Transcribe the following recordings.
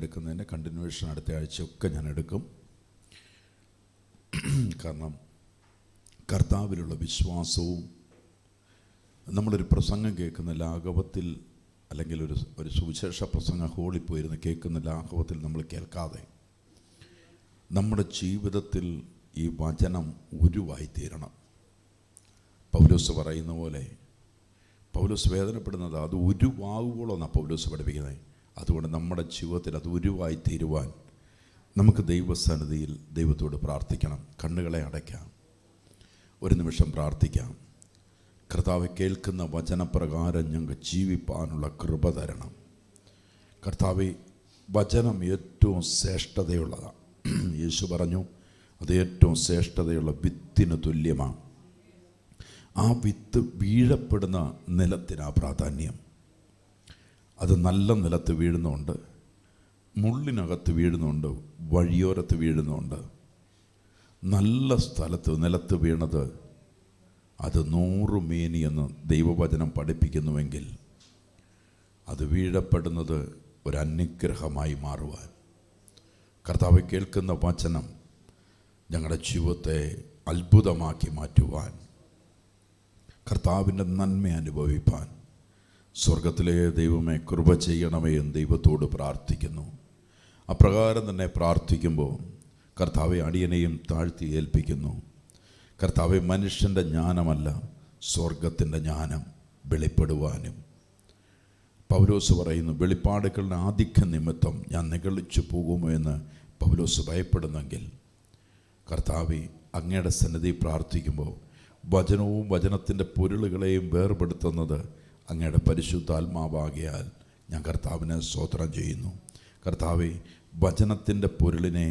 എടുക്കുന്നതിൻ്റെ continuation അടുത്ത ആഴ്ചയൊക്കെ ഞാൻ എടുക്കും. കാരണം കർത്താവിലുള്ള വിശ്വാസവും നമ്മളൊരു പ്രസംഗം കേൾക്കുന്ന ലാഘവത്തിൽ, അല്ലെങ്കിൽ ഒരു സുവിശേഷ പ്രസംഗം ഹോളിൽ പോയിരുന്ന് കേൾക്കുന്ന ലാഘവത്തിൽ നമ്മൾ കേൾക്കാതെ നമ്മുടെ ജീവിതത്തിൽ ഈ വചനം ഉരുവായിത്തീരണം. പൗലോസ് പറയുന്ന പോലെ, പൗലോസ് വേദനപ്പെടുന്നത് അത് ഉരുവാകുവോളെന്നാണ് പൗലോസ് പഠിപ്പിക്കുന്നത്. അതുകൊണ്ട് നമ്മുടെ ജീവിതത്തിൽ അത് ഉരുവായിത്തീരുവാൻ നമുക്ക് ദൈവസന്നിധിയിൽ ദൈവത്തോട് പ്രാർത്ഥിക്കണം. കണ്ണുകളെ അടയ്ക്കാം, ഒരു നിമിഷം പ്രാർത്ഥിക്കാം. കർത്താവെ, കേൾക്കുന്ന വചനപ്രകാരം ഞങ്ങൾക്ക് ജീവിപ്പാനുള്ള കൃപ തരണം. കർത്താവെ, വചനം ഏറ്റവും ശ്രേഷ്ഠതയുള്ളതാണ്. യേശു പറഞ്ഞു അത് ഏറ്റവും ശ്രേഷ്ഠതയുള്ള വിത്തിന് തുല്യമാണ്. ആ വിത്ത് വീഴപ്പെടുന്ന നിലത്തിനാ പ്രാധാന്യം. അത് നല്ല നിലത്ത് വീഴുന്നുണ്ട്, മുള്ളിനകത്ത് വീഴുന്നുണ്ട്, വഴിയോരത്ത് വീഴുന്നുണ്ട്. നല്ല സ്ഥലത്ത് നിലത്ത് വീണത് അത് 100 മേനി എന്ന് ദൈവവചനം പഠിപ്പിക്കുന്നുവെങ്കിൽ അത് വീഴപ്പെടുന്നത് ഒരു അനുഗ്രഹമായി മാറുവാൻ, കർത്താവ് കേൾക്കുന്ന വചനം ഞങ്ങളുടെ ജീവിതത്തെ അത്ഭുതമാക്കി മാറ്റുവാൻ, കർത്താവിൻ്റെ നന്മ അനുഭവിപ്പാൻ സ്വർഗത്തിലെ ദൈവമേ കൃപ ചെയ്യണമേ എന്ന് ദൈവത്തോട് പ്രാർത്ഥിക്കുന്നു. അപ്രകാരം തന്നെ പ്രാർത്ഥിക്കുമ്പോൾ കർത്താവെ, അടിയനെയും താഴ്ത്തി ഏൽപ്പിക്കുന്നു. കർത്താവെ, മനുഷ്യൻ്റെ ജ്ഞാനമല്ല സ്വർഗത്തിൻ്റെ ജ്ഞാനം വെളിപ്പെടുവാനും. പൗലോസ് പറയുന്നു, വെളിപ്പാടുകളുടെ ആധിക്യ നിമിത്തം ഞാൻ നിഗളിച്ചു പോകുമോ എന്ന് പൗലോസ് ഭയപ്പെടുന്നെങ്കിൽ, കർത്താവെ, അങ്ങയുടെ സന്നിധി പ്രാർത്ഥിക്കുമ്പോൾ വചനവും വചനത്തിൻ്റെ പൊരുളുകളെയും വേർപെടുത്തുന്നത് അങ്ങയുടെ പരിശുദ്ധാത്മാവാകിയാൽ ഞാൻ കർത്താവിനെ സ്തോത്രം ചെയ്യുന്നു. കർത്താവെ, വചനത്തിൻ്റെ പൊരുളിനെ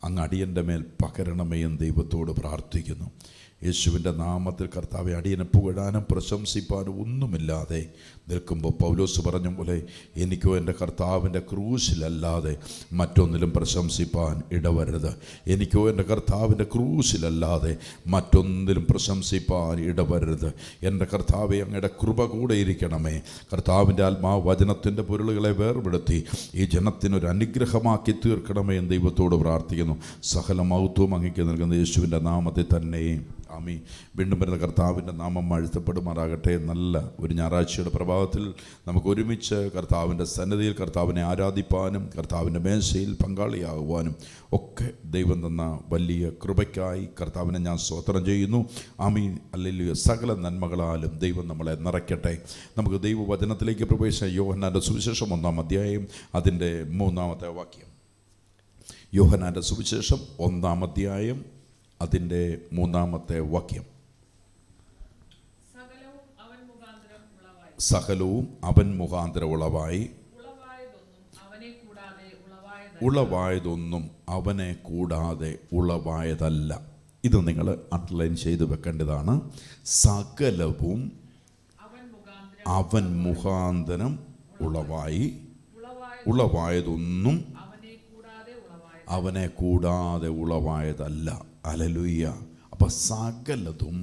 അങ്ങ് അടിയൻ്റെ മേൽ പകരണമേ എന്ന് ദൈവത്തോട് പ്രാർത്ഥിക്കുന്നു. യേശുവിൻ്റെ നാമത്തിൽ കർത്താവെ, അടിയനെ പുകഴാനും പ്രശംസിപ്പാനും ഒന്നുമില്ലാതെ നിൽക്കുമ്പോൾ പൗലോസ് പറഞ്ഞ പോലെ എനിക്കോ എൻ്റെ കർത്താവിൻ്റെ ക്രൂശിലല്ലാതെ മറ്റൊന്നിലും പ്രശംസിപ്പാൻ ഇടവരരുത്. എനിക്കോ എൻ്റെ കർത്താവിൻ്റെ ക്രൂശിലല്ലാതെ മറ്റൊന്നിലും പ്രശംസിപ്പാൻ ഇടവരരുത്. എൻ്റെ കർത്താവെ, അങ്ങയുടെ കൃപ കൂടെ ഇരിക്കണമേ. കർത്താവിൻ്റെ ആത്മാവ് വചനത്തിൻ്റെ പൊരുളുകളെ വേർപെടുത്തി ഈ ജനത്തിനൊരു അനുഗ്രഹമാക്കി തീർക്കണമേ എന്ന് ദൈവത്തോട് പ്രാർത്ഥിക്കുന്നു. സകല മഹത്വവും അങ്ങേക്ക് നൽകുന്ന യേശുവിൻ്റെ നാമത്തിൽ തന്നെ ആമീൻ. വീണ്ടും വരുന്ന കർത്താവിൻ്റെ നാമം വാഴ്ത്തപ്പെടുമാറാകട്ടെ. നല്ല ഒരു ഞായറാഴ്ചയുടെ പ്രഭാതത്തിൽ നമുക്ക് ഒരുമിച്ച് കർത്താവിൻ്റെ സന്നിധിയിൽ കർത്താവിനെ ആരാധിപ്പാനും കർത്താവിൻ്റെ മേശയിൽ പങ്കാളിയാകുവാനും ഒക്കെ ദൈവം തന്ന വലിയ കൃപയ്ക്കായി കർത്താവിനെ ഞാൻ സ്തോത്രം ചെയ്യുന്നു. ആമീൻ. ഹല്ലേലൂയ. സകല നന്മകളാലും ദൈവം നമ്മളെ നിറയ്ക്കട്ടെ. നമുക്ക് ദൈവവചനത്തിലേക്ക് പ്രവേശിച്ച യോഹന്നാൻ്റെ സുവിശേഷം 1-ാം അധ്യായം അതിൻ്റെ 3-ാമത്തെ വാക്യം. യോഹന്നാൻ്റെ സുവിശേഷം 1-ാം അധ്യായം അതിൻ്റെ 3-ാമത്തെ വാക്യം. സകലവും അവൻ മുഖാന്തരം ഉളവായി, ഉളവായതൊന്നും അവനെ കൂടാതെ ഉളവായതല്ല. ഇത് നിങ്ങൾ അണ്ടർലൈൻ ചെയ്ത് വെക്കേണ്ടതാണ്. സകലവും അവൻ മുഖാന്തരം ഉളവായി, ഉളവായതൊന്നും അവനെ കൂടാതെ ഉളവായതല്ല. ഹല്ലേലൂയ. അപ്പം സകലതും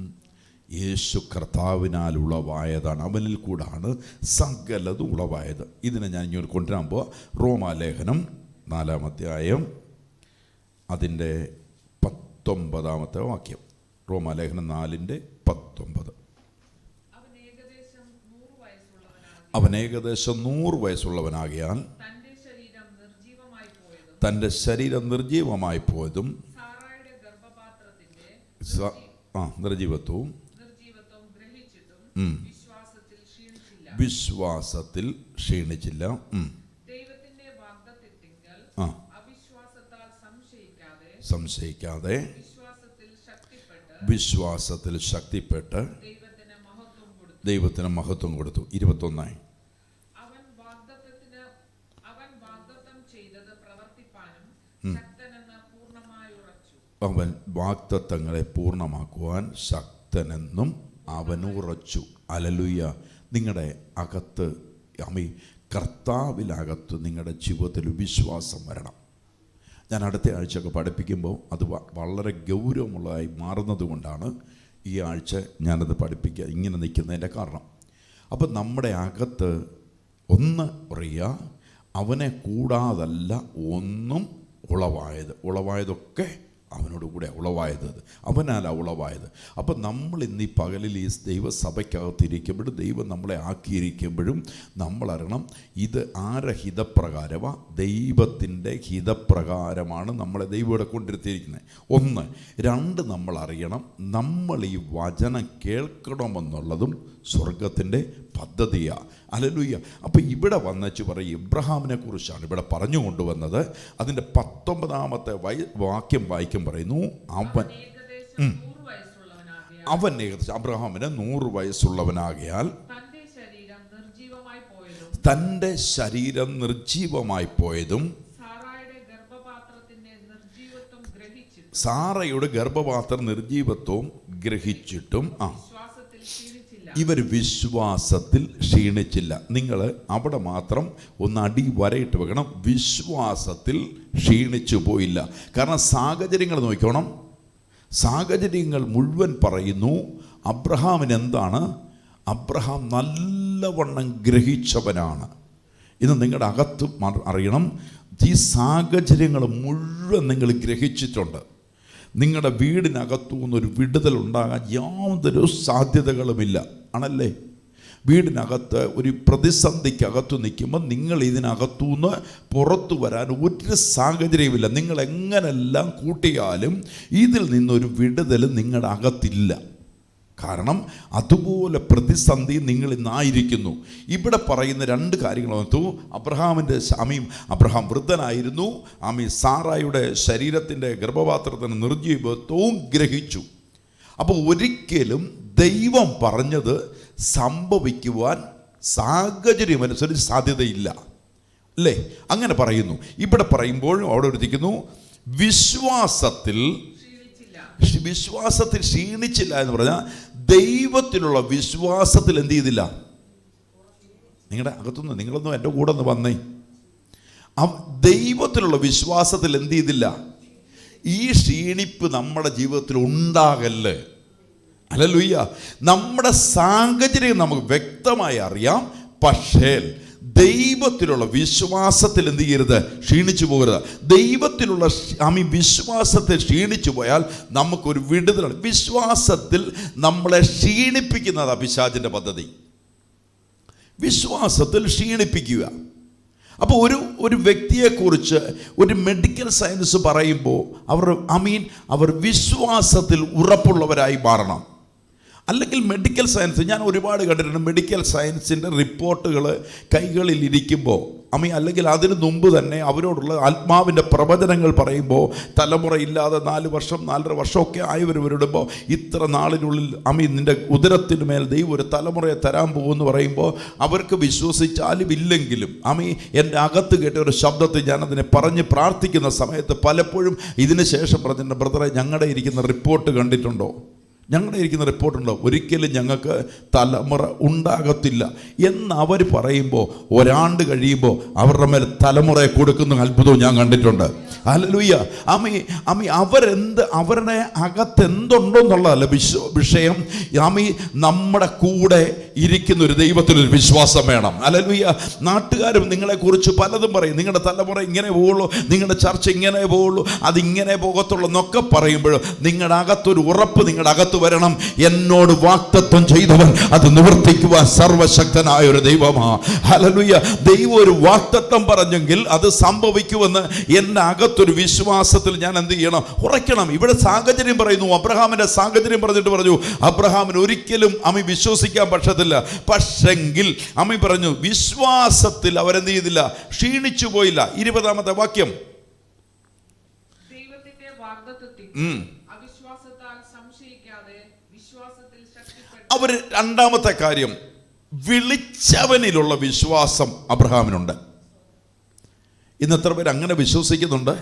യേശു കർത്താവിനാൽ ഉളവായതാണ്. അവനിൽ കൂടാണ് സകലതും ഉളവായത്. ഇതിനെ ഞാൻ ഇങ്ങനെ കൊണ്ടുവരാൻ പോവാം. റോമാലേഖനം 4-ാം അധ്യായം അതിൻ്റെ 19-ാമത്തെ വാക്യം. റോമാലേഖനം 4:19. അവൻ ഏകദേശം 100 വയസ്സുള്ളവനാകിയാൽ തൻ്റെ ശരീരം നിർജീവമായി പോയതും നിർജീവത്വവും വിശ്വാസത്തിൽ ക്ഷീണിച്ചില്ല. സംശയിക്കാതെ വിശ്വാസത്തിൽ ശക്തിപ്പെട്ട് ദൈവത്തിന് മഹത്വം കൊടുത്തു. 21. അവൻ വാഗ്ദത്തങ്ങളെ പൂർണ്ണമാക്കുവാൻ ശക്തനെന്നും അവനുറച്ചു. ഹല്ലേലൂയ. നിങ്ങളുടെ അകത്ത് കർത്താവിലകത്ത് നിങ്ങളുടെ ജീവിതത്തിൽ വിശ്വാസം വരണം. ഞാൻ അടുത്ത ആഴ്ചയൊക്കെ പഠിപ്പിക്കുമ്പോൾ അത് വളരെ ഗൗരവമുള്ളതായി മാറുന്നത് കൊണ്ടാണ് ഈ ആഴ്ച ഞാനത് പഠിപ്പിക്കുക ഇങ്ങനെ നിൽക്കുന്നതിൻ്റെ കാരണം. അപ്പം നമ്മുടെ അകത്ത് ഒന്ന് പറയുക, അവനെ കൂടാതല്ല ഒന്നും ഉളവായതൊക്കെ അവനോട് കൂടെ ഉളവായത്, അവനാല ഉളവായത്. അപ്പം നമ്മൾ ഇന്ന് ഈ പകലിൽ ഈ ദൈവസഭയ്ക്കകത്തിരിക്കുമ്പോഴും ദൈവം നമ്മളെ ആക്കിയിരിക്കുമ്പോഴും നമ്മളറിയണം, ഇത് ആരെ ഹിതപ്രകാരമാണ്? ദൈവത്തിൻ്റെ ഹിതപ്രകാരമാണ് നമ്മളെ ദൈവം ഇവിടെ കൊണ്ടിരുത്തിയിരിക്കുന്നത്. 1. 2, നമ്മൾ അറിയണം, നമ്മൾ ഈ വചനം കേൾക്കണമെന്നുള്ളതും സ്വർഗത്തിൻ്റെ പദ്ധതിയാണ്. ഹല്ലേലൂയ. അപ്പോൾ ഇവിടെ വന്നച്ച് പറയും, ഇബ്രാഹാമിനെ കുറിച്ചാണ് ഇവിടെ പറഞ്ഞു കൊണ്ടുവന്നത്. അതിൻ്റെ 19ാമത്തെ വാക്യം വായിക്കും, പറയുന്നു അവൻ ഏകദേശം അബ്രഹാമിന് 100 വയസ്സുള്ളവനാകയാൽ തൻ്റെ ശരീരം നിർജീവമായി പോയതും സാറയുടെ ഗർഭപാത്രം നിർജീവത്വവും ഗ്രഹിച്ചിട്ടും ഇവർ വിശ്വാസത്തിൽ ക്ഷീണിച്ചില്ല. നിങ്ങൾ അവിടെ മാത്രം ഒന്ന് അടി വരയിട്ട് വെക്കണം, വിശ്വാസത്തിൽ ക്ഷീണിച്ചു പോയില്ല. കാരണം സാഹചര്യങ്ങൾ നോക്കണം, സാഹചര്യങ്ങൾ മുഴുവൻ പറയുന്നു അബ്രഹാമിന് എന്താണ്? അബ്രഹാം നല്ലവണ്ണം ഗ്രഹിച്ചവനാണ്. ഇന്ന് നിങ്ങളുടെ അകത്ത് അറിയണം, ഈ സാഹചര്യങ്ങൾ മുഴുവൻ നിങ്ങൾ ഗ്രഹിച്ചിട്ടുണ്ട്. നിങ്ങളുടെ വീടിനകത്തു നിന്നൊരു വിടുതൽ ഉണ്ടാകാൻ യാതൊരു സാധ്യതകളുമില്ല, ആണല്ലേ? വീടിനകത്ത് ഒരു പ്രതിസന്ധിക്കകത്ത് നിൽക്കുമ്പോൾ നിങ്ങൾ ഇതിനകത്തുനിന്ന് പുറത്തു വരാൻ ഒരു സാഹചര്യമില്ല. നിങ്ങൾ എങ്ങനെല്ലാം കൂട്ടിയാലും ഇതിൽ നിന്നൊരു വിടുതൽ നിങ്ങളുടെ അകത്തില്ല. കാരണം അതുപോലെ പ്രതിസന്ധി നിങ്ങൾ ഇന്നായിരിക്കുന്നു. ഇവിടെ പറയുന്ന 2 കാര്യങ്ങൾ നോക്കൂ. അബ്രഹാം വൃദ്ധനായിരുന്നു. സാറായുടെ ശരീരത്തിൻ്റെ ഗർഭപാത്രത്തിന് നിർജീവത്വവും ഗ്രഹിച്ചു. അപ്പോൾ ഒരിക്കലും ദൈവം പറഞ്ഞത് സംഭവിക്കുവാൻ സാഹചര്യമനുസരിച്ച് സാധ്യതയില്ല, അല്ലേ? അങ്ങനെ പറയുന്നു. ഇവിടെ പറയുമ്പോൾ അവിടെ എഴുതിക്കുന്നു, വിശ്വാസത്തിൽ ക്ഷീണിച്ചില്ല എന്ന് പറഞ്ഞാൽ ദൈവത്തിലുള്ള വിശ്വാസത്തിൽ എന്ത് ചെയ്തില്ല? നിങ്ങളുടെ അകത്തുനിന്ന് നിങ്ങളൊന്നും എൻ്റെ കൂടെ ഒന്ന് വന്നേ. ദൈവത്തിലുള്ള വിശ്വാസത്തിൽ എന്ത് ചെയ്തില്ല? ഈ ക്ഷീണിപ്പ് നമ്മുടെ ജീവിതത്തിൽ ഉണ്ടാകല്ലേ. ഹല്ലേലൂയ. നമ്മുടെ സാഹചര്യം നമുക്ക് വ്യക്തമായി അറിയാം, പക്ഷേ ദൈവത്തിലുള്ള വിശ്വാസത്തിൽ എന്ത് ചെയ്യരുത്? ക്ഷീണിച്ചു പോകരുത്. ദൈവത്തിലുള്ള വിശ്വാസത്തിൽ ക്ഷീണിച്ചു പോയാൽ നമുക്കൊരു വിടുതലാണ്. വിശ്വാസത്തിൽ നമ്മളെ ക്ഷീണിപ്പിക്കുന്നതാണ് പിശാചിൻ്റെ പദ്ധതി, വിശ്വാസത്തിൽ ക്ഷീണിപ്പിക്കുക. അപ്പോൾ ഒരു വ്യക്തിയെക്കുറിച്ച് ഒരു മെഡിക്കൽ സയൻസ് പറയുമ്പോൾ അവർ വിശ്വാസത്തിൽ ഉറപ്പുള്ളവരായി മാറണം. അല്ലെങ്കിൽ മെഡിക്കൽ സയൻസ്, ഞാൻ ഒരുപാട് കണ്ടിട്ടുണ്ട്, മെഡിക്കൽ സയൻസിൻ്റെ റിപ്പോർട്ടുകൾ കൈകളിൽ ഇരിക്കുമ്പോൾ അല്ലെങ്കിൽ അതിന് മുമ്പ് തന്നെ അവരോടുള്ള ആത്മാവിൻ്റെ പ്രവചനങ്ങൾ പറയുമ്പോൾ തലമുറയില്ലാതെ 4 വർഷം 4.5 വർഷമൊക്കെ ആയവർ വരുമ്പോൾ ഇത്ര നാളിനുള്ളിൽ നിൻ്റെ ഉദരത്തിന് മേൽ ദൈവം ഒരു തലമുറയെ തരാൻ പോകുമെന്ന് പറയുമ്പോൾ അവർക്ക് വിശ്വസിച്ചാലും ഇല്ലെങ്കിലും എൻ്റെ അകത്ത് കേട്ട ഒരു ശബ്ദത്തെ ഞാനതിനെ പറഞ്ഞ് പ്രാർത്ഥിക്കുന്ന സമയത്ത് പലപ്പോഴും ഇതിന് ശേഷം പറഞ്ഞിട്ടുണ്ട്, ബ്രദറെ ഞങ്ങളുടെ ഇരിക്കുന്ന റിപ്പോർട്ട് കണ്ടിട്ടുണ്ടോ? ഞങ്ങളുടെ ഇരിക്കുന്ന റിപ്പോർട്ടുണ്ടോ? ഒരിക്കലും ഞങ്ങൾക്ക് തലമുറ ഉണ്ടാകത്തില്ല എന്ന് അവർ പറയുമ്പോൾ ഒരാണ്ട് കഴിയുമ്പോൾ അവരുടെ മേൽ തലമുറയെ കൊടുക്കുന്ന അത്ഭുതവും ഞാൻ കണ്ടിട്ടുണ്ട്. ഹല്ലേലൂയ. അവരുടെ അകത്തെന്തുണ്ടോ എന്നുള്ളതല്ല വിഷയം. നമ്മുടെ കൂടെ ഇരിക്കുന്ന ഒരു ദൈവത്തിനൊരു വിശ്വാസം വേണം. ഹല്ലേലൂയ. നാട്ടുകാരും നിങ്ങളെക്കുറിച്ച് പലതും പറയും, നിങ്ങളുടെ തലമുറ ഇങ്ങനെ പോവുള്ളൂ, നിങ്ങളുടെ ചർച്ച ഇങ്ങനെ പോവുള്ളൂ, അതിങ്ങനെ പോകത്തുള്ളൂ എന്നൊക്കെ പറയുമ്പോഴും നിങ്ങളുടെ അകത്തൊരു ഉറപ്പ് നിങ്ങളുടെ അകത്ത് വരണം. എന്നോട് വാഗ്ദത്തം ചെയ്തവൻ അത് നിവർത്തിക്കുവാൻ സർവശക്തനായ ഒരു ദൈവമാണ്. ഹല്ലേലൂയ. ദൈവം ഒരു വാഗ്ദത്തം പറഞ്ഞെങ്കിൽ അത് സംഭവിക്കുമെന്ന് എൻ്റെ അകത്തൊരു വിശ്വാസത്തിൽ ഞാൻ എന്ത് ചെയ്യണം? ഉറയ്ക്കണം. ഇവിടെ സാഹചര്യം പറയുന്നു, അബ്രഹാമിൻ്റെ സാഹചര്യം പറഞ്ഞിട്ട് പറഞ്ഞു അബ്രഹാമിന് ഒരിക്കലും വിശ്വസിക്കാൻ പറ്റത്തില്ല. പക്ഷെങ്കിൽ പറഞ്ഞു വിശ്വാസത്തിൽ അവരെന്ത് ചെയ്തില്ല? ക്ഷീണിച്ചു പോയില്ല. 20ാമത്തെ വാക്യം, അവർ 2ാമത്തെ കാര്യം, വിളിച്ചവനിലുള്ള വിശ്വാസം അബ്രഹാമിനുണ്ട്. ഇന്ന് എത്ര പേര് അങ്ങനെ വിശ്വസിക്കുന്നുണ്ട്?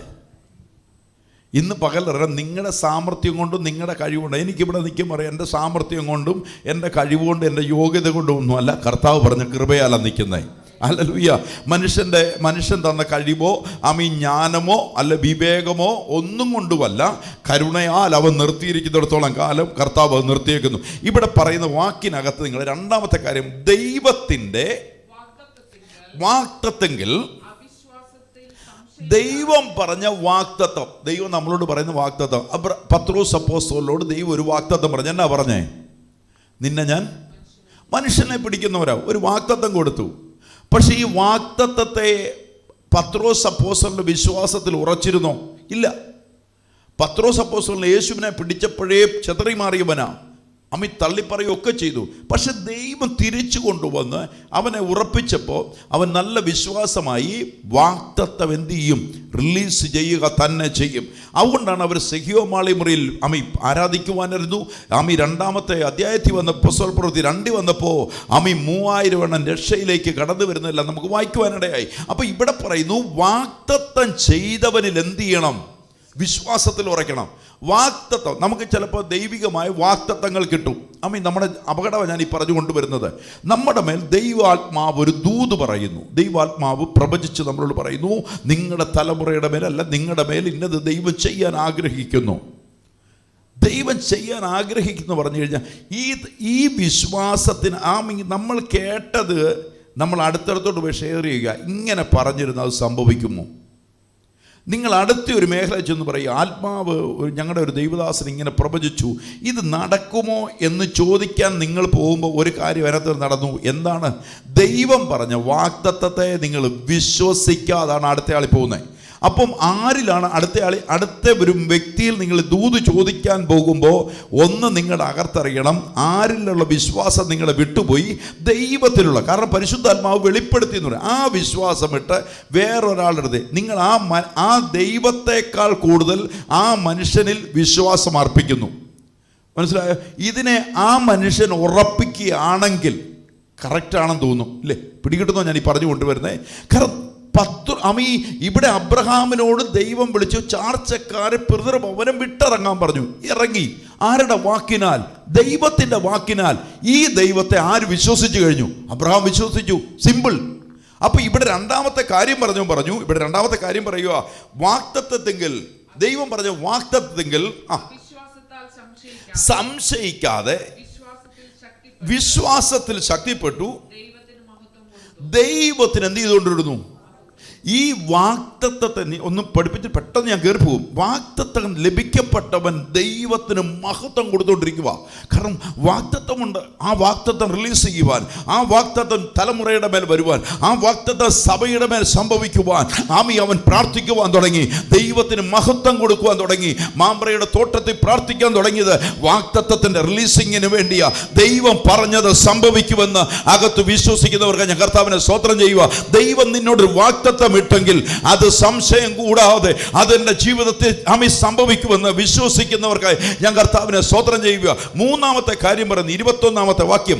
ഇന്ന് പകലറിയാം, നിങ്ങളുടെ സാമർത്ഥ്യം കൊണ്ടും നിങ്ങളുടെ കഴിവുകൊണ്ട്, എനിക്കിവിടെ നിൽക്കുമ്പോൾ അറിയാം, എൻ്റെ സാമർത്ഥ്യം കൊണ്ടും എൻ്റെ കഴിവുകൊണ്ടും എൻ്റെ യോഗ്യത കൊണ്ടും ഒന്നുമല്ല, കർത്താവ് പറഞ്ഞ കൃപയാലാണ് നിൽക്കുന്നത്. ഹല്ലേലൂയ. മനുഷ്യൻ തന്ന കഴിവോ ജ്ഞാനമോ അല്ല വിവേകമോ ഒന്നും കൊണ്ടുമല്ല, കരുണയാൽ അവൻ നിർത്തിയിരിക്കുന്നിടത്തോളം കാലം കർത്താവ് അത് നിർത്തിയേക്കുന്നു. ഇവിടെ പറയുന്ന വാക്കിനകത്ത് നിങ്ങൾ 2ാമത്തെ കാര്യം, ദൈവത്തിൻ്റെ വാഗ്ദത്തത്തിൽ ദൈവം പറഞ്ഞ വാഗ്ദത്തം, ദൈവം നമ്മളോട് പറയുന്ന വാഗ്ദത്തം. പത്രോസ് അപ്പോസ്തലനോട് ദൈവം ഒരു വാഗ്ദത്തം പറഞ്ഞു. എന്നാ പറഞ്ഞേ? നിന്നെ ഞാൻ മനുഷ്യനെ പിടിക്കുന്നവരാ. ഒരു വാഗ്ദത്തം കൊടുത്തു. പക്ഷെ ഈ വാഗ്ദത്തത്തെ പത്രോസ് അപ്പോസ്തലന്റെ വിശ്വാസത്തിൽ ഉറച്ചിരുന്നോ? ഇല്ല. പത്രോസ് അപ്പോസ്തലൻ യേശുവിനെ പിടിച്ചപ്പോഴേ ചെതറി മാറിയവനാ. തള്ളിപ്പറയൊക്കെ ചെയ്തു. പക്ഷെ ദൈവം തിരിച്ചു കൊണ്ടുവന്ന് അവനെ ഉറപ്പിച്ചപ്പോൾ അവൻ നല്ല വിശ്വാസമായി വാഗ്ദത്തം എന്ത് ചെയ്യും? റിലീസ് ചെയ്യുക തന്നെ ചെയ്യും. അതുകൊണ്ടാണ് അവർ സെഹിയോമാളി മുറിയിൽ ആരാധിക്കുവാനായിരുന്നു. 2-ാമത്തെ അധ്യായത്തിൽ വന്ന അപ്പോസ്തല പ്രവൃത്തി 2 വന്നപ്പോൾ 3000 എണ്ണം രക്ഷയിലേക്ക് കടന്നു വരുന്നില്ല നമുക്ക് വായിക്കുവാനിടയായി. അപ്പോൾ ഇവിടെ പറയുന്നു, വാഗ്ദത്തം ചെയ്തവനിൽ എന്ത് ചെയ്യണം? വിശ്വാസത്തിൽ ഉറയ്ക്കണം. വാഗ്ദത്തം നമുക്ക് ചിലപ്പോൾ ദൈവികമായ വാഗ്ദത്തങ്ങൾ കിട്ടും. നമ്മുടെ അപകടമാണ് ഞാൻ ഈ പറഞ്ഞു കൊണ്ടുവരുന്നത്. നമ്മുടെ മേൽ ദൈവാത്മാവ് ഒരു ദൂത് പറയുന്നു. ദൈവാത്മാവ് പ്രവചിച്ച് നമ്മളോട് പറയുന്നു, നിങ്ങളുടെ തലമുറയുടെ മേലല്ല, നിങ്ങളുടെ മേൽ ഇന്നത് ദൈവം ചെയ്യാൻ ആഗ്രഹിക്കുന്നു. ദൈവം ചെയ്യാൻ ആഗ്രഹിക്കുന്നു പറഞ്ഞു കഴിഞ്ഞാൽ ഈ വിശ്വാസത്തിന് നമ്മൾ കേട്ടത് നമ്മൾ അടുത്തടുത്തോട്ട് പോയി ഷെയർ ചെയ്യുക. ഇങ്ങനെ പറഞ്ഞിരുന്നു, അത് സംഭവിക്കുമോ? നിങ്ങൾ അടുത്ത ഒരു മേഖല ചെന്ന് പറയുക, ആത്മാവ് ഞങ്ങളുടെ ഒരു ദൈവദാസൻ ഇങ്ങനെ പ്രവചിച്ചു, ഇത് നടക്കുമോ എന്ന് ചോദിക്കാൻ നിങ്ങൾ പോകുമ്പോൾ ഒരു കാര്യം അതിനകത്ത് നടന്നു. എന്താണ്? ദൈവം പറഞ്ഞ വാഗ്ദത്തത്തെ നിങ്ങൾ വിശ്വസിക്കാതാണ് അടുത്തയാളിൽ പോകുന്നത്. അപ്പം ആരിലാണ് അടുത്ത ഒരു വ്യക്തിയിൽ നിങ്ങൾ ദൂത് ചോദിക്കാൻ പോകുമ്പോൾ ഒന്ന് നിങ്ങളുടെ അകത്തറിയണം, ആരിലുള്ള വിശ്വാസം നിങ്ങളെ വിട്ടുപോയി ദൈവത്തിലുള്ള. കാരണം പരിശുദ്ധാത്മാവ് വെളിപ്പെടുത്തി എന്ന് പറയും. ആ വിശ്വാസം ഇട്ട് വേറൊരാളുടെ നിങ്ങൾ ആ ദൈവത്തെക്കാൾ കൂടുതൽ ആ മനുഷ്യനിൽ വിശ്വാസം അർപ്പിക്കുന്നു. മനസ്സിലായോ? ഇതിനെ ആ മനുഷ്യൻ ഉറപ്പിക്കുകയാണെങ്കിൽ കറക്റ്റാണെന്ന് തോന്നും. ഇല്ലേ? പിടികിട്ടുന്നോ ഞാൻ ഈ പറഞ്ഞു കൊണ്ടുവരുന്നത്? കാരണം ഇവിടെ അബ്രഹാമിനോട് ദൈവം വിളിച്ചു, ചാർച്ചക്കാരെ പിതൃഭവനം വിട്ടിറങ്ങാൻ പറഞ്ഞു. ഇറങ്ങി. ആരുടെ വാക്കിനാൽ? ദൈവത്തിന്റെ വാക്കിനാൽ. ഈ ദൈവത്തെ ആര് വിശ്വസിച്ചു കഴിഞ്ഞു? അബ്രഹാം വിശ്വസിച്ചു. സിമ്പിൾ. അപ്പൊ ഇവിടെ രണ്ടാമത്തെ കാര്യം ഇവിടെ രണ്ടാമത്തെ കാര്യം പറയുക, വാഗ്ദത്തത്തെങ്കിൽ ദൈവം പറഞ്ഞ വാഗ്ദത്തത്തെങ്കിൽ സംശയിക്കാതെ വിശ്വാസത്തിൽ ശക്തിപ്പെട്ടു ദൈവത്തിന് എന്ത് ചെയ്തുകൊണ്ടിരുന്നു? ഈ വാഗ്ദത്തത്തെ ഒന്ന് പഠിപ്പിച്ച് പെട്ടെന്ന് ഞാൻ കയറി പോകും. വാഗ്ദത്തം ലഭിക്കപ്പെട്ടവൻ ദൈവത്തിന് മഹത്വം കൊടുത്തുകൊണ്ടിരിക്കുക. കാരണം വാഗ്ദത്തമുണ്ട്. ആ വാഗ്ദത്തം റിലീസ് ചെയ്യുവാൻ, ആ വാഗ്ദത്തം തലമുറയുടെ മേൽ വരുവാൻ, ആ വാഗ്ദത്തം സഭയുടെ മേൽ സംഭവിക്കുവാൻ അവൻ പ്രാർത്ഥിക്കുവാൻ തുടങ്ങി. ദൈവത്തിന് മഹത്വം കൊടുക്കുവാൻ തുടങ്ങി. മാമ്പ്രയുടെ തോട്ടത്തിൽ പ്രാർത്ഥിക്കാൻ തുടങ്ങിയത് വാഗ്ദത്തത്തിന്റെ റിലീസിങ്ങിന് വേണ്ടിയാ. ദൈവം പറഞ്ഞത് സംഭവിക്കുമെന്ന് അകത്ത് വിശ്വസിക്കുന്നവർക്ക് ഞാൻ കർത്താവിനെ സ്തോത്രം ചെയ്യുക. ദൈവം നിന്നോട് വാഗ്ദത്തം ഇട്ടെങ്കിൽ അത് സംശയം കൂടാതെ അതെന്റെ ജീവിതത്തിൽ സംഭവിക്കുമെന്ന് വിശ്വസിക്കുന്നവർക്കായി ഞാൻ കർത്താവിനെ സ്തോത്രം ചെയ്യുക. മൂന്നാമത്തെ കാര്യം പറയുന്നത് 21-ാമത്തെ വാക്യം,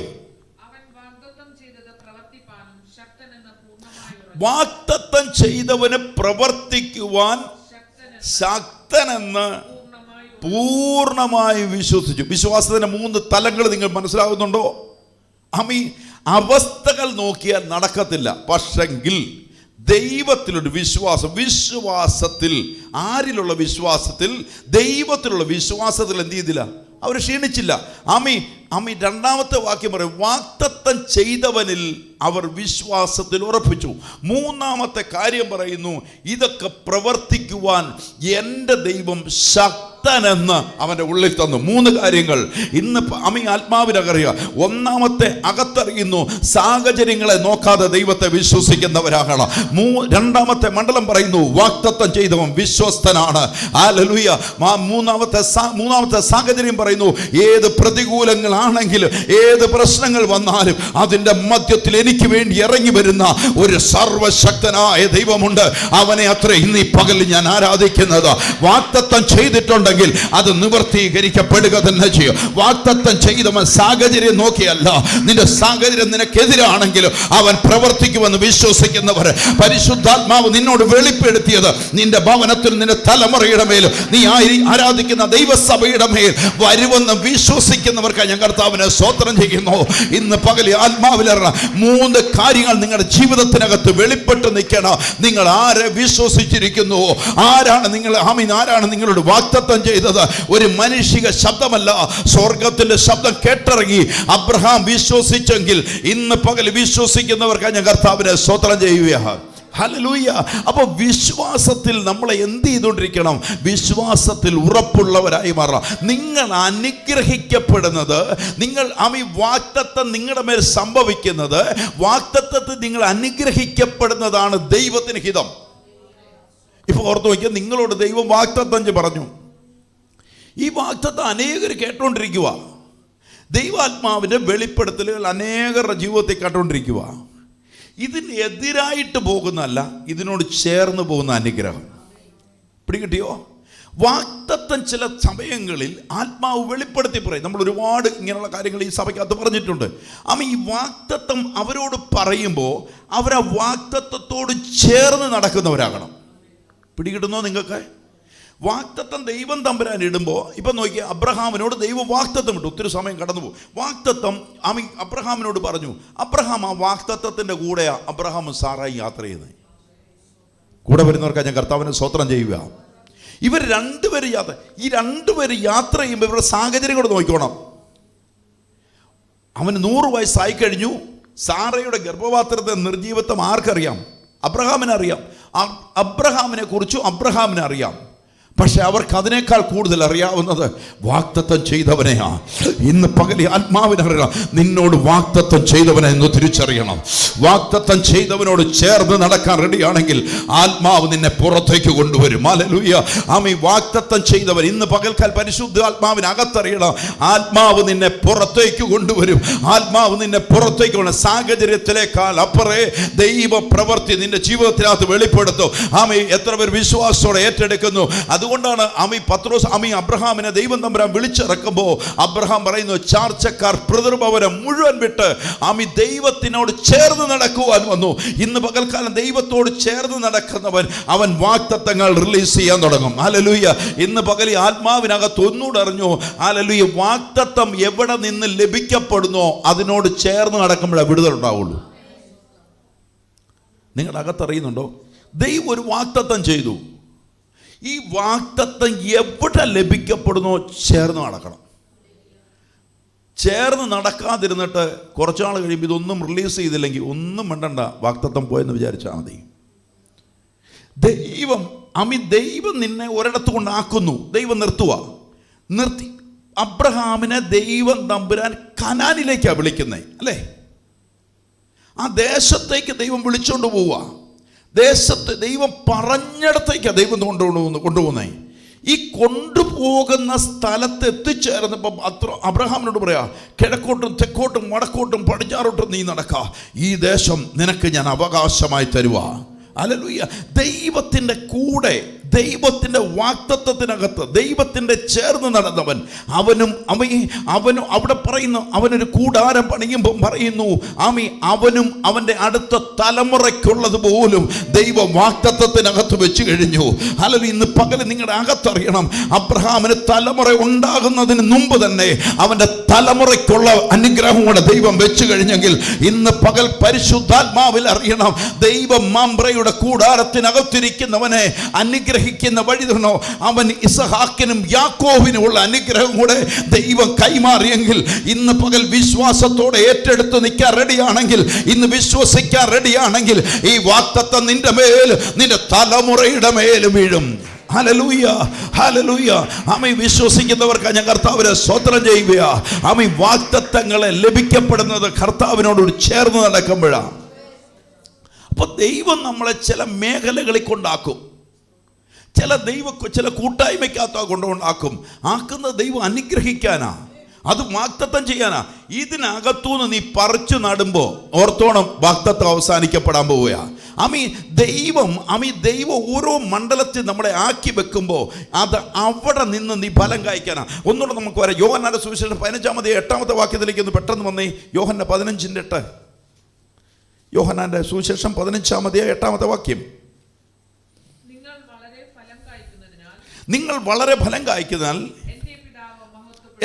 വാഗ്ദത്തം ചെയ്തവന് പ്രവർത്തിക്കുവാൻ ശക്തനെന്ന് പൂർണ്ണമായി വിശ്വസിച്ചു. വിശ്വാസത്തിന്റെ 3 തലങ്ങൾ നിങ്ങൾ മനസ്സിലാകുന്നുണ്ടോ? അവസ്ഥകൾ നോക്കിയാൽ നടക്കത്തില്ല. പക്ഷെങ്കിൽ ദൈവത്തിലൊരു വിശ്വാസത്തിൽ ആരിലുള്ള വിശ്വാസത്തിൽ? ദൈവത്തിലുള്ള വിശ്വാസത്തിൽ എന്ത് ചെയ്തില്ല? അവർ ക്ഷീണിച്ചില്ല. രണ്ടാമത്തെ വാക്യം പറയും, വാഗ്ദത്തം ചെയ്തവനിൽ അവർ വിശ്വാസത്തിൽ ഉറപ്പിച്ചു. മൂന്നാമത്തെ കാര്യം പറയുന്നു, ഇതൊക്കെ പ്രവർത്തിക്കുവാൻ എൻ്റെ ദൈവം ശക്തനെന്ന് അവൻ്റെ ഉള്ളിൽ തന്നു. 3 കാര്യങ്ങൾ ഇന്ന് ആത്മാവിനറിയുക. ഒന്നാമത്തെ അകത്തറിയുന്നു, സാഹചര്യങ്ങളെ നോക്കാതെ ദൈവത്തെ വിശ്വസിക്കുന്നവരാകണം. രണ്ടാമത്തെ മണ്ഡലം പറയുന്നു, വാഗ്ദത്തം ചെയ്തവൻ വിശ്വസ്തനാണ്. ഹല്ലേലൂയ. മൂന്നാമത്തെ സാഹചര്യം പറയുന്നു, ഏത് പ്രതികൂലങ്ങളാണെങ്കിലും ഏത് പ്രശ്നങ്ങൾ വന്നാലും അതിൻ്റെ മധ്യത്തിൽ എനിക്ക് വേണ്ടി ഇറങ്ങി വരുന്ന ഒരു സർവശക്തനായ ദൈവമുണ്ട്. അവനെ അത്ര ഇന്ന് ഈ പകൽ ഞാൻ ആരാധിക്കുന്നത്. വാഗ്ദത്തം ചെയ്തിട്ടുണ്ടെങ്കിൽ അത് നിവർത്തീകരിക്കപ്പെടുക തന്നെ ചെയ്യും. വാഗ്ദത്തം ചെയ്തവൻ സാഹചര്യം നോക്കിയല്ല. നിന്റെ സാഹചര്യം നിനക്കെതിരാണെങ്കിലും അവൻ പ്രവർത്തിക്കുമെന്ന് വിശ്വസിക്കുന്നവർ, പരിശുദ്ധാത്മാവ് നിന്നോട് വെളിപ്പെടുത്തിയത് നിന്റെ ഭവനത്തിൽ, നിന്റെ തലമുറയുടെ മേലും, നീ ആരാധിക്കുന്ന ദൈവസഭയുടെ മേൽ വരുമെന്ന് വിശ്വസിക്കുന്നവർക്ക് ഞാൻ കർത്താവിനെ സ്തോത്രം ചെയ്യുന്നു. ഇന്ന് പകൽ ആത്മാവിലേറ 3 കാര്യങ്ങൾ നിങ്ങളുടെ ജീവിതത്തിനകത്ത് വെളിപ്പെട്ട് നിൽക്കണം. നിങ്ങൾ ആരെ വിശ്വസിച്ചിരിക്കുന്നു? ആരാണ് നിങ്ങളോട് വാഗ്ദത്തം ചെയ്തത്? ഒരു മനുഷ്യ ശബ്ദമല്ല, സ്വർഗത്തിന്റെ ശബ്ദം കേട്ടിറങ്ങി അബ്രഹാം വിശ്വസിച്ചെങ്കിൽ ഇന്ന് പകൽ വിശ്വസിക്കുന്നവർക്ക് ഞാൻ കർത്താവിനെ സ്തോത്രം ചെയ്യുക. ഹല്ലേലൂയ. അപ്പോൾ വിശ്വാസത്തിൽ നമ്മളെ എന്ത് ചെയ്തുകൊണ്ടിരിക്കണം? വിശ്വാസത്തിൽ ഉറപ്പുള്ളവരായി മാറാം. നിങ്ങൾ അനുഗ്രഹിക്കപ്പെടുന്നത്, നിങ്ങൾ വാഗ്ദത്തം നിങ്ങളുടെ മേൽ സംഭവിക്കുന്നത്, വാഗ്ദത്തത്തിൽ നിങ്ങൾ അനുഗ്രഹിക്കപ്പെടുന്നതാണ് ദൈവത്തിന് ഹിതം. ഇപ്പോൾ ഓർത്ത് നോക്കിയാൽ, നിങ്ങളോട് ദൈവം വാഗ്ദത്തം പറഞ്ഞു. ഈ വാഗ്ദത്തം അനേകർ കേട്ടോണ്ടിരിക്കുക. ദൈവാത്മാവിൻ്റെ വെളിപ്പെടുത്തലുകൾ അനേകരുടെ ജീവിതത്തിൽ കേട്ടോണ്ടിരിക്കുക. ഇതിന് എതിരായിട്ട് പോകുന്നതല്ല, ഇതിനോട് ചേർന്ന് പോകുന്ന അനുഗ്രഹം. പിടികിട്ടിയോ? വാഗ്ദത്തം ചില സമയങ്ങളിൽ ആത്മാവ് വെളിപ്പെടുത്തി പറയും. നമ്മൾ ഒരുപാട് ഇങ്ങനെയുള്ള കാര്യങ്ങൾ ഈ സഭയ്ക്കകത്ത് പറഞ്ഞിട്ടുണ്ട്. ഈ വാഗ്ദത്തം അവരോട് പറയുമ്പോൾ അവർ ആ വാഗ്ദത്തത്തോട് ചേർന്ന് നടക്കുന്നവരാകണം. പിടികിട്ടുന്നോ നിങ്ങൾക്ക്? വാഗ്ദത്തം ദൈവം തമ്പുരാൻ ഇടുമ്പോൾ, ഇപ്പം നോക്കിയാൽ അബ്രഹാമിനോട് ദൈവം വാഗ്ദത്തം ഇട്ടു. ഒത്തിരി സമയം കടന്നു പോകും. വാഗ്ദത്തം അബ്രഹാമിനോട് പറഞ്ഞു. അബ്രഹാം ആ വാഗ്ദത്തത്തിൻ്റെ കൂടെയാണ് അബ്രഹാമും സാറായി യാത്ര ചെയ്യുന്നത്. കൂടെ വരുന്നവർക്കാണ് ഞാൻ കർത്താവിനെ സ്തോത്രം ചെയ്യുക. ഇവർ രണ്ടുപേരും ഈ രണ്ടുപേരും യാത്ര ചെയ്യുമ്പോൾ ഇവരുടെ സാഹചര്യം കൂടെ നോക്കിക്കോണം. അവന് 100 വയസ്സായി കഴിഞ്ഞു. സാറയുടെ ഗർഭപാത്രത്തെ നിർജീവത്വം ആർക്കറിയാം? അബ്രഹാമിനറിയാം. അബ്രഹാമിനെ കുറിച്ചും അബ്രഹാമിനറിയാം. പക്ഷെ അവർക്ക് അതിനേക്കാൾ കൂടുതൽ അറിയാവുന്നത് വാഗ്ദത്തം ചെയ്തവനെയാ. ഇന്ന് പകൽ ആത്മാവിനറിയണം, നിന്നോട് വാഗ്ദത്തം ചെയ്തവനെ എന്ന് തിരിച്ചറിയണം. വാഗ്ദത്തം ചെയ്തവനോട് ചേർന്ന് നടക്കാൻ റെഡിയാണെങ്കിൽ ആത്മാവ് നിന്നെ പുറത്തേക്ക് കൊണ്ടുവരും. ഹല്ലേലൂയ. വാഗ്ദത്തം ചെയ്തവൻ ഇന്ന് പകൽക്കാൽ പരിശുദ്ധ ആത്മാവിനകത്തറിയണം, ആത്മാവ് നിന്നെ പുറത്തേക്ക് കൊണ്ടുവരും. ആത്മാവ് നിന്നെ പുറത്തേക്ക് കൊണ്ട് സാഹചര്യത്തിലേക്കാൾ അപ്പുറേ ദൈവ പ്രവൃത്തി നിന്റെ ജീവിതത്തിനകത്ത് വെളിപ്പെടുത്തും. എത്ര പേർ വിശ്വാസത്തോടെ ഏറ്റെടുക്കുന്നു? അതുകൊണ്ടാണ് പത്രോസ് അബ്രഹാമിനെ ദൈവം തമ്പുരാൻ വിളിച്ചിറക്കുമ്പോൾ അബ്രഹാം പറയുന്നു, ചാർച്ചക്കാർ പിതൃഭവനം മുഴുവൻ വിട്ട് ദൈവത്തിനോട് ചേർന്ന് നടക്കുവാൻ വന്നു. ഇന്ന് പകൽക്കാലം ദൈവത്തോട് ചേർന്ന് നടക്കുന്നവൻ അവൻ വാഗ്ദത്തങ്ങൾ റിലീസ് ചെയ്യാൻ തുടങ്ങും. ഹല്ലേലൂയ. ഇന്ന് പകൽ ആത്മാവിനകത്ത് ഒന്നുകൂടെ അറിഞ്ഞു. ഹല്ലേലൂയ. വാഗ്ദത്തം എവിടെ നിന്ന് ലഭിക്കപ്പെടുന്നോ അതിനോട് ചേർന്ന് നടക്കുമ്പോഴേ വിടുതൽ ഉണ്ടാവുള്ളൂ. നിങ്ങളുടെ അകത്തറിയുന്നുണ്ടോ? ദൈവം ഒരു വാഗ്ദത്തം ചെയ്തു. ഈ വാഗ്ദത്തം എവിടെ ലഭിക്കപ്പെടുന്നോ ചേർന്ന് നടക്കണം. ചേർന്ന് നടക്കാതിരുന്നിട്ട് കുറച്ചാൾ കഴിയുമ്പോൾ ഇതൊന്നും റിലീസ് ചെയ്തില്ലെങ്കിൽ ഒന്നും വേണ്ടണ്ട, വാഗ്ദത്തം പോയെന്ന് വിചാരിച്ചാൽ മതി. ദൈവം നിന്നെ ഒരിടത്ത് കൊണ്ടാക്കുന്നു. ദൈവം നിർത്തി അബ്രഹാമിനെ ദൈവം തമ്പുരാൻ കനാനിലേക്കാണ് വിളിക്കുന്നത്, അല്ലേ? ആ ദേശത്തേക്ക് ദൈവം വിളിച്ചോണ്ട് പോവുക. ദേശത്ത് ദൈവം പറഞ്ഞിടത്തേക്കാണ് ദൈവം കൊണ്ടുപോകുന്നത്. ഈ കൊണ്ടുപോകുന്ന സ്ഥലത്ത് എത്തിച്ചേർന്നപ്പം അബ്രഹാമിനോട് പറയാ, കിഴക്കോട്ടും തെക്കോട്ടും വടക്കോട്ടും പടിഞ്ഞാറോട്ടും നീ നടക്കുക, ഈ ദേശം നിനക്ക് ഞാൻ അവകാശമായി തരുവാ. ഹല്ലേലൂയ. ദൈവത്തിൻ്റെ കൂടെ, ദൈവത്തിൻ്റെ വാഗ്ദത്തത്തിനകത്ത് ദൈവത്തിൻ്റെ ചേർന്ന് നടന്നവൻ അവനും അവിടെ പറയുന്നു, അവനൊരു കൂടാരം പണിയുമ്പം പറയുന്നു, അവനും അവൻ്റെ അടുത്ത തലമുറയ്ക്കുള്ളത് പോലും ദൈവം വാഗ്ദത്തത്തിനകത്ത് വെച്ച് കഴിഞ്ഞു. ഹല്ലേലൂയ. ഇന്ന് പകൽ നിങ്ങളുടെ അകത്തറിയണം, അബ്രഹാമിന് തലമുറ ഉണ്ടാകുന്നതിന് മുമ്പ് തന്നെ അവൻ്റെ തലമുറയ്ക്കുള്ള അനുഗ്രഹം കൂടെ ദൈവം വെച്ച് കഴിഞ്ഞെങ്കിൽ ഇന്ന് പകൽ പരിശുദ്ധാത്മാവിൽ അറിയണം, ദൈവം മമ്പ്രയുടെ കൂടാരത്തിനകത്തിരിക്കുന്നവനെ അനുഗ്രഹിക്കുന്ന വഴി തന്നോ. അവൻ ഇസഹാക്കിനും യാക്കോബിനുമുള്ള അനുഗ്രഹം കൂടെ ദൈവം കൈമാറിയെങ്കിൽ ഇന്ന് പകൽ വിശ്വാസത്തോടെ ഏറ്റെടുത്ത് നിൽക്കാൻ റെഡിയാണെങ്കിൽ, ഇന്ന് വിശ്വസിക്കാൻ റെഡിയാണെങ്കിൽ ഈ വാഗ്ദത്തം നിന്റെ മേൽ, നിന്റെ തലമുറയുടെ മേൽ വീഴും. ഹല്ലേലൂയ. ഹല്ലേലൂയ. വിശ്വസിക്കുന്നവർക്ക് ഞാൻ കർത്താവിനെ സ്തോത്രം ചെയ്യുക. വാഗ്ദത്തങ്ങളെ ലഭിക്കപ്പെടുന്നത് കർത്താവിനോട് ചേർന്ന് നടക്കുമ്പോഴാണ്. അപ്പോൾ ദൈവം നമ്മളെ ചില മേഖലകളിൽ കൊണ്ടാക്കും, ചില കൂട്ടായ്മയ്ക്കകത്ത് കൊണ്ടുകൊണ്ടാക്കും. ആക്കുന്നത് ദൈവം അനുഗ്രഹിക്കാനാ, അത് വാഗ്ദത്തം ചെയ്യാനാ. ഇതിനകത്തുനിന്ന് നീ പറിച്ചു നടുമ്പോൾ ഓർത്തോണം, വാഗ്ദത്തം അവസാനിക്കപ്പെടാൻ പോവുക. ദൈവം ഓരോ മണ്ഡലത്തിൽ നമ്മളെ ആക്കി വെക്കുമ്പോൾ അത് അവിടെ നിന്ന് നീ ഫലം കായ്ക്കാനാ. ഒന്നുകൂടെ നമുക്ക് വരാം. യോഹന്നാന്റെ സുവിശേഷം 15-8 വാക്യത്തിലേക്ക് ഒന്ന് പെട്ടെന്ന് വന്നേ. യോഹന്നാൻ 15:8. യോഹന്നാന്റെ സുവിശേഷം 15-8 വാക്യം. നിങ്ങൾ വളരെ ഫലം കായ്ക്കുന്നതിനാൽ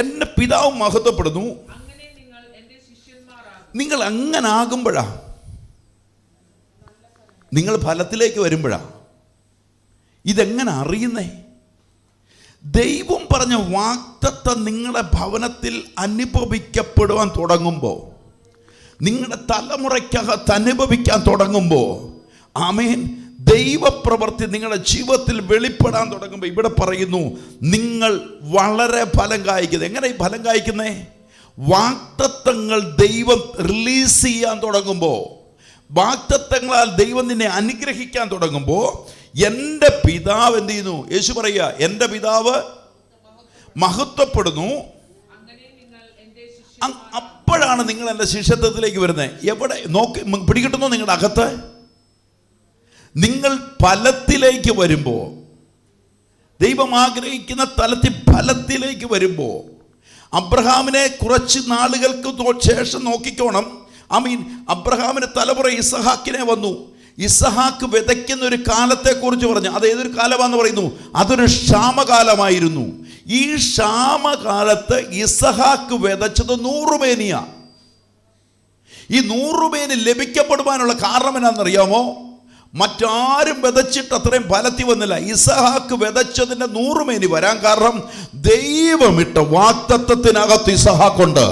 എൻ്റെ പിതാവ് മഹത്വപ്പെടുന്നു. നിങ്ങൾ അങ്ങനെ ആകുമ്പോഴാ, നിങ്ങൾ ഫലത്തിലേക്ക് വരുമ്പോഴാ. ഇതെങ്ങനെ അറിയുന്നേ? ദൈവം പറഞ്ഞ വാഗ്ദത്തം നിങ്ങളുടെ ഭവനത്തിൽ അനുഭവിക്കപ്പെടുവാൻ തുടങ്ങുമ്പോൾ, നിങ്ങളുടെ തലമുറയ്ക്കകത്ത് അനുഭവിക്കാൻ തുടങ്ങുമ്പോൾ ആമേൻ. ദൈവപ്രവൃത്തി നിങ്ങളുടെ ജീവിതത്തിൽ വെളിപ്പെടാൻ തുടങ്ങുമ്പോൾ ഇവിടെ പറയുന്നു, നിങ്ങൾ വളരെ ഫലം കായ്ക്കുന്നത്. എങ്ങനെ ഈ ഫലം കായ്ക്കുന്നേ? വാഗ്ദത്തങ്ങൾ ദൈവം റിലീസ് ചെയ്യാൻ തുടങ്ങുമ്പോൾ, വാഗ്ദത്തങ്ങളാൽ ദൈവം നിന്നെ അനുഗ്രഹിക്കാൻ തുടങ്ങുമ്പോൾ, എൻ്റെ പിതാവ് എന്ത് ചെയ്യുന്നു? യേശു പറയുക, എൻ്റെ പിതാവ് മഹത്വപ്പെടുന്നു. അപ്പോഴാണ് നിങ്ങൾ എൻ്റെ ശിഷ്യത്വത്തിലേക്ക് വരുന്നത്. എവിടെ നോക്കി പിടികിട്ടുന്നു? നിങ്ങളുടെ അകത്ത് നിങ്ങൾ ഫലത്തിലേക്ക് വരുമ്പോൾ, ദൈവം ആഗ്രഹിക്കുന്ന തലത്തിൽ ഫലത്തിലേക്ക് വരുമ്പോൾ, അബ്രഹാമിനെ കുറച്ച് നാളുകൾക്ക് ശേഷം നോക്കിക്കോണം. അബ്രഹാമിന് തലമുറ ഇസഹാക്കിനെ വന്നു. ഇസഹാക്ക് വിതയ്ക്കുന്ന ഒരു കാലത്തെക്കുറിച്ച് പറഞ്ഞു. അത് ഏതൊരു കാലമാണെന്ന് പറയുന്നു? അതൊരു ക്ഷാമകാലമായിരുന്നു. ഈ ക്ഷാമകാലത്ത് ഇസഹാക്ക് വിതച്ചത് 100 മേനിയാ. ഈ 100 മേനി ലഭിക്കപ്പെടുവാനുള്ള കാരണം എന്നാണെന്നറിയാമോ? മറ്റാരും വിതച്ചിട്ട് അത്രയും ഫലത്തിൽ വന്നില്ല. ഇസഹാക്ക് വിതച്ചതിൻ്റെ 100 മേനി വരാൻ കാരണം ദൈവമിട്ട വാഗ്ദത്തത്തിനകത്ത് ഇസഹാക്കുണ്ട്.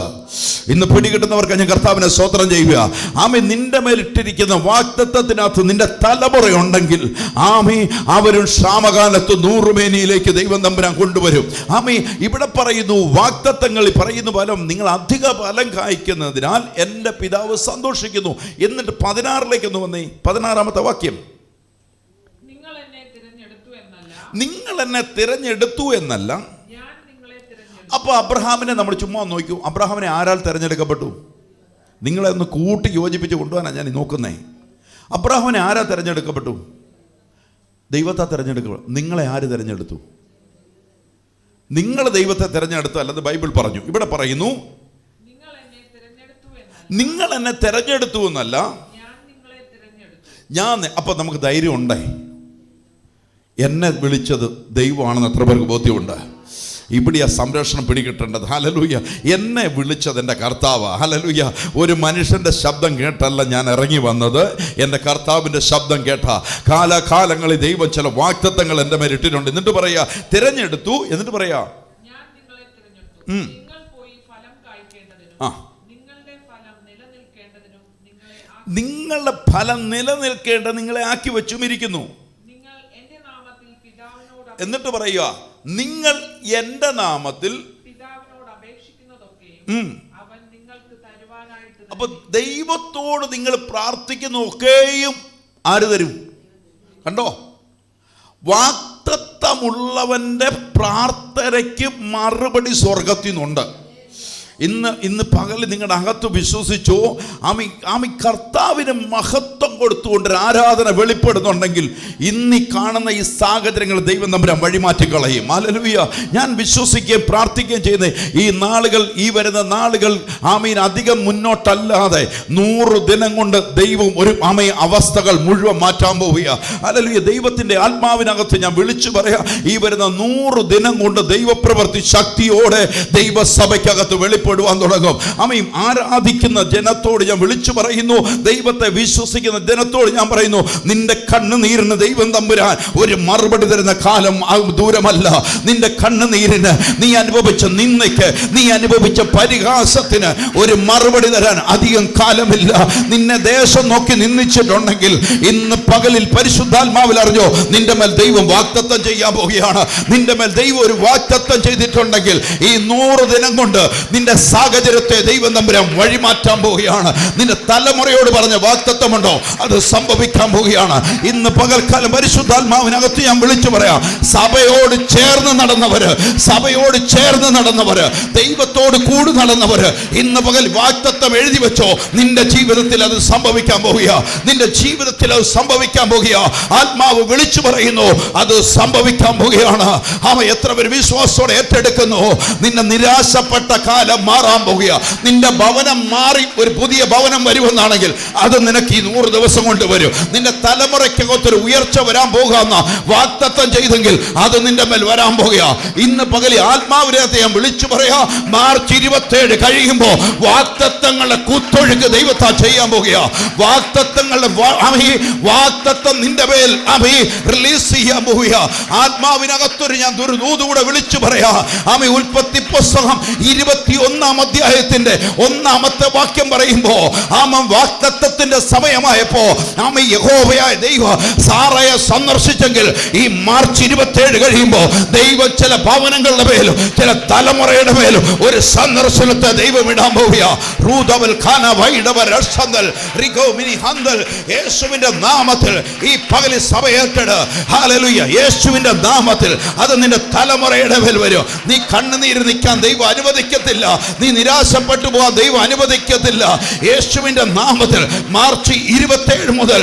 ഇന്ന് പിടികിട്ടുന്നവർക്ക് ഞാൻ കർത്താവിനെ സ്തോത്രം ചെയ്യുക. ആമേ, നിന്റെ മേലിട്ടിരിക്കുന്ന വാഗ്ദത്തത്തിനകത്ത് നിന്റെ തലമുറയുണ്ടെങ്കിൽ ആമേ, അവരും ക്ഷാമകാലത്ത് 100 മേനിയിലേക്ക് ദൈവം തമ്പുരാൻ കൊണ്ടുവരും. ആമേ, ഇവിടെ പറയുന്നു, വാഗ്ദത്തങ്ങളിൽ പറയുന്ന ഫലം, നിങ്ങൾ അധിക ഫലം കായ്ക്കുന്നതിനാൽ എൻ്റെ പിതാവ് സന്തോഷിക്കുന്നു. എന്നിട്ട് 16ലേക്ക് ഒന്ന് വന്നേ, 16ാമത്തെ വാക്യം. നിങ്ങൾ എന്നെ തിരഞ്ഞെടുത്തു എന്നല്ല. അപ്പോൾ അബ്രഹാമിനെ നമ്മൾ ചുമ്മാ നോക്കൂ. അബ്രഹാമിനെ ആരാൽ തിരഞ്ഞെടുക്കപ്പെട്ടു? നിങ്ങളെ ഒന്ന് കൂട്ടി യോജിപ്പിച്ച് കൊണ്ടുപോകാനാണ് ഞാൻ നോക്കുന്നേ. അബ്രഹാമിനെ ആരാ തിരഞ്ഞെടുക്കപ്പെട്ടു? ദൈവത്തെ തിരഞ്ഞെടുക്കുക. നിങ്ങളെ ആര് തിരഞ്ഞെടുത്തു? നിങ്ങൾ ദൈവത്തെ തിരഞ്ഞെടുത്തു അല്ലെന്ന് ബൈബിൾ പറഞ്ഞു. ഇവിടെ പറയുന്നു, നിങ്ങൾ എന്നെ തിരഞ്ഞെടുത്തു എന്നല്ല, ഞാൻ. അപ്പൊ നമുക്ക് ധൈര്യം ഉണ്ടേ, എന്നെ വിളിച്ചത് ദൈവമാണെന്ന് എത്ര പേർക്ക് ബോധ്യമുണ്ട്? ഇവിടെയാ സംരക്ഷണം പിടികിട്ടേണ്ടത്. ഹല്ലേലൂയ. എന്നെ വിളിച്ചത് എൻ്റെ കർത്താവ്. ഹല്ലേലൂയ. ഒരു മനുഷ്യൻ്റെ ശബ്ദം കേട്ടല്ല ഞാൻ ഇറങ്ങി വന്നത്, എൻ്റെ കർത്താവിൻ്റെ ശബ്ദം കേട്ട. കാലകാലങ്ങളിൽ ദൈവം ചില വാഗ്ദത്തങ്ങൾ എൻ്റെ മേൽ ഇട്ടിട്ടുണ്ട്. എന്നിട്ട് പറയാ, തിരഞ്ഞെടുത്തു. എന്നിട്ട് പറയാ, നിങ്ങളുടെ ഫലം നിലനിൽക്കേണ്ട നിങ്ങളെ ആക്കി വെച്ചുമിരിക്കുന്നു. എന്നിട്ട് പറയുക, നിങ്ങൾ എൻ്റെ നാമത്തിൽ. അപ്പൊ ദൈവത്തോട് നിങ്ങൾ പ്രാർത്ഥിക്കുന്ന ഒക്കെയും ആര് തരും? കണ്ടോ, വാഗ്ദത്തമുള്ളവന്റെ പ്രാർത്ഥനയ്ക്ക് മറുപടി സ്വർഗത്തിൽ നിന്നുണ്ട്. ഇന്ന് പകൽ നിങ്ങളുടെ അകത്ത് വിശ്വസിച്ചോ, ആമി കർത്താവിന് മഹത്വം കൊടുത്തുകൊണ്ട് ആരാധന വെളിപ്പെടുന്നുണ്ടെങ്കിൽ ഇന്ന് കാണുന്ന ഈ സാഹചര്യങ്ങൾ ദൈവം തമ്പുരാൻ വഴിമാറ്റിക്കളയും. ഹല്ലേലൂയ. ഞാൻ വിശ്വസിക്കുകയും പ്രാർത്ഥിക്കുകയും ചെയ്യുന്നത്, ഈ നാളുകൾ, ഈ വരുന്ന നാളുകൾ ആമീൻ അധികം മുന്നോട്ടല്ലാതെ 100 ദിനം കൊണ്ട് ദൈവം ഒരു അവസ്ഥകൾ മുഴുവൻ മാറ്റാൻ പോവുക. ഹല്ലേലൂയ. ദൈവത്തിൻ്റെ ആത്മാവിനകത്ത് ഞാൻ വിളിച്ചു പറയാ, ഈ വരുന്ന 100 ദിനം കൊണ്ട് ദൈവപ്രവൃത്തി ശക്തിയോടെ ദൈവസഭയ്ക്കകത്ത് വെളിപ്പെടുവാൻ തുടങ്ങും. ആമേൻ. ആരാധിക്കുന്ന ജനത്തോട് ഞാൻ വിളിച്ചു പറയുന്നു, ദൈവത്തെ വിശ്വസിക്കുന്ന ജനത്തോട് ഞാൻ പറയുന്നു, നിന്റെ കണ്ണുനീരിന് ദൈവം തമ്പുരാൻ ഒരു മറുപടി തരുന്ന കാലം ദൂരമല്ല. നിന്റെ കണ്ണുനീരിന്, നീ അനുഭവിച്ച നിന്ദയ്ക്ക്, നീ അനുഭവിച്ച പരിഹാസത്തിന് ഒരു മറുപടി തരാൻ അധികം കാലമില്ല. നിന്നെ ദേശം നോക്കി നിന്ദിച്ചിട്ടുണ്ടെങ്കിൽ ഇന്ന് പകലിൽ പരിശുദ്ധാത്മാവിൽ അറിഞ്ഞോ, നിന്റെ മേൽ ദൈവം വാഗ്ദത്തം ചെയ്യാൻ പോവുകയാണ്. നിന്റെ മേൽ ദൈവം ഒരു വാഗ്ദത്തം ചെയ്തിട്ടുണ്ടെങ്കിൽ ഈ 100 ദിനം കൊണ്ട് നിന്റെ സാഹചര്യത്തെ ദൈവം തമ്പുരാൻ വഴിമാറ്റാൻ പോവുകയാണ്. നിന്റെ തലമുറയോട് പറഞ്ഞ വാഗ്ദത്തമുണ്ടോ, അത് സംഭവിക്കാൻ പോവുകയാണ്. ഇന്ന് പകൽക്കാലം പരിശുദ്ധാത്മാവിനകത്ത് ഞാൻ വിളിച്ചു പറയാം, സഭയോട് ചേർന്ന് നടന്നവര്, സഭയോട് ചേർന്ന് നടന്നവര്, ദൈവത്തോട് കൂടി നടന്നവര്, ഇന്ന് പകൽ വാഗ്ദത്തം എഴുതി വെച്ചോ, നിന്റെ ജീവിതത്തിൽ അത് സംഭവിക്കാൻ പോവുക. നിന്റെ ജീവിതത്തിൽ അത് സംഭവിക്കാൻ പോവുക. ആത്മാവ് വിളിച്ചു പറയുന്നു, അത് സംഭവിക്കാൻ പോവുകയാണ്. അവ എത്ര പേര് വിശ്വാസത്തോടെ ഏറ്റെടുക്കുന്നു? നിന്നെ നിരാശപ്പെട്ട കാലം മാറാൻ പോകുക. നിന്റെ ഭവനം മാറി ഒരു പുതിയ ഭവനം വരുമെന്നാണെങ്കിൽ അത് നിനക്ക് ഈ 100 ദിവസം കൊണ്ട് വരും. നിന്റെ തലമുറയ്ക്കകത്തൊരു ഉയർച്ച വരാൻ പോകുന്ന വാഗ്ദത്തം ചെയ്തെങ്കിൽ അത് നിന്റെ മേൽ വരാൻ പോകുക. ഇന്ന് പകലി ആത്മാവിനകത്ത് ഞാൻ വിളിച്ചു പറയാ, മാർച്ച് 27 കഴിയുമ്പോൾ വാഗ്ദത്തങ്ങളുടെ കുത്തൊഴുക്ക് ദൈവത്താൽ ചെയ്യാൻ പോകുക. വാഗ്ദത്തങ്ങളുടെ വാഗ്ദത്തം നിന്റെ മേൽ റിലീസ് ചെയ്യാൻ പോവുക. ആത്മാവിനകത്തൊരു ഞാൻ ദൂതുകൂടെ വിളിച്ചു പറയാ. ഉൽപ്പത്തി പുസ്തകം 21 1-ാം അധ്യായത്തിന്റെ 1-ാമത്തെ വാക്യം പറയുമ്പോ വാഗ്ദത്തത്തിന്റെ സമയമായപ്പോ യഹോവയായ ദൈവം സാറയെ സന്ദർശിച്ചെങ്കിൽ ഈ മാർച്ച് 27 കഴിയുമ്പോ ദൈവം ചില ഭവനങ്ങളുടെ മേലും ചില തലമുറയുടെ മേലും ഒരു സന്ദർശനത്തെ ദൈവം ഇടാൻ പോവുക. യേശുവിന്റെ നാമത്തിൽ ഈ പകല് സഭ ഏറ്റെട്. ഹല്ലേലൂയ. യേശുവിന്റെ നാമത്തിൽ അത് നിന്റെ തലമുറയുടെ മേൽ വരും. നീ കണ്ണുനീര് നിൽക്കാൻ ദൈവം അനുവദിക്കത്തില്ല. നീ നിരാശപ്പെട്ടു പോകാൻ ദൈവം അനുവദിക്കത്തില്ല. യേശുവിന്റെ നാമത്തിൽ മാർച്ച് 27 മുതൽ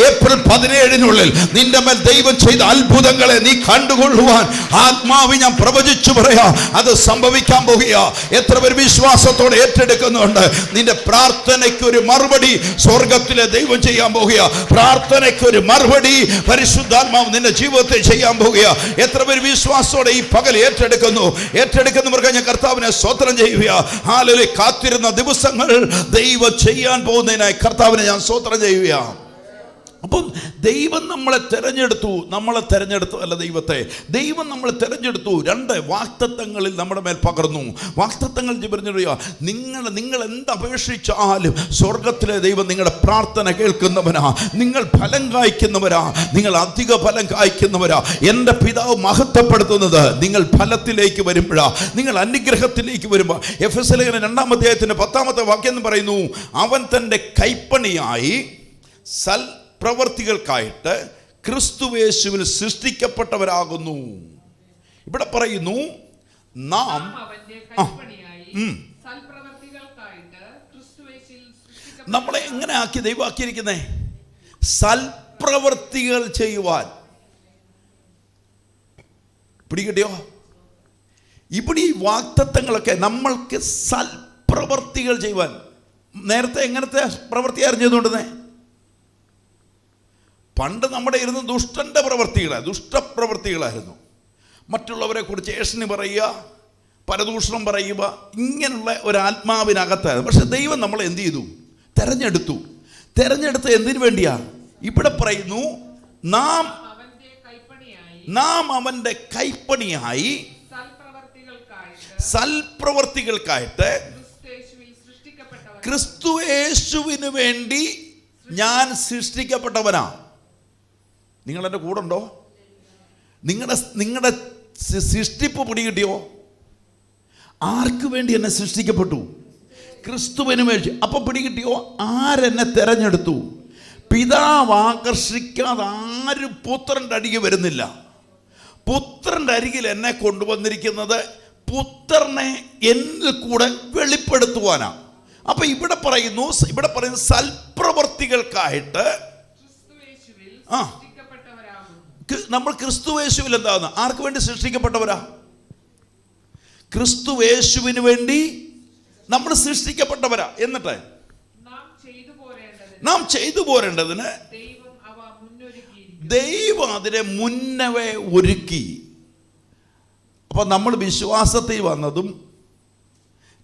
ഏപ്രിൽ 17 നിന്റെ മേൽ ദൈവം ചെയ്ത അത്ഭുതങ്ങളെ നീ കണ്ടുകൊള്ളുവാൻ ആത്മാവ് ഞാൻ പ്രവചിച്ചു പറയാം. അത് സംഭവിക്കാൻ പോകുക. എത്ര പേർ വിശ്വാസത്തോടെ ഏറ്റെടുക്കുന്നുണ്ട്? നിന്റെ പ്രാർത്ഥനയ്ക്ക് ഒരു മറുപടി സ്വർഗത്തിലെ ദൈവം ചെയ്യാൻ പോകുക. പ്രാർത്ഥനയ്ക്ക് ഒരു മറുപടി പരിശുദ്ധാത്മാവ് നിന്റെ ജീവിതത്തിൽ ചെയ്യാൻ പോകുക. എത്ര പേർ വിശ്വാസത്തോടെ ഈ പകൽ ഏറ്റെടുക്കുന്നവർക്ക് ഞാൻ കർത്താവിനെ സ്തോത്രം ചെയ്യുക. ഹല്ലേലൂയ. കാത്തിരുന്ന ദിവസങ്ങൾ ദൈവം ചെയ്യാൻ പോകുന്നതിനായി കർത്താവിനെ ഞാൻ സ്തോത്രം ചെയ്യുക. അപ്പം ദൈവം നമ്മളെ തെരഞ്ഞെടുത്തു അല്ല, ദൈവം നമ്മളെ തെരഞ്ഞെടുത്തു. 2 വാഗ്ദത്തങ്ങളിൽ നമ്മുടെ മേൽ പകർന്നു. വാഗ്ദത്തങ്ങൾ പറഞ്ഞിടുക, നിങ്ങൾ എന്തപേക്ഷിച്ചാലും സ്വർഗത്തിലെ ദൈവം നിങ്ങളുടെ പ്രാർത്ഥന കേൾക്കുന്നവനാ. നിങ്ങൾ ഫലം കായ്ക്കുന്നവരാ, നിങ്ങൾ അധിക ഫലം കായ്ക്കുന്നവരാ. എൻ്റെ പിതാവ് മഹത്വപ്പെടുത്തുന്നത് നിങ്ങൾ ഫലത്തിലേക്ക് വരുമ്പോഴാ, നിങ്ങൾ അനുഗ്രഹത്തിലേക്ക് വരുമ്പോൾ. എഫെസ്യ ലേഖനം 2-ാം അധ്യായത്തിന്റെ 10-ാമത്തെ വാക്യം എന്ന് പറയുന്നു, അവൻ തൻ്റെ കൈപ്പണിയായി പ്രവർത്തികൾക്കായിട്ട് ക്രിസ്തുയേശുവിൽ സൃഷ്ടിക്കപ്പെട്ടവരാകുന്നു. ഇവിടെ പറയുന്നു നാം നമ്മളെ എങ്ങനെ ആക്കി ദൈവം ആക്കിയിരിക്കുന്നേ? സൽപ്രവർത്തികൾ ചെയ്യുവാൻ. പിടികിട്ടിയോ? ഇവിടെ ഈ വാഗ്ദത്തങ്ങളൊക്കെ നമ്മൾക്ക് സൽപ്രവർത്തികൾ ചെയ്യുവാൻ. നേരത്തെ എങ്ങനത്തെ പ്രവൃത്തിയായിരുന്നു ചെയ്തുകൊണ്ടിരുന്നേ? പണ്ട് നമ്മുടെ ഇരുന്ന് ദുഷ്ടപ്രവർത്തികളായിരുന്നു. മറ്റുള്ളവരെ കുറിച്ച് ഏഷണി പറയുക, പരദൂഷണം പറയുക, ഇങ്ങനെയുള്ള ഒരു ആത്മാവിനകത്തായിരുന്നു. പക്ഷെ ദൈവം നമ്മളെ എന്ത് ചെയ്തു? തെരഞ്ഞെടുത്ത് എന്തിനു വേണ്ടിയാ? ഇവിടെ പറയുന്നു നാം അവന്റെ കൈപ്പണിയായി സൽപ്രവർത്തികൾക്കായിട്ട് ക്രിസ്തുയേശുവിന് വേണ്ടി ഞാൻ സൃഷ്ടിക്കപ്പെട്ടവനാ. നിങ്ങൾ എൻ്റെ കൂടെ ഉണ്ടോ? നിങ്ങളുടെ സൃഷ്ടിപ്പ് പിടികിട്ടിയോ? ആർക്ക് വേണ്ടി എന്നെ സൃഷ്ടിക്കപ്പെട്ടു? ക്രിസ്തുവിന് വേണ്ടി. അപ്പൊ പിടികിട്ടിയോ? ആരെന്നെ തെരഞ്ഞെടുത്തു? പിതാവ് ആകർഷിക്കാതെ ആരും പുത്രൻ്റെ അരികിൽ വരുന്നില്ല. പുത്രൻ്റെ അരികിൽ എന്നെ കൊണ്ടുവന്നിരിക്കുന്നത് പുത്രനെ എന്നിൽ കൂടെ വെളിപ്പെടുത്തുവാനാ. അപ്പൊ ഇവിടെ പറയുന്നു സൽപ്രവർത്തികൾക്കായിട്ട് നമ്മൾ ക്രിസ്തുയേശുവിൽ എന്താകുന്നു? ആർക്ക് വേണ്ടി സൃഷ്ടിക്കപ്പെട്ടവരാ? ക്രിസ്തുയേശുവിന് വേണ്ടി നമ്മൾ സൃഷ്ടിക്കപ്പെട്ടവരാ. എന്നിട്ട് നാം ചെയ്തു പോരേണ്ടതിന് ദൈവം അതിനെ മുന്നവേ ഒരുക്കി. അപ്പൊ നമ്മൾ വിശ്വാസത്തിൽ വന്നതും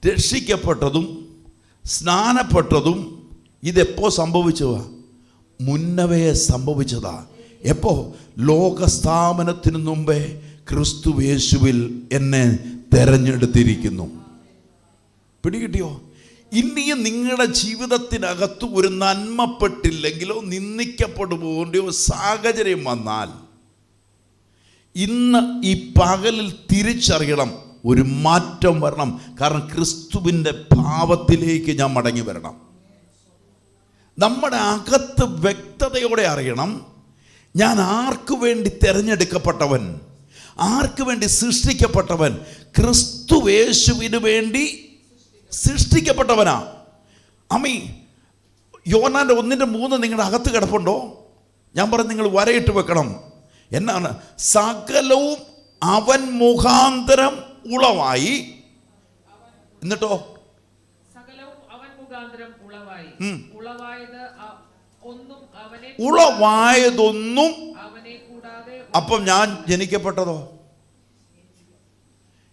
രക്ഷിക്കപ്പെട്ടതും സ്നാനപ്പെട്ടതും ഇതെപ്പോ സംഭവിച്ചതാ? മുന്നവേ സംഭവിച്ചതാ. എപ്പോ? ലോകസ്ഥാപനത്തിന് മുമ്പേ ക്രിസ്തുയേശുവിൽ എന്നെ തെരഞ്ഞെടുത്തിരിക്കുന്നു. പിടികിട്ടിയോ? ഇനിയും നിങ്ങളുടെ ജീവിതത്തിനകത്ത് ഒരു നന്മപ്പെട്ടില്ലെങ്കിലോ നിന്ദിക്കപ്പെടുപോകേണ്ടയോ സാഹചര്യം വന്നാൽ ഇന്ന് ഈ പകലിൽ തിരിച്ചറിയണം, ഒരു മാറ്റം വരണം. കാരണം ക്രിസ്തുവിൻ്റെ ഭാവത്തിലേക്ക് ഞാൻ മടങ്ങി വരണം. നമ്മുടെ അകത്ത് വ്യക്തതയോടെ അറിയണം, ഞാൻ ആർക്കു വേണ്ടി തിരഞ്ഞെടുക്കപ്പെട്ടവൻ, ആർക്ക് വേണ്ടി സൃഷ്ടിക്കപ്പെട്ടവൻ? ക്രിസ്തുയേശുവിന് വേണ്ടി സൃഷ്ടിക്കപ്പെട്ടവനാ. അമ്മീ യോഹന്നാന്റെ 1:3 നിങ്ങളുടെ അകത്ത് കിടപ്പുണ്ടോ? ഞാൻ പറഞ്ഞു നിങ്ങൾ വരയിട്ട് വെക്കണം. എന്നാണ്? സകലവും അവൻ മുഖാന്തരം ഉളവായി. എന്നിട്ടോ? ഉളവായതൊന്നും. അപ്പം ഞാൻ ജനിക്കപ്പെട്ടതോ?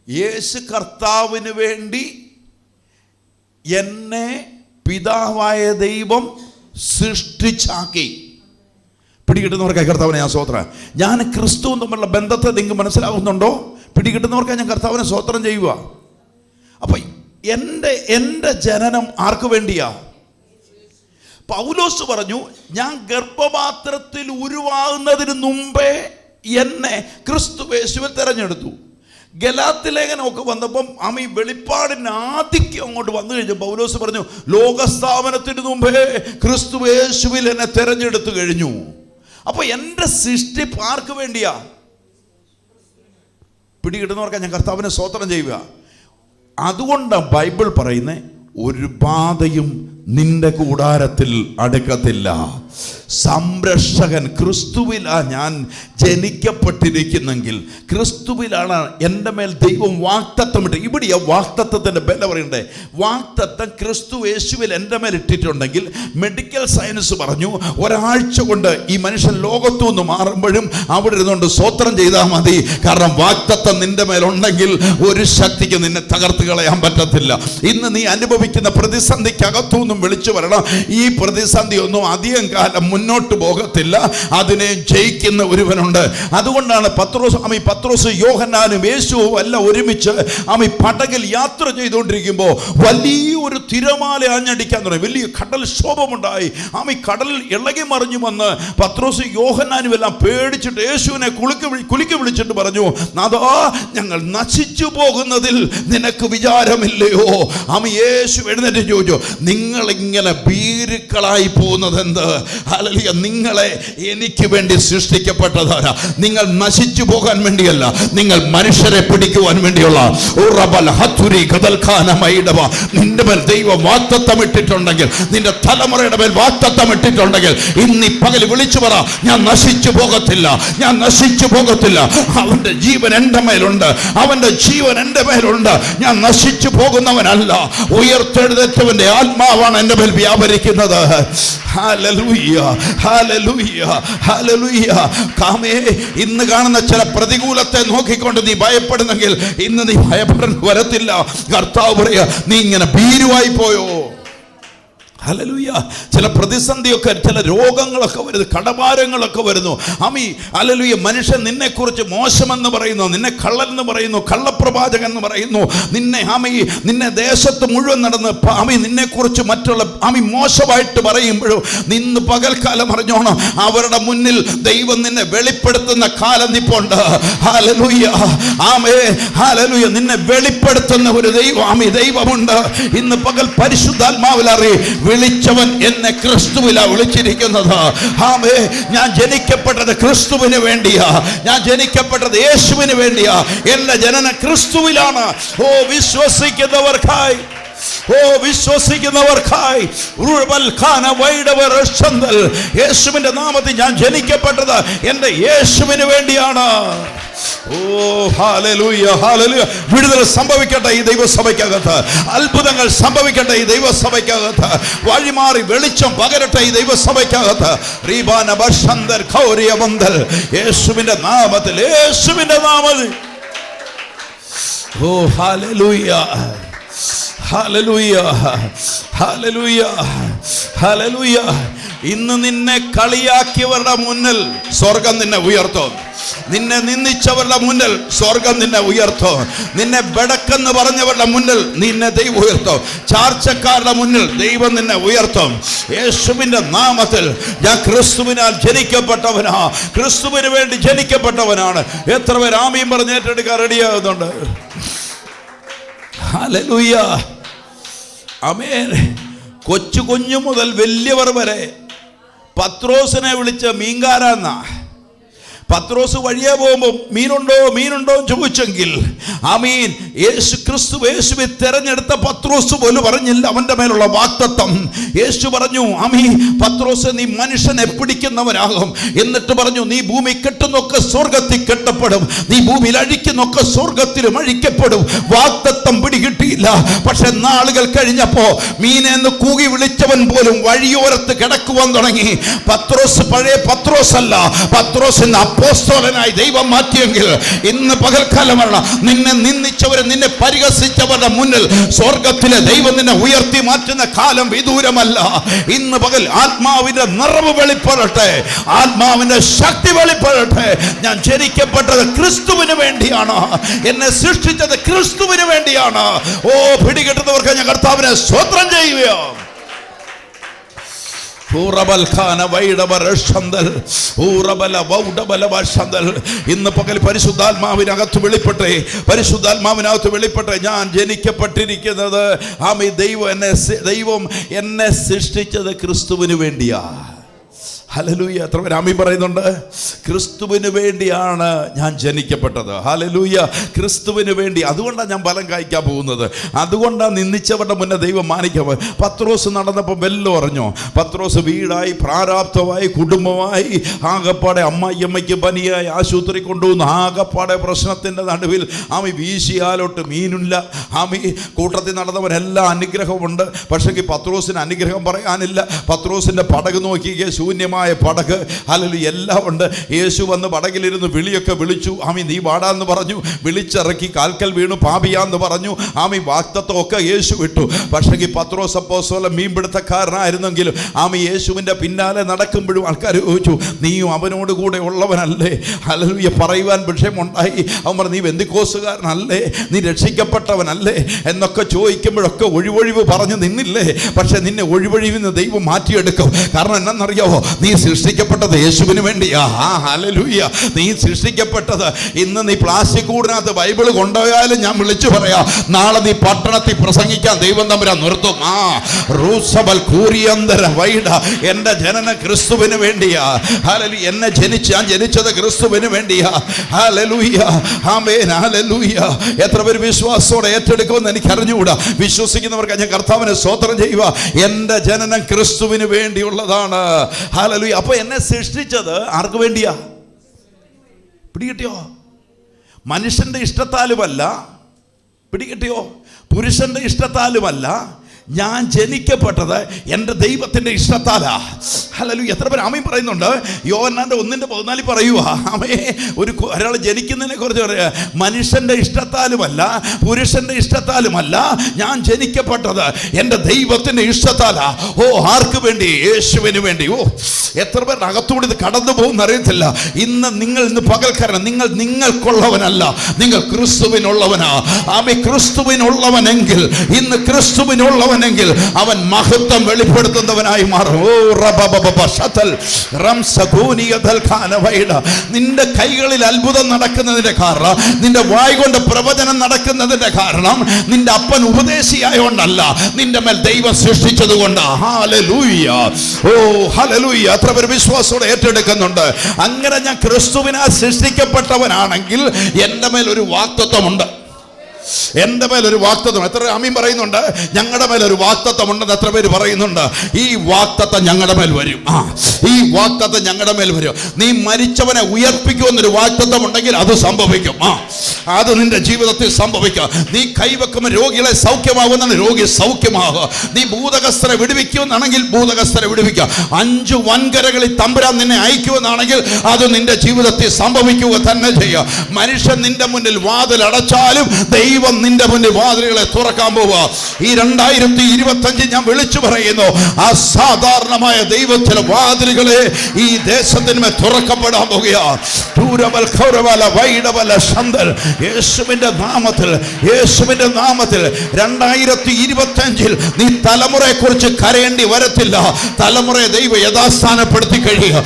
യേശു കർത്താവിന് വേണ്ടി എന്നെ പിതാവായ ദൈവം സൃഷ്ടിച്ചാക്കി. പിടികിട്ടുന്നവർക്കായി കർത്താവിനെ ഞാൻ സ്തോത്രം. ഞാൻ ക്രിസ്തുവും തമ്മിലുള്ള ബന്ധത്തെ നിങ്ങൾക്ക് മനസ്സിലാകുന്നുണ്ടോ? പിടികിട്ടുന്നവർക്കായി ഞാൻ കർത്താവിനെ സ്തോത്രം ചെയ്യുക. അപ്പൊ എൻ്റെ ജനനം ആർക്ക് വേണ്ടിയാ? പൗലോസ് പറഞ്ഞു, ഞാൻ ഗർഭപാത്രത്തിൽ ഉരുവാകുന്നതിന് മുമ്പേ എന്നെ ക്രിസ്തുയേശുവിൽ തെരഞ്ഞെടുത്തു. ഗലാത്യ ലേഖനമൊക്കെ വന്നപ്പം വെളിപ്പാടിന് ആദിക്യം അങ്ങോട്ട് വന്നു കഴിഞ്ഞു. പൗലോസ് പറഞ്ഞു, ലോകസ്ഥാപനത്തിന് മുമ്പേ ക്രിസ്തുയേശുവിൽ എന്നെ തെരഞ്ഞെടുത്തു കഴിഞ്ഞു. അപ്പൊ എൻ്റെ സൃഷ്ടിപ്പ് ആർക്ക് വേണ്ടിയാ? പിടികിട്ടുന്നവർക്കാ ഞാൻ കർത്താവിനെ സ്തോത്രം ചെയ്യുക. അതുകൊണ്ടാണ് ബൈബിൾ പറയുന്നത്, ഒരു ബാധയും നിന്റെ കൂടാരത്തിൽ അടുക്കത്തില്ല. സംരക്ഷകൻ ക്രിസ്തുവിലാ ഞാൻ ജനിക്കപ്പെട്ടിരിക്കുന്നെങ്കിൽ, ക്രിസ്തുവിലാണ് എൻ്റെ മേൽ ദൈവം വാഗ്ദത്തം ഇട്ട്. ഇവിടെയാ വാഗ്ദത്തത്തിൻ്റെ ബല പറയണ്ടേ. വാഗ്ദത്തം ക്രിസ്തു യേശുവിൽ എൻ്റെ മേൽ ഇട്ടിട്ടുണ്ടെങ്കിൽ, മെഡിക്കൽ സയൻസ് പറഞ്ഞു ഒരാഴ്ച കൊണ്ട് ഈ മനുഷ്യൻ ലോകത്തു നിന്ന് മാറുമ്പോഴും അവിടെ ഇരുന്നുകൊണ്ട് സ്തോത്രം ചെയ്താൽ മതി. കാരണം വാഗ്ദത്തം നിന്റെ മേലുണ്ടെങ്കിൽ ഒരു ശക്തിക്ക് നിന്നെ തകർത്ത് കളയാൻ പറ്റത്തില്ല. ഇന്ന് നീ അനുഭവിക്കുന്ന പ്രതിസന്ധിക്കകത്തുനിന്നും വിളിച്ചു വരണം, ഈ പ്രതിസന്ധി ഒന്നും അധികം കാലം മുന്നോട്ട് പോകത്തില്ല, അതിനെ ജയിക്കുന്ന ഒരുവനുണ്ട്. അതുകൊണ്ടാണ് പത്രോസ് യോഹന്നാനും യേശുവും എല്ലാം ഒരുമിച്ച് പടകിൽ യാത്ര ചെയ്തുകൊണ്ടിരിക്കുമ്പോൾ വലിയൊരു തിരമാല ആഞ്ഞടിക്കാൻ തുടങ്ങി. വലിയ കടൽക്ഷോഭമുണ്ടായി. കടലിൽ ഇളകി മറിഞ്ഞു വന്ന് പത്രോസ് യോഹന്നാനും എല്ലാം പേടിച്ചിട്ട് യേശുവിനെ കുലുക്കി വിളിച്ചിട്ട് പറഞ്ഞു, നാഥാ, ഞങ്ങൾ നശിച്ചു പോകുന്നതിൽ നിനക്ക് വിചാരമില്ലയോ? യേശു എഴുന്നേറ്റ് ചോദിച്ചു, നിങ്ങളിങ്ങനെ ഭീരുക്കളായി പോകുന്നത് എന്ത്? ഹല്ലേലൂയ. നിങ്ങളെ എനിക്ക് വേണ്ടി സൃഷ്ടിക്കപ്പെട്ടതാരാ? നിങ്ങൾ നശിച്ചു പോകാൻ വേണ്ടിയല്ല, നിങ്ങൾ മനുഷ്യരെ പിടിക്കുവാൻ വേണ്ടിയുള്ള. നിന്റെ മേൽ ദൈവം വാഗ്ദത്തം ഇട്ടിട്ടുണ്ടെങ്കിൽ, നിന്റെ തലമുറയുടെ മേൽ വാഗ്ദത്തം ഇട്ടിട്ടുണ്ടെങ്കിൽ, ഇന്ന് പകൽ വിളിച്ചു പറ, ഞാൻ നശിച്ചു പോകത്തില്ല, ഞാൻ നശിച്ചു പോകത്തില്ല. അവന്റെ ജീവൻ എൻ്റെ മേലുണ്ട്, അവന്റെ ജീവൻ എൻ്റെ മേലുണ്ട്. ഞാൻ നശിച്ചു പോകുന്നവനല്ല, ഉയർത്തെഴുന്നേറ്റവന്റെ ആത്മാവാണ് എൻ്റെ മേൽ വ്യാപരിക്കുന്നത്. Hallelujah, hallelujah, hallelujah. ഇന്ന് കാണുന്ന ചില പ്രതികൂലത്തെ നോക്കിക്കൊണ്ട് നീ ഭയപ്പെടുന്നെങ്കിൽ ഇന്ന് നീ ഭയപ്പെടേണ്ടി വരത്തില്ല. കർത്താവ് പറയാ, നീ ഇങ്ങനെ ഭീരുവായി പോയോ? ഹല്ലേലൂയ. ചില പ്രതിസന്ധിയൊക്കെ, ചില രോഗങ്ങളൊക്കെ വരുന്നു, കടഭാരങ്ങളൊക്കെ വരുന്നു. ഹല്ലേലൂയ. മനുഷ്യൻ നിന്നെക്കുറിച്ച് മോശമെന്ന് പറയുന്നു, നിന്നെ കള്ളൻ എന്ന് പറയുന്നു, കള്ളപ്രവാചകൻ എന്ന് പറയുന്നു, നിന്നെ ദേശത്ത് മുഴുവൻ നടന്ന് നിന്നെക്കുറിച്ച് മറ്റുള്ള മോശമായിട്ട് പറയുമ്പോഴും നിന്ന് പകൽക്കാലം അറിഞ്ഞോണം, അവരുടെ മുന്നിൽ ദൈവം നിന്നെ വെളിപ്പെടുത്തുന്ന കാലം നിപ്പുണ്ട്. ഹല്ലേലൂയ, ആമേൻ, ഹല്ലേലൂയ. നിന്നെ വെളിപ്പെടുത്തുന്ന ഒരു ദൈവമുണ്ട്. ഇന്ന് പകൽ പരിശുദ്ധാത്മാവിൽ വിളിച്ചവൻ എന്നെ ക്രിസ്തുവിലാ വിളിച്ചിരിക്കുന്നത്. ഞാൻ ജനിക്കപ്പെട്ടത് ക്രിസ്തുവിന് വേണ്ടിയാ, ഞാൻ ജനിക്കപ്പെട്ടത് യേശുവിന് വേണ്ടിയാ. എന്റെ ജനന ക്രിസ്തുവിലാണ്. വിശ്വസിക്കുന്നവർക്കായി, വിശ്വസിക്കുന്നവർക്കായി യേശുവിന്റെ നാമത്തിൽ ഞാൻ ജനിക്കപ്പെട്ടത് എന്റെ യേശുവിന് വേണ്ടിയാണ്. Hallelujah, hallelujah. വിടുതൽ സംഭവിക്കട്ടെ ഈ ദൈവസഭയ്ക്കകത്ത്, അത്ഭുതങ്ങൾ സംഭവിക്കട്ടെ ഈ ദൈവസഭയ്ക്കകത്ത്, വഴിമാറി വെളിച്ചം പകരട്ടെ ഈ ദൈവസഭയ്ക്കകത്ത്. യേശുവിന്റെ നാമത്തിൽ, യേശുവിന്റെ നാമത്തിൽ. Hallelujah, hallelujah, hallelujah, hallelujah. ഇന്ന് നിന്നെ കളിയാക്കിയവരുടെ മുന്നിൽ സ്വർഗം നിന്നെ ഉയർത്തും. നിന്നെ നിന്ദിച്ചവരുടെ മുന്നിൽ സ്വർഗം നിന്നെ ഉയർത്തും. നിന്നെ ബെടക്കെന്ന് പറഞ്ഞവരുടെ മുന്നിൽ നിന്നെ ദൈവം ഉയർത്തും. ചാർച്ചക്കാരുടെ മുന്നിൽ ദൈവം നിന്നെ ഉയർത്തും. യേശുവിന്റെ നാമത്തിൽ. ഞാൻ ക്രിസ്തുവിനാൽ ജനിക്കപ്പെട്ടവനാ, ക്രിസ്തുവിന് വേണ്ടി ജനിക്കപ്പെട്ടവനാണ്. എത്ര പേർ ആമീൻ പറഞ്ഞ് ഏറ്റെടുക്കാൻ റെഡിയാകുന്നുണ്ട്? ഹല്ലേലൂയ, ആമേൻ. കൊച്ചു കുഞ്ഞു മുതൽ വലിയവർ വരെ പത്രോസിനെ വിളിച്ച മീൻകാരാന്നാ. പത്രോസ് വഴിയെ പോകുമ്പോൾ മീനുണ്ടോ മീനുണ്ടോ ചോദിച്ചെങ്കിൽ യേശുവെ തെരഞ്ഞെടുത്ത പത്രോസ് പോലും പറഞ്ഞില്ല അവന്റെ മേലുള്ള വാഗ്ദത്തം. യേശു പറഞ്ഞു, പത്രോസ്, നീ മനുഷ്യനെ പിടിക്കുന്നവനാകും. എന്നിട്ട് പറഞ്ഞു, നീ ഭൂമി കെട്ടുന്നൊക്കെ സ്വർഗത്തിൽ കെട്ടപ്പെടും, നീ ഭൂമിയിൽ അഴിക്കുന്നൊക്കെ സ്വർഗത്തിലും അഴിക്കപ്പെടും. വാഗ്ദത്തം പിടികിട്ടിയില്ല. പക്ഷെ നാളുകൾ കഴിഞ്ഞപ്പോ മീനെന്ന് കൂകി വിളിച്ചവൻ പോലും വഴിയോരത്ത് കിടക്കുവാൻ തുടങ്ങി. പത്രോസ് പഴയ പത്രോസ് അല്ല, പത്രോസ് അപ്പോസ്തലനായി ദൈവം മാറ്റിയെങ്കിൽ ഇന്ന് പകൽക്കാലമാണ് നിന്നെ നിന്ദിച്ചവരെ, നിന്നെ പരിഹസിച്ചവരുടെ മുന്നിൽ സ്വർഗത്തിലെ ദൈവം നിന്നെ ഉയർത്തി മാറ്റുന്ന കാലം വിദൂരമല്ല. ഇന്ന് പകൽ ആത്മാവിന്റെ നിറവ് വെളിപ്പെടട്ടെ, ആത്മാവിന്റെ ശക്തി വെളിപ്പെടട്ടെ. ഞാൻ ജനിക്കപ്പെട്ടത് ക്രിസ്തുവിന് വേണ്ടിയാണ്, എന്നെ സൃഷ്ടിച്ചത് ക്രിസ്തുവിന് വേണ്ടിയാണ്. ഓ, പിടികിട്ടുന്നവർക്ക് ഞാൻ കർത്താവിനെ സ്തോത്രം ചെയ്യുകയോ. ഇന്ന് പകൽ പരിശുദ്ധാത്മാവിനകത്ത് വെളിപ്പെട്ടെ, പരിശുദ്ധാത്മാവിനകത്ത് വെളിപ്പെട്ടെ. ഞാൻ ജനിക്കപ്പെട്ടിരിക്കുന്നത് ദൈവം എന്നെ സൃഷ്ടിച്ചത് ക്രിസ്തുവിന് വേണ്ടിയാ. ഹല്ലേലൂയ. എത്ര പേര് ആമീൻ പറയുന്നുണ്ട്? ക്രിസ്തുവിന് വേണ്ടിയാണ് ഞാൻ ജനിക്കപ്പെട്ടത്. ഹല്ലേലൂയ. ക്രിസ്തുവിന് വേണ്ടി. അതുകൊണ്ടാണ് ഞാൻ ഫലം കായ്ക്കാൻ പോകുന്നത്. അതുകൊണ്ടാണ് നിന്ദിച്ചവരുടെ മുന്നേ ദൈവം മാനിക്കാൻ. പത്രോസ് നടന്നപ്പോൾ വെല്ലം അറിഞ്ഞോ? പത്രോസ് വീടായി, പ്രാരാബ്ധമായി, കുടുംബമായി, ആകപ്പാടെ അമ്മയ്ക്ക് പനിയായി ആശുപത്രി കൊണ്ടുപോകുന്നു. ആകപ്പാടെ പ്രശ്നത്തിൻ്റെ നടുവിൽ വീശിയാലോട്ട് മീനില്ല. കൂട്ടത്തിൽ നടന്നവരെല്ലാം അനുഗ്രഹമുണ്ട്. പക്ഷേ പത്രോസിന് അനുഗ്രഹം പറയാനില്ല. പത്രോസിൻ്റെ പടക് നോക്കിയേ, ശൂന്യമായ പടക്. ഹല്ലേലൂയ. എല്ലാം ഉണ്ട്. യേശു വന്ന് പടകിലിരുന്ന് വിളിയൊക്കെ വിളിച്ചു. നീ വാടാന്ന് പറഞ്ഞു. വിളിച്ചിറക്കി കാൽക്കൽ വീണു പാപിയാന്ന് പറഞ്ഞു. വാഗ്ദത്തമൊക്കെ യേശു വിട്ടു. പക്ഷേ പത്രോസ് അപ്പോസ്തലൻ മീൻപിടുത്തക്കാരനായിരുന്നെങ്കിലും യേശുവിൻ്റെ പിന്നാലെ നടക്കുമ്പോഴും ആൾക്കാർ ചോദിച്ചു, നീയും അവനോട് കൂടെ ഉള്ളവനല്ലേ? ഹല്ലേലൂയ. പറയുവാൻ വിഷയമുണ്ടായി. അവൻ പറഞ്ഞു, നീ പെന്തിക്കോസുകാരനല്ലേ? നീ രക്ഷിക്കപ്പെട്ടവനല്ലേ എന്നൊക്കെ ചോദിക്കുമ്പോഴൊക്കെ ഒഴിവൊഴിവ് പറഞ്ഞു നിന്നില്ലേ? പക്ഷെ നിന്നെ ഒഴിവൊഴിവിന്ന് ദൈവം മാറ്റിയെടുക്കും. കാരണം എന്നറിയാവോ? നീ സൃഷ്ടിക്കപ്പെട്ടത് യേശുവിന് വേണ്ടിയാ. ഹല്ലേലൂയ. നീ സൃഷ്ടിക്കപ്പെട്ടത്. ഇന്ന് നീ പ്ലാസ്റ്റിക് കൂടിനകത്ത് ബൈബിൾ കൊണ്ടുപോയാലും ഞാൻ വിളിച്ചു പറയാം, നാളെ നീ പട്ടണത്തിൽ പ്രസംഗിക്കാൻ ദൈവം തമ്പുരാൻ നിർത്തും. എന്റെ ജനനം ക്രിസ്തുവിന് വേണ്ടിയാ. ഹല്ലേലൂയ. ഞാൻ ജനിച്ചത് ക്രിസ്തുവിന് വേണ്ടിയാ. ഹല്ലേലൂയ. ആമേൻ. ഹല്ലേലൂയ. എത്ര പേര് വിശ്വാസത്തോടെ ഏറ്റെടുക്കുമെന്ന് എനിക്ക് അറിഞ്ഞുകൂടാ. വിശ്വസിക്കുന്നവർക്ക് ഞാൻ കർത്താവിനെ സ്തോത്രം ചെയ്യുക. എന്റെ ജനനം ക്രിസ്തുവിന് വേണ്ടിയുള്ളതാണ്. ഹല്ലേലൂയ. അപ്പൊ എന്നെ സൃഷ്ടിച്ചത് ആർക്ക് വേണ്ടിയാ? പിടികിട്ടിയോ? മനുഷ്യന്റെ ഇഷ്ടത്താലുമല്ല. പിടികിട്ടിയോ? പുരുഷന്റെ ഇഷ്ടത്താലുമല്ല. ഞാൻ ജനിക്കപ്പെട്ടത് എൻ്റെ ദൈവത്തിൻ്റെ ഇഷ്ടത്താലാ. ഹല്ലേലൂയ. എത്ര പേര് ആമേൻ പറയുന്നുണ്ട്? യോഹന്നാന്റെ 1:14 പറയുക. ഒരാൾ ജനിക്കുന്നതിനെ കുറിച്ച് പറയുക, മനുഷ്യന്റെ ഇഷ്ടത്താലുമല്ല, പുരുഷന്റെ ഇഷ്ടത്താലുമല്ല, ഞാൻ ജനിക്കപ്പെട്ടത് എൻ്റെ ദൈവത്തിൻ്റെ ഇഷ്ടത്താലാ. ഓ, ആർക്ക് വേണ്ടി? യേശുവിന് വേണ്ടി. ഓ, എത്ര പേരുടെ അകത്തൂടെ ഇത് കടന്നു പോകുന്ന അറിയത്തില്ല. ഇന്ന് പകൽക്കാരൻ നിങ്ങൾക്കുള്ളവനല്ല, നിങ്ങൾ ക്രിസ്തുവിനുള്ളവനാ. ക്രിസ്തുവിനുള്ളവനെങ്കിൽ, ഇന്ന് ക്രിസ്തുവിനുള്ളവൻ െങ്കിൽ അവൻ മഹത്വം വെളിപ്പെടുത്തുന്നവനായി മാറും. നിന്റെ കൈകളിൽ അത്ഭുതം നടക്കുന്നതിന്റെ കാരണം, നിന്റെ വായ് കൊണ്ട് പ്രവചനം നടക്കുന്നതിന്റെ കാരണം നിന്റെ അപ്പൻ ഉപദേശിയായോണ്ടല്ല, നിന്റെ മേൽ ദൈവം സൃഷ്ടിച്ചത് കൊണ്ടാ. ഹല്ലേലൂയ. ഓ, ഹല്ലേലൂയ. എത്ര പേർ വിശ്വാസത്തോടെ ഏറ്റെടുക്കുന്നുണ്ട്? അങ്ങനെ ഞാൻ ക്രിസ്തുവിനാൽ സൃഷ്ടിക്കപ്പെട്ടവനാണെങ്കിൽ എൻ്റെ മേൽ ഒരു വാഗ്ദത്തമുണ്ട്. എൻ്റെ മേലൊരു വാഗ്ദത്തം. എത്ര ആമീൻ പറയുന്നുണ്ട്? ഞങ്ങളുടെ മേലൊരു വാഗ്ദത്തം ഉണ്ടെന്ന് എത്ര പേര് പറയുന്നുണ്ട്? ഈ വാഗ്ദത്തം ഞങ്ങളുടെ മേൽ വരും. ഈ വാഗ്ദത്തം ഞങ്ങളുടെ മേൽ വരും. നീ മരിച്ചവനെ ഉയർപ്പിക്കുമെന്നൊരു വാഗ്ദത്തം ഉണ്ടെങ്കിൽ അത് സംഭവിക്കും. അത് നിന്റെ ജീവിതത്തിൽ സംഭവിക്കും. നീ കൈവെക്കുമ്പോൾ രോഗികളെ സൗഖ്യമാകുന്ന രോഗി സൗഖ്യമാകുക. നീ ഭൂതകസ്തരെ വിടുവിക്കുമെന്നാണെങ്കിൽ ഭൂതകസ്തരെ വിടുവിക്കുക. 5 വൻകരകളിൽ തമ്പുരാൻ നിന്നെ അയക്കുമെന്നാണെങ്കിൽ അത് നിന്റെ ജീവിതത്തിൽ സംഭവിക്കുക തന്നെ ചെയ്യുക. മനുഷ്യൻ നിന്റെ മുന്നിൽ വാതിൽ അടച്ചാലും ദൈവം നിന്റെ മുന്നിൽ വാതിലുകളെ തുറക്കാൻ പോവുക. ഈ 2025 ഞാൻ വിളിച്ചു പറയുന്നു, അസാധാരണമായ ദൈവത്തിലെ വാതിലുകളെ ഈ ദേശത്തിന് തുറക്കപ്പെടാൻ പോകുക. യേശുവിന്റെ നാമത്തിൽ, യേശുവിന്റെ നാമത്തിൽ 2025 നീ തലമുറയെ കുറിച്ച് കരയേണ്ടി വരത്തില്ല. തലമുറയെ ദൈവം യഥാസ്ഥാനപ്പെടുത്തി കഴിയുക.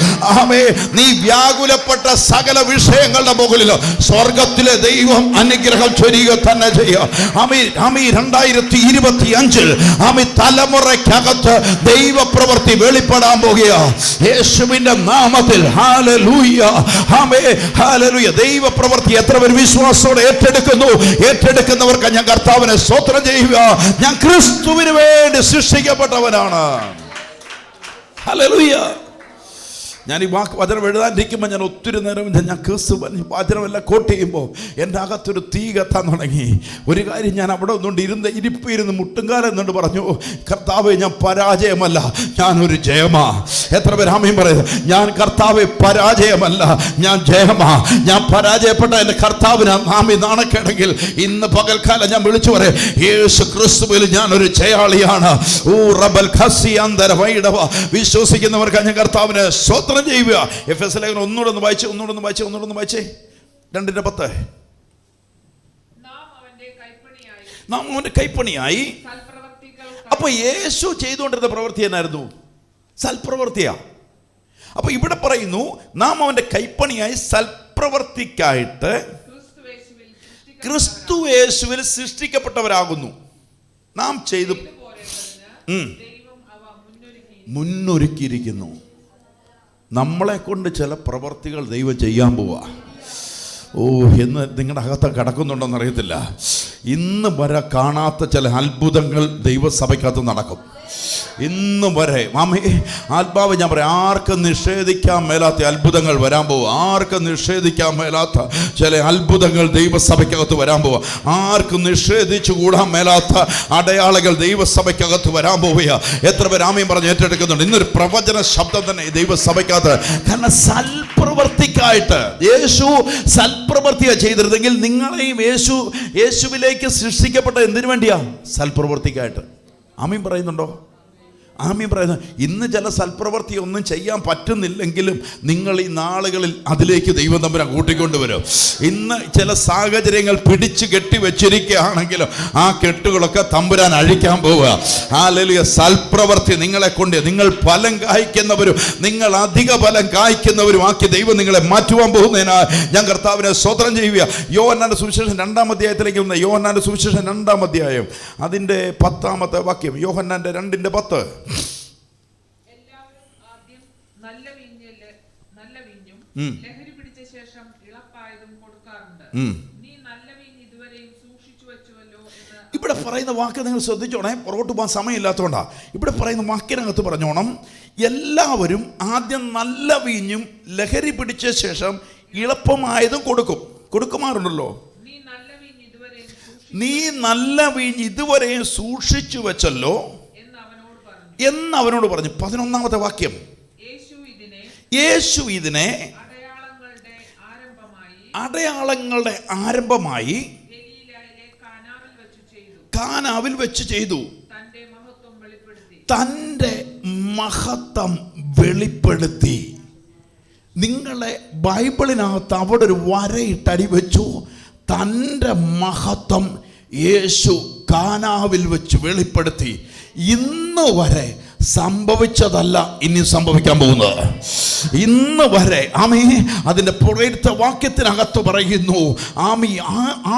നീ വ്യാകുലപ്പെട്ട സകല വിഷയങ്ങളുടെ മുകളിൽ സ്വർഗത്തിലെ ദൈവം അനുഗ്രഹം ചൊരിയുക തന്നെ ചെയ്യുക. 2025 തലമുറയ്ക്കകത്ത് ദൈവപ്രവൃത്തി വെളിപ്പെടാൻ പോകുക യേശുവിന്റെ നാമത്തിൽ. ഹല്ലേലൂയ. ഹല്ലേലൂയ. ദൈവപ്രവൃത്തി എത്ര പേർ വിശ്വാസത്തോടെ ഏറ്റെടുക്കുന്നു? ഏറ്റെടുക്കുന്നവർക്ക് ഞാൻ കർത്താവിനെ സ്തോത്രം ചെയ്യുക. ഞാൻ ക്രിസ്തുവിന് വേണ്ടി സൃഷ്ടിക്കപ്പെട്ടവനാണ്. ഹല്ലേലൂയ. ഞാൻ ഈ വചനം എഴുതാനിരിക്കുമ്പോൾ ഞാൻ ഒത്തിരി നേരം ഞാൻ വചനമെല്ലാം കോട്ട് ചെയ്യുമ്പോൾ എൻ്റെ അകത്തൊരു തീ കത്താൻ തുടങ്ങി. ഒരു കാര്യം ഞാൻ അവിടെ ഒന്നുകൊണ്ട് ഇരുന്ന് മുട്ടുംകാലം എന്നുകൊണ്ട് പറഞ്ഞു, കർത്താവേ ഞാൻ പരാജയമല്ല, ഞാനൊരു ജയമാ. എത്ര പേര് ആമേൻ പറയുന്നത്? ഞാൻ കർത്താവേ പരാജയമല്ല, ഞാൻ ജയമാ. ഞാൻ പരാജയപ്പെട്ട എൻ്റെ കർത്താവിന് ആമേ നാണക്കേടെങ്കിൽ ഇന്ന് പകൽക്കാലം ഞാൻ വിളിച്ചു പറയാം, യേശു ക്രിസ്തുവിൽ ഞാനൊരു ജയാളിയാണ്. വിശ്വസിക്കുന്നവർക്ക് ഞാൻ കർത്താവിനെ സ്തോത്രം ചെയ്യുക. എഫെസ്യ ലേഖനം ഒന്നുകൂടെ ഒന്ന് വായിച്ചേ 2:10. നാം അവന്റെ കൈപ്പണിയായി. അപ്പൊ യേശു ചെയ്തുകൊണ്ടിരുന്ന പ്രവൃത്തി എന്നായിരുന്നു? സൽപ്രവൃത്തിയാ. അപ്പൊ ഇവിടെ പറയുന്നു നാം അവന്റെ കൈപ്പണിയായി സൽപ്രവൃത്തിക്കായിട്ട് ക്രിസ്തു യേശുവിൽ സൃഷ്ടിക്കപ്പെട്ടവരാകുന്നു. നാം ചെയ്തു മുന്നൊരുക്കിയിരിക്കുന്നു. നമ്മളെ കൊണ്ട് ചില പ്രവർത്തികൾ ദൈവം ചെയ്യാൻ പോവാ. എന്ന് നിങ്ങളുടെ അകത്ത് കിടക്കുന്നുണ്ടോന്ന് അറിയത്തില്ല. ഇന്ന് വരെ കാണാത്ത ചില അത്ഭുതങ്ങൾ ദൈവസഭയ്ക്കകത്ത് നടക്കും. ഇന്ന് വരെ ആത്മാവ് ഞാൻ പറയാം, ആർക്കും നിഷേധിക്കാൻ മേലാത്ത അത്ഭുതങ്ങൾ വരാൻ പോവുക. ആർക്കും നിഷേധിക്കാൻ മേലാത്ത ചില അത്ഭുതങ്ങൾ ദൈവസഭയ്ക്കകത്ത് വരാൻ പോവുക. ആർക്കും നിഷേധിച്ചു കൂടാൻ മേലാത്ത അടയാളങ്ങൾ ദൈവസഭയ്ക്കകത്ത് വരാൻ പോവുക. എത്ര പേര് ആമേൻ പറഞ്ഞ് ഏറ്റെടുക്കുന്നുണ്ട്? ഇന്നൊരു പ്രവചന ശബ്ദം തന്നെ ദൈവസഭയ്ക്കകത്ത്. കാരണം സൽപ്രവൃത്തിക്കായിട്ട് യേശു സൽപ്രവൃത്തിയാണ് ചെയ്തിരുന്നെങ്കിൽ നിങ്ങളെയും യേശുവിലേക്ക് സൃഷ്ടിക്കപ്പെട്ട എന്തിനു വേണ്ടിയാ? സൽപ്രവൃത്തിക്കായിട്ട്. ആമീൻ പറയുന്നുണ്ടോ? ആമീൻ പറയുന്നത്. ഇന്ന് ചില സൽപ്രവൃത്തി ഒന്നും ചെയ്യാൻ പറ്റുന്നില്ലെങ്കിലും നിങ്ങൾ ഈ നാളുകളിൽ അതിലേക്ക് ദൈവം തമ്പുരാൻ കൂട്ടിക്കൊണ്ടുവരും. ഇന്ന് ചില സാഹചര്യങ്ങൾ പിടിച്ചു കെട്ടി വെച്ചിരിക്കുകയാണെങ്കിലും ആ കെട്ടുകളൊക്കെ തമ്പുരാൻ അഴിക്കാൻ പോവുക. ഹല്ലേലൂയ. സൽപ്രവൃത്തി നിങ്ങളെ കൊണ്ട് നിങ്ങൾ ഫലം കായ്ക്കുന്നവരും നിങ്ങൾ അധിക ഫലം കായ്ക്കുന്നവരും ആക്കി ദൈവം നിങ്ങളെ മാറ്റുവാൻ പോകുന്നതിനാൽ ഞാൻ കർത്താവിനെ സ്തോത്രം ചെയ്യുക. യോഹന്നാന്റെ സുവിശേഷം 2-ാം അധ്യായത്തിലേക്ക് വന്ന യോഹന്നാന്റെ സുവിശേഷം 2-ാം അധ്യായം അതിൻ്റെ 10-ാമത്തെ വാക്യം. യോഹന്നാന്റെ 2:10. ലഹരി പിടിച്ച ശേഷം ഇളപ്പായതും കൊടുക്കാറുണ്ട്. നീ നല്ല വീഞ്ഞ് ഇതുവരെയും സൂക്ഷിച്ചു വെച്ചുവല്ലോ എന്ന്. ഇവിടെ പറയുന്ന വാക്ക് നിങ്ങൾ ശ്രദ്ധിച്ചോണേ, പുറകോട്ട് പോകാൻ സമയമില്ലാത്തതുകൊണ്ടാ. ഇവിടെ പറയുന്ന വാക്കിനകത്ത് പറഞ്ഞോണം, എല്ലാവരും ആദ്യം നല്ല വീഞ്ഞും ലഹരി പിടിച്ച ശേഷം ഇളപ്പമായതും കൊടുക്കുമാറുണ്ടല്ലോ. നീ നല്ല വീഞ്ഞ് ഇതുവരെയും സൂക്ഷിച്ചു വെച്ചല്ലോ എന്ന് അവനോട് പറഞ്ഞു. 11-ാമത്തെ വാക്യം. യേശു ഇതിനെ അടയാളങ്ങളുടെ ആരംഭമായി കാനാവിൽ വെച്ച് ചെയ്തു. തൻ്റെ മഹത്വം വെളിപ്പെടുത്തി. നിങ്ങളെ ബൈബിളിനകത്ത് അവിടെ ഒരു വരയിട്ടടി വെച്ചു. തൻ്റെ മഹത്വം യേശു കാനാവിൽ വെച്ച് വെളിപ്പെടുത്തി. ഇന്ന് വരെ സംഭവിച്ചതല്ല ഇനി സംഭവിക്കാൻ പോകുന്നത്. ഇന്ന് വരെ ആമീ അതിൻ്റെ പുറത്തെ വാക്യത്തിനകത്ത് പറയുന്നു, ആമീ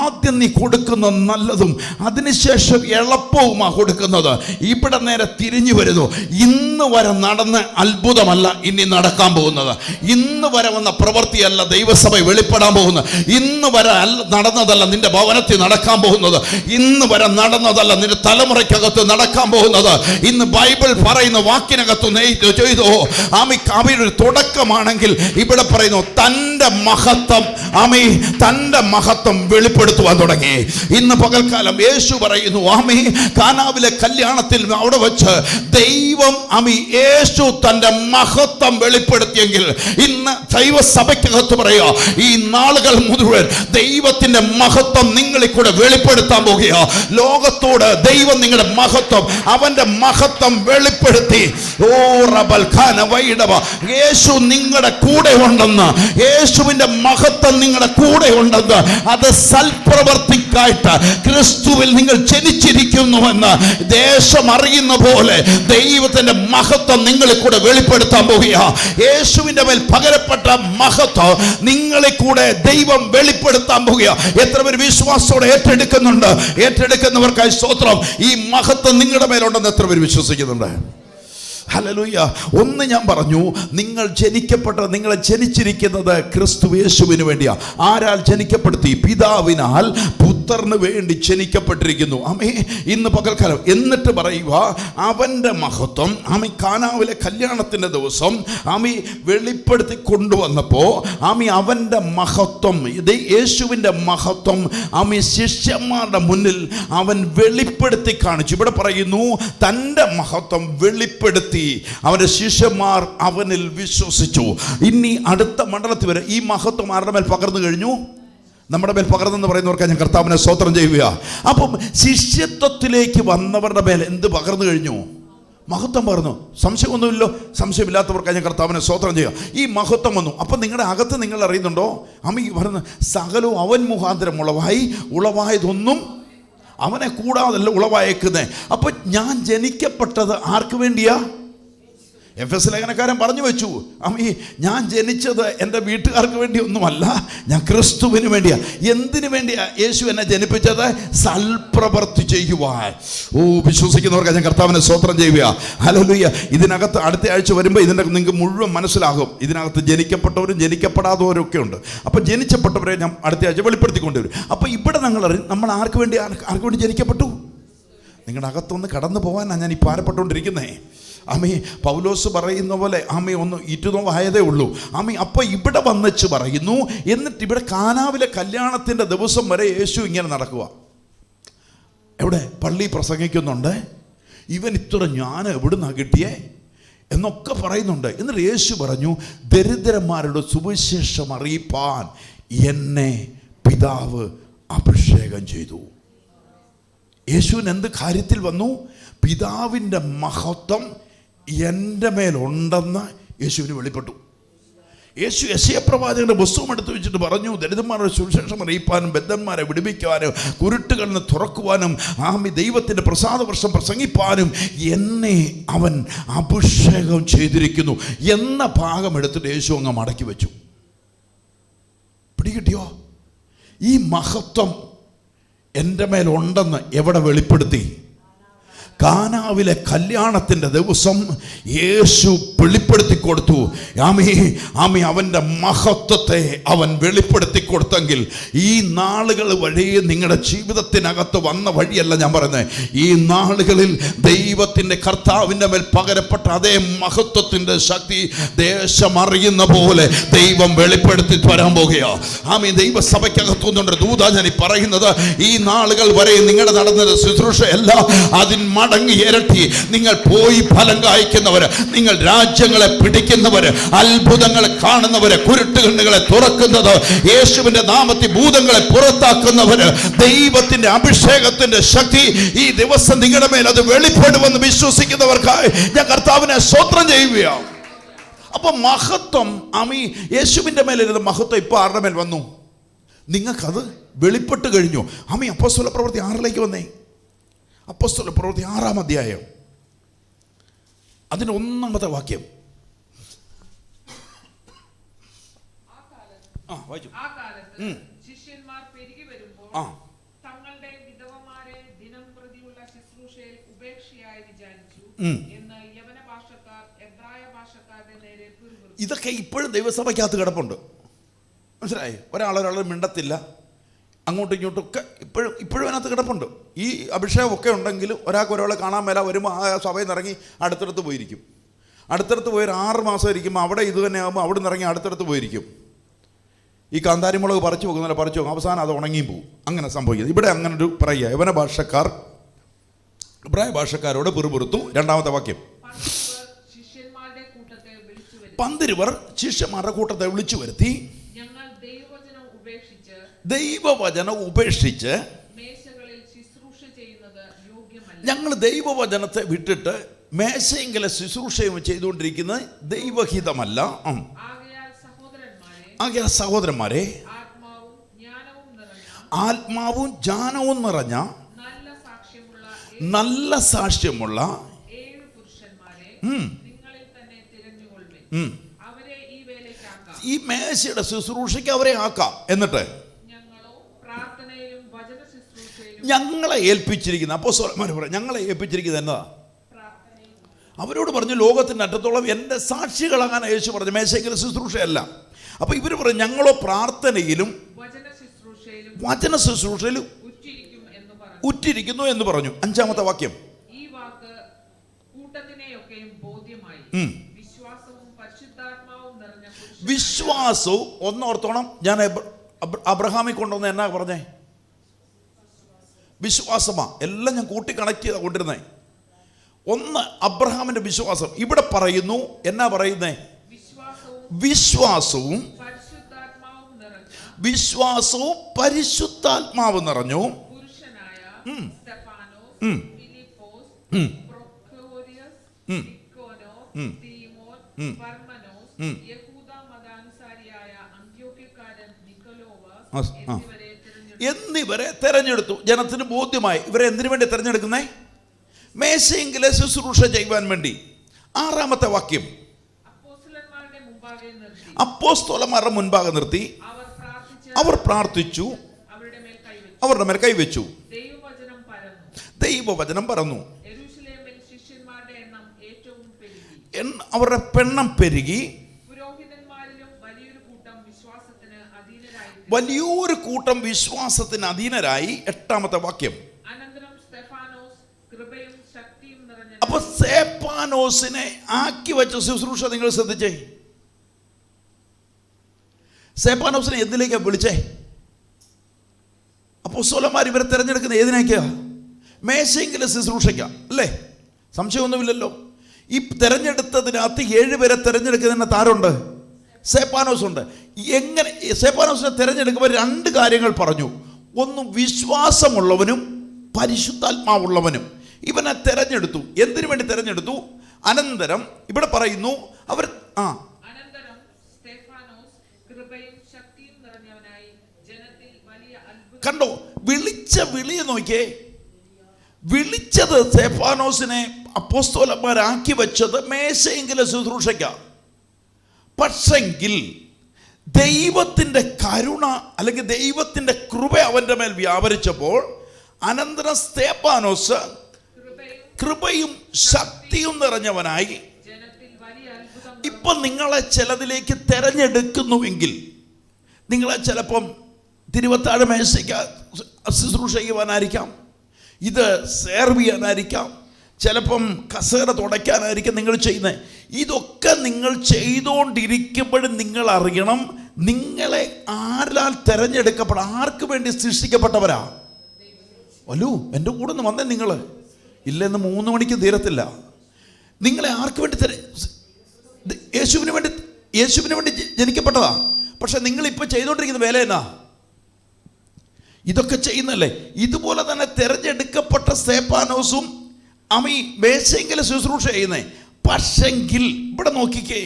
ആദ്യം നീ കൊടുക്കുന്ന നല്ലതും അതിനുശേഷം എളുപ്പവുമാണ് കൊടുക്കുന്നത്. ഇവിടെ നേരെ തിരിഞ്ഞു വരുന്നു. ഇന്ന് വരെ നടന്ന അത്ഭുതമല്ല ഇനി നടക്കാൻ പോകുന്നത്. ഇന്ന് വരെ വന്ന പ്രവൃത്തിയല്ല ദൈവസഭ വെളിപ്പെടാൻ പോകുന്നത്. ഇന്ന് വരെ നടന്നതല്ല നിന്റെ ഭവനത്തിൽ നടക്കാൻ പോകുന്നത്. ഇന്ന് വരെ നടന്നതല്ല നിന്റെ തലമുറയ്ക്കകത്ത് നടക്കാൻ പോകുന്നത്. ഇന്ന് ബൈബിൾ പറയുന്ന വാക്കിനകത്ത് ചെയ്തോ ആമിയുടെ ഒരു തുടക്കമാണെങ്കിൽ ഇവിടെ പറയുന്നു തൻ്റെ മഹത്വം തൻ്റെ മഹത്വം വെളിപ്പെടുത്തുവാൻ തുടങ്ങി. ഇന്ന് പകൽക്കാലം യേശു പറയുന്നു കാനാവിലെ കല്യാണത്തിൽ അവിടെ വെച്ച് ദൈവം യേശു തൻ്റെ മഹത്വം വെളിപ്പെടുത്തിയെങ്കിൽ ഇന്ന് ദൈവസഭയ്ക്കകത്ത് പറയുക, ഈ നാളുകൾ മുഴുവൻ ദൈവത്തിന്റെ മഹത്വം നിങ്ങളിൽ കൂടെ വെളിപ്പെടുത്താൻ പോകുക. ലോകത്തോട് ദൈവം നിങ്ങളുടെ മഹത്വം അവന്റെ മഹത്വം വെളിപ്പെടുത്തി. യേശു നിങ്ങളുടെ കൂടെ ഉണ്ടെന്ന്, യേശുവിന്റെ മഹത്വം നിങ്ങളുടെ കൂടെ ഉണ്ടെന്ന്, അത് സൽപ്രവർത്തിക്കായിട്ട് ക്രിസ്തുവിൽ നിങ്ങൾ ജനിച്ചിരിക്കുന്നുവെന്ന് ദേശം അറിയുന്ന പോലെ ദൈവത്തിന്റെ മഹത്വം നിങ്ങളിൽ കൂടെ വെളിപ്പെടുത്താൻ പോകുക. യേശുവിന്റെ മേൽ പകരപ്പെട്ട മഹത്വം നിങ്ങളിൽ കൂടെ ദൈവം വെളിപ്പെടുത്താൻ പോകുക. എത്ര പേര് വിശ്വാസത്തോടെ ഏറ്റെടുക്കുന്നുണ്ട്? ഏറ്റെടുക്കുന്നവർക്കായി സ്തോത്രം. ഈ മഹത്വം നിങ്ങളുടെ മേലുണ്ടെന്ന് എത്ര പേര് വിശ്വസിക്കുന്നുണ്ട്? ഹല്ലേലൂയ. ഒന്ന് ഞാൻ പറഞ്ഞു, നിങ്ങളെ ജനിച്ചിരിക്കുന്നത് ക്രിസ്തു യേശുവിന് വേണ്ടിയാ. ആരാൽ ജനിക്കപ്പെടുത്തി? പിതാവിനാൽ പുത്രന് വേണ്ടി ജനിക്കപ്പെട്ടിരിക്കുന്നു. ആമേ, ഇന്ന് പകൽക്കാലം എന്നിട്ട് പറയുക, അവൻ്റെ മഹത്വം ആമി കാനാവിലെ കല്യാണത്തിൻ്റെ ദിവസം ആമി വെളിപ്പെടുത്തി കൊണ്ടുവന്നപ്പോൾ ആമി അവൻ്റെ മഹത്വം, ഇത് യേശുവിൻ്റെ മഹത്വം ആമി ശിഷ്യന്മാരുടെ മുന്നിൽ അവൻ വെളിപ്പെടുത്തി കാണിച്ചു. ഇവിടെ പറയുന്നു തൻ്റെ മഹത്വം വെളിപ്പെടുത്തി, അവൻ്റെ ശിഷ്യന്മാർ അവനിൽ വിശ്വസിച്ചു. ഇനി അടുത്ത മണ്ഡലത്തിൽ വരെ ഈ മഹത്വം ആരുടെ മേൽ പകർന്നു കഴിഞ്ഞു? നമ്മുടെ മേൽ പകർന്നെന്ന് പറയുന്നവർക്ക് ഞാൻ കർത്താവിനെ സ്തോത്രം ചെയ്യുക. അപ്പം ശിഷ്യത്വത്തിലേക്ക് വന്നവരുടെ മേൽ എന്ത് പകർന്നു കഴിഞ്ഞു? മഹത്വം പകർന്നു. സംശയമൊന്നുമില്ലോ, സംശയമില്ലാത്തവർക്ക് ഞാൻ കർത്താവിനെ സ്തോത്രം ചെയ്യുക. ഈ മഹത്വം വന്നു. അപ്പം നിങ്ങളുടെ അകത്ത് നിങ്ങൾ അറിയുന്നുണ്ടോ? അമ്മ പറയുന്ന സകലവും അവൻ മുഖാന്തരം ഉളവായതൊന്നും അവനെ കൂടാതല്ല ഉളവായേക്കുന്നത്. അപ്പം ഞാൻ ജനിക്കപ്പെട്ടത് ആർക്ക് വേണ്ടിയാ? എഫെസ് ലേഖനക്കാരൻ പറഞ്ഞു വെച്ചു, അമ്മീ ഞാൻ ജനിച്ചത് എൻ്റെ വീട്ടുകാർക്ക് വേണ്ടി ഒന്നുമല്ല, ഞാൻ ക്രിസ്തുവിന് വേണ്ടിയാ. എന്തിനു വേണ്ടിയാ യേശു എന്നെ ജനിപ്പിച്ചത്? സൽപ്രവൃത്തി ചെയ്യുവാൻ. ഓ, വിശ്വസിക്കുന്നവർക്ക് ഞാൻ കർത്താവിനെ സ്തോത്രം ചെയ്യുക. ഹല്ലേലൂയ. ഇതിനകത്ത് അടുത്ത ആഴ്ച വരുമ്പോൾ ഇതിൻ്റെ നിങ്ങൾക്ക് മുഴുവൻ മനസ്സിലാകും. ഇതിനകത്ത് ജനിക്കപ്പെട്ടവരും ജനിക്കപ്പെടാത്തവരും ഒക്കെ ഉണ്ട്. അപ്പം ജനിക്കപ്പെട്ടവരെ ഞാൻ അടുത്ത ആഴ്ച വെളിപ്പെടുത്തിക്കൊണ്ടുവരും. അപ്പം ഇവിടെ നമ്മൾ ആർക്ക് വേണ്ടി ജനിക്കപ്പെട്ടു? നിങ്ങളുടെ അകത്തൊന്ന് കടന്നു പോകാനാണ് ഞാൻ ഈ ഭാരപ്പെട്ടുകൊണ്ടിരിക്കുന്നേ. ആമി, പൗലോസ് പറയുന്ന പോലെ ആമി ഒന്ന് ഇറ്റുനോവായതേ ഉള്ളൂ. ആമി, അപ്പോൾ ഇവിടെ വന്നിച്ച് പറയുന്നു. എന്നിട്ട് ഇവിടെ കാനാവിലെ കല്യാണത്തിൻ്റെ ദിവസം വരെ യേശു ഇങ്ങനെ നടക്കുക. എവിടെ? പള്ളി പ്രസംഗിക്കുന്നുണ്ട്. ഇവൻ ഇത്ര ജ്ഞാനം എവിടുന്നാ കിട്ടിയേ എന്നൊക്കെ പറയുന്നുണ്ട്. എന്നിട്ട് യേശു പറഞ്ഞു, ദരിദ്രന്മാരുടെ സുവിശേഷം അറിയിപ്പാൻ എന്നെ പിതാവ് അഭിഷേകം ചെയ്തു. യേശുവിന് എന്ത് കാര്യത്തിൽ വന്നു? പിതാവിൻ്റെ മഹത്വം എൻ്റെ മേലുണ്ടെന്ന് യേശുവിന് വെളിപ്പെട്ടു. യേശു യെശയ്യാപ്രവാചകന്റെ പുസ്തകം എടുത്തു വെച്ചിട്ട് പറഞ്ഞു, ദരിദ്രന്മാരുടെ സുവിശേഷം അറിയിപ്പാനും ബദ്ധന്മാരെ വിടുവിക്കുവാനും കുരുട്ടുകളിൽ നിന്ന് തുറക്കുവാനും ആമി ദൈവത്തിൻ്റെ പ്രസാദവർഷം പ്രസംഗിപ്പാനും എന്നെ അവൻ അഭിഷേകം ചെയ്തിരിക്കുന്നു എന്ന ഭാഗം എടുത്തിട്ട് യേശു അങ്ങ് മടക്കി വെച്ചു. പിടികിട്ടിയോ? ഈ മഹത്വം എൻ്റെ മേലുണ്ടെന്ന് എവിടെ വെളിപ്പെടുത്തി? കാനാവിലെ കല്യാണത്തിൻ്റെ ദിവസം യേശു വെളിപ്പെടുത്തി കൊടുത്തു. ആമി അവൻ്റെ മഹത്വത്തെ അവൻ വെളിപ്പെടുത്തി കൊടുത്തെങ്കിൽ ഈ നാളുകൾ വഴി നിങ്ങളുടെ ജീവിതത്തിനകത്ത് വന്ന വഴിയല്ല ഞാൻ പറയുന്നത്. ഈ നാളുകളിൽ ദൈവത്തിൻ്റെ കർത്താവിൻ്റെ മേൽ പകരപ്പെട്ട അതേ മഹത്വത്തിൻ്റെ ശക്തി ദേശം അറിയുന്ന പോലെ ദൈവം വെളിപ്പെടുത്തി വരാൻ പോകുകയോ. ആമി, ദൈവസഭയ്ക്കകത്തുന്നുണ്ട് ദൂത ഞാൻ ഈ പറയുന്നത്. ഈ നാളുകൾ വരെ നിങ്ങളുടെ നടന്ന ശുശ്രൂഷയല്ല, അതിൻ മടങ്ങി ഇരട്ടി നിങ്ങൾ പോയി ഫലം കായ്ക്കുന്നവര്, നിങ്ങൾ രാജ്യങ്ങളെ പിടിക്കുന്നവര്, അത്ഭുതങ്ങളെ കാണുന്നവര്, കുരുട്ടുകണ്ണുകളെ തുറക്കുന്നത്, യേശുവിന്റെ നാമത്തിൽ ഭൂതങ്ങളെ പുറത്താക്കുന്നവര്, ദൈവത്തിന്റെ അഭിഷേകത്തിന്റെ ശക്തി ഈ ദിവസം നിങ്ങളുടെ മേൽ അത് വെളിപ്പെടുമെന്ന് വിശ്വസിക്കുന്നവർക്കായി ഞാൻ കർത്താവിനെ സ്തോത്രം ചെയ്യുകയാണ്. അപ്പൊ മഹത്വം ആമി യേശുവിന്റെ മേലിരുന്ന മഹത്വം ഇപ്പൊ ആരുടെ മേൽ വന്നു? നിങ്ങൾക്കത് വെളിപ്പെട്ട് കഴിഞ്ഞു. ആമി, അപ്പോസ്തല പ്രവൃത്തി 6 വന്നേ. അപ്പോസ്തല പ്രവൃത്തി 6 അധ്യായം അതിന്റെ 1 വാക്യം. ശിഷ്യന്മാർ പെരുകി വരുമ്പോൾ തങ്ങളുടെ വിധവമാരെ ദിനം പ്രതിയുള്ള ശുശ്രൂഷയിൽ ഉപേക്ഷയായി വിചാരിച്ചു എന്ന് യവന ഭാഷക്കാർ എബ്രായ ഭാഷക്കാരുടെ നേരെ പിറുപിറുത്തു. ഇതൊക്കെ ഇപ്പോഴും ദൈവസഭയ്ക്കകത്ത് കിടപ്പുണ്ട്. മനസ്സിലായി? ഒരാളൊരാൾ മിണ്ടത്തില്ല, അങ്ങോട്ടും ഇങ്ങോട്ടും ഒക്കെ ഇപ്പോഴും അതിനകത്ത് കിടപ്പുണ്ട്. ഈ അഭിഷേകമൊക്കെ ഉണ്ടെങ്കിലും ഒരാളെ കാണാൻ മേല വരുമ്പോൾ ആ സഭയിൽ നിന്ന് ഇറങ്ങി അടുത്തടുത്ത് പോയിരിക്കും. അടുത്തടുത്ത് പോയി 6 മാസം ഇരിക്കുമ്പോൾ അവിടെ ഇത് തന്നെ ആകുമ്പോൾ അവിടെ നിന്ന് ഇറങ്ങി അടുത്തടുത്ത് പോയിരിക്കും. ഈ കാന്താരിമുളക് പറിച്ചു പോകുന്നല്ല പറിച്ചു പോകും, അവസാനം അത് ഉണങ്ങിയും പോകും. അങ്ങനെ സംഭവിക്കുന്നത്. ഇവിടെ അങ്ങനെ ഒരു പറയുക, യവന ഭാഷക്കാർ ഇബ്രായ ഭാഷക്കാരോട് പിറുപിറുത്തു. 2 വാക്യം. 12 ശിഷ്യന്മാരുടെ കൂട്ടത്തെ വിളിച്ചു വരുത്തി ദൈവവചനം ഉപേക്ഷിച്ച് ഞങ്ങൾ ദൈവവചനത്തെ വിട്ടിട്ട് മേശയെങ്കിലെ ശുശ്രൂഷയും ചെയ്തുകൊണ്ടിരിക്കുന്നത് ദൈവഹിതമല്ല. ആകയാൽ സഹോദരന്മാരെ, ആത്മാവും ജ്ഞാനവും നിറഞ്ഞ നല്ല സാക്ഷ്യമുള്ള 7 പുരുഷന്മാരെ നിങ്ങളിൽ തന്നെ തിരഞ്ഞുകൊള്ളുവിൻ. അവരെ ഈ വേലയ്ക്ക് ഈ മേശയുടെ ശുശ്രൂഷയ്ക്ക് അവരെ ആക്കാം. എന്നിട്ട് ഞങ്ങളെ ഏൽപ്പിച്ചിരിക്കുന്ന അപ്പോസ്തലന്മാർ പറയും, ഞങ്ങളെ ഏൽപ്പിച്ചിരിക്കുന്നത് എന്നതാ? അവരോട് പറഞ്ഞു, ലോകത്തിൻ്റെ അറ്റത്തോളം എൻ്റെ സാക്ഷികളാകാൻ യേശു പറഞ്ഞു. മേശയ്ക്കൽ ശുശ്രൂഷയല്ല. അപ്പോൾ ഇവർ പറയും, ഞങ്ങളോ പ്രാർത്ഥനയിലും വചന ശുശ്രൂഷയിലും ഉറ്റിരിക്കുന്നു എന്ന് പറഞ്ഞു. 5-ാമത്തെ വാക്യം. ഈ വാക്ക് കൂട്ടത്തിനെയൊക്കെയും ബോധ്യമായി. വിശ്വാസവും പരിശുദ്ധാത്മാവും നിറഞ്ഞ വിശ്വാസവും ഒന്നോർത്തോണം. ഞാൻ അബ്രഹാമിൽ കൊണ്ടുവന്ന് എന്നാ പറഞ്ഞേ? വിശ്വാസമാ. എല്ലാം ഞാൻ കൂട്ടി കണക്ട് ചെയ്താ കൊണ്ടിരുന്നേ. ഒന്ന് അബ്രഹാമിന്റെ വിശ്വാസം. ഇവിടെ പറയുന്നു എന്നാ പറയുന്നേ? വിശ്വാസവും പരിശുദ്ധാത്മാവ് നിറഞ്ഞു എന്നിവരെ തെരഞ്ഞെടുത്തു. ജനത്തിന് ബോധ്യമായി. ഇവരെ എന്തിനു വേണ്ടി തെരഞ്ഞെടുക്കുന്നേ? മേശയെങ്കിലെ ശുശ്രൂഷ ചെയ്യുവാൻ വേണ്ടി. 6-ാമത്തെ വാക്യം. അപ്പോസ്തലന്മാരുടെ മുൻപാകെ നിർത്തി അവർ പ്രാർത്ഥിച്ചു, അവരുടെ മേൽ കൈവച്ചു. ദൈവവചനം പരന്നു. അവരുടെ പെണ്ണം പെരുകി. വലിയൊരു കൂട്ടം വിശ്വാസത്തിന് അധീനരായി. 8-ാമത്തെ വാക്യം. അപ്പൊ സ്തെഫാനോസിനെ ആക്കി വെച്ച ശുശ്രൂഷ നിങ്ങൾ ശ്രദ്ധിച്ചേ. സ്തെഫാനോസിനെ എന്തിലേക്കാ വിളിച്ചേ? അപ്പോസ്തലന്മാർ ഇവരെ തെരഞ്ഞെടുക്കുന്ന ഏതിനേക്കാ? മേശയെങ്കിലെ ശുശ്രൂഷയ്ക്ക അല്ലേ? സംശയമൊന്നുമില്ലല്ലോ. ഈ തെരഞ്ഞെടുത്തതിനകത്ത് 7 പേരെ തെരഞ്ഞെടുക്കുന്നതിന് താരുണ്ട്? സ്തെഫാനോസ് ഉണ്ട്. എങ്ങനെ സ്തെഫാനോസിനെ തെരഞ്ഞെടുക്കുമ്പോൾ 2 കാര്യങ്ങൾ പറഞ്ഞു. ഒന്ന് വിശ്വാസമുള്ളവനും പരിശുദ്ധാത്മാവുള്ളവനും. ഇവനെ തെരഞ്ഞെടുത്തു. എന്തിനു വേണ്ടി തെരഞ്ഞെടുത്തു? അനന്തരം ഇവിടെ പറയുന്നു അവർ കണ്ടോ വിളിച്ച വിളിയെ നോക്കിയേ. വിളിച്ചത് സ്തെഫാനോസിനെ അപ്പോസ്തലന്മാരാക്കി വെച്ചത് മേശയെങ്കിലെ ശുശ്രൂഷയ്ക്ക. പക്ഷെങ്കിൽ ദൈവത്തിൻ്റെ കരുണ അല്ലെങ്കിൽ ദൈവത്തിൻ്റെ കൃപ അവൻ്റെ മേൽ വ്യാപരിച്ചപ്പോൾ അനന്തരം സ്തെഫാനോസ് കൃപയും ശക്തിയും നിറഞ്ഞവനായി. ഇപ്പം നിങ്ങളെ ചിലതിലേക്ക് തെരഞ്ഞെടുക്കുന്നുവെങ്കിൽ, നിങ്ങളെ ചിലപ്പം തിരുവത്താഴ മേശയ്ക്ക് ശുശ്രൂഷ ചെയ്യുവാനായിരിക്കാം, ഇത് സെർവ് ചെയ്യാനായിരിക്കാം, ചിലപ്പം കസേര തുടയ്ക്കാനായിരിക്കും നിങ്ങൾ ചെയ്യുന്നത്. ഇതൊക്കെ നിങ്ങൾ ചെയ്തുകൊണ്ടിരിക്കുമ്പോഴും നിങ്ങൾ അറിയണം, നിങ്ങളെ ആരാൽ തിരഞ്ഞെടുക്കപ്പെടാം, ആർക്ക് വേണ്ടി സൃഷ്ടിക്കപ്പെട്ടവരാ? അല്ലോ എൻ്റെ കൂടെ ഒന്ന് വന്നേ. നിങ്ങൾ ഇല്ലെന്ന് 3 മണിക്ക് തീരത്തില്ല. നിങ്ങളെ ആർക്ക് വേണ്ടി യേശുവിന് വേണ്ടി ജനിക്കപ്പെട്ടതാ. പക്ഷെ നിങ്ങളിപ്പോൾ ചെയ്തുകൊണ്ടിരിക്കുന്ന വേല എന്നാ? ഇതൊക്കെ ചെയ്യുന്നല്ലേ. ഇതുപോലെ തന്നെ തിരഞ്ഞെടുക്കപ്പെട്ട സ്തെഫാനോസും അമി മേശയെങ്കിലെ ശുശ്രൂഷ ചെയ്യുന്നേ. പക്ഷെങ്കിൽ ഇവിടെ നോക്കിക്കേ,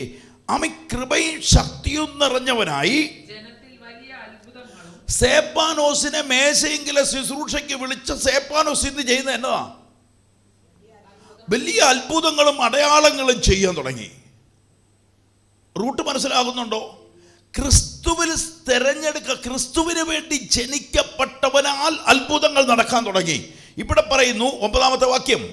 അമി കൃപയും ശക്തിയും നിറഞ്ഞവനായി. സ്തെഫാനോസിനെ മേശയെങ്കിലെ ശുശ്രൂഷയ്ക്ക് വിളിച്ച സ്തെഫാനോസ് ഇന്ന് ചെയ്യുന്ന എന്നതാ? വലിയ അത്ഭുതങ്ങളും അടയാളങ്ങളും ചെയ്യാൻ തുടങ്ങി. റൂട്ട് മനസ്സിലാകുന്നുണ്ടോ? ക്രിസ്തുവിൽ ക്രിസ്തുവിന് വേണ്ടി ജനിക്കപ്പെട്ടവനാൽ അത്ഭുതങ്ങൾ നടക്കാൻ തുടങ്ങി. ഇവിടെ പറയുന്നു 9-ാമത്തെ വാക്യം.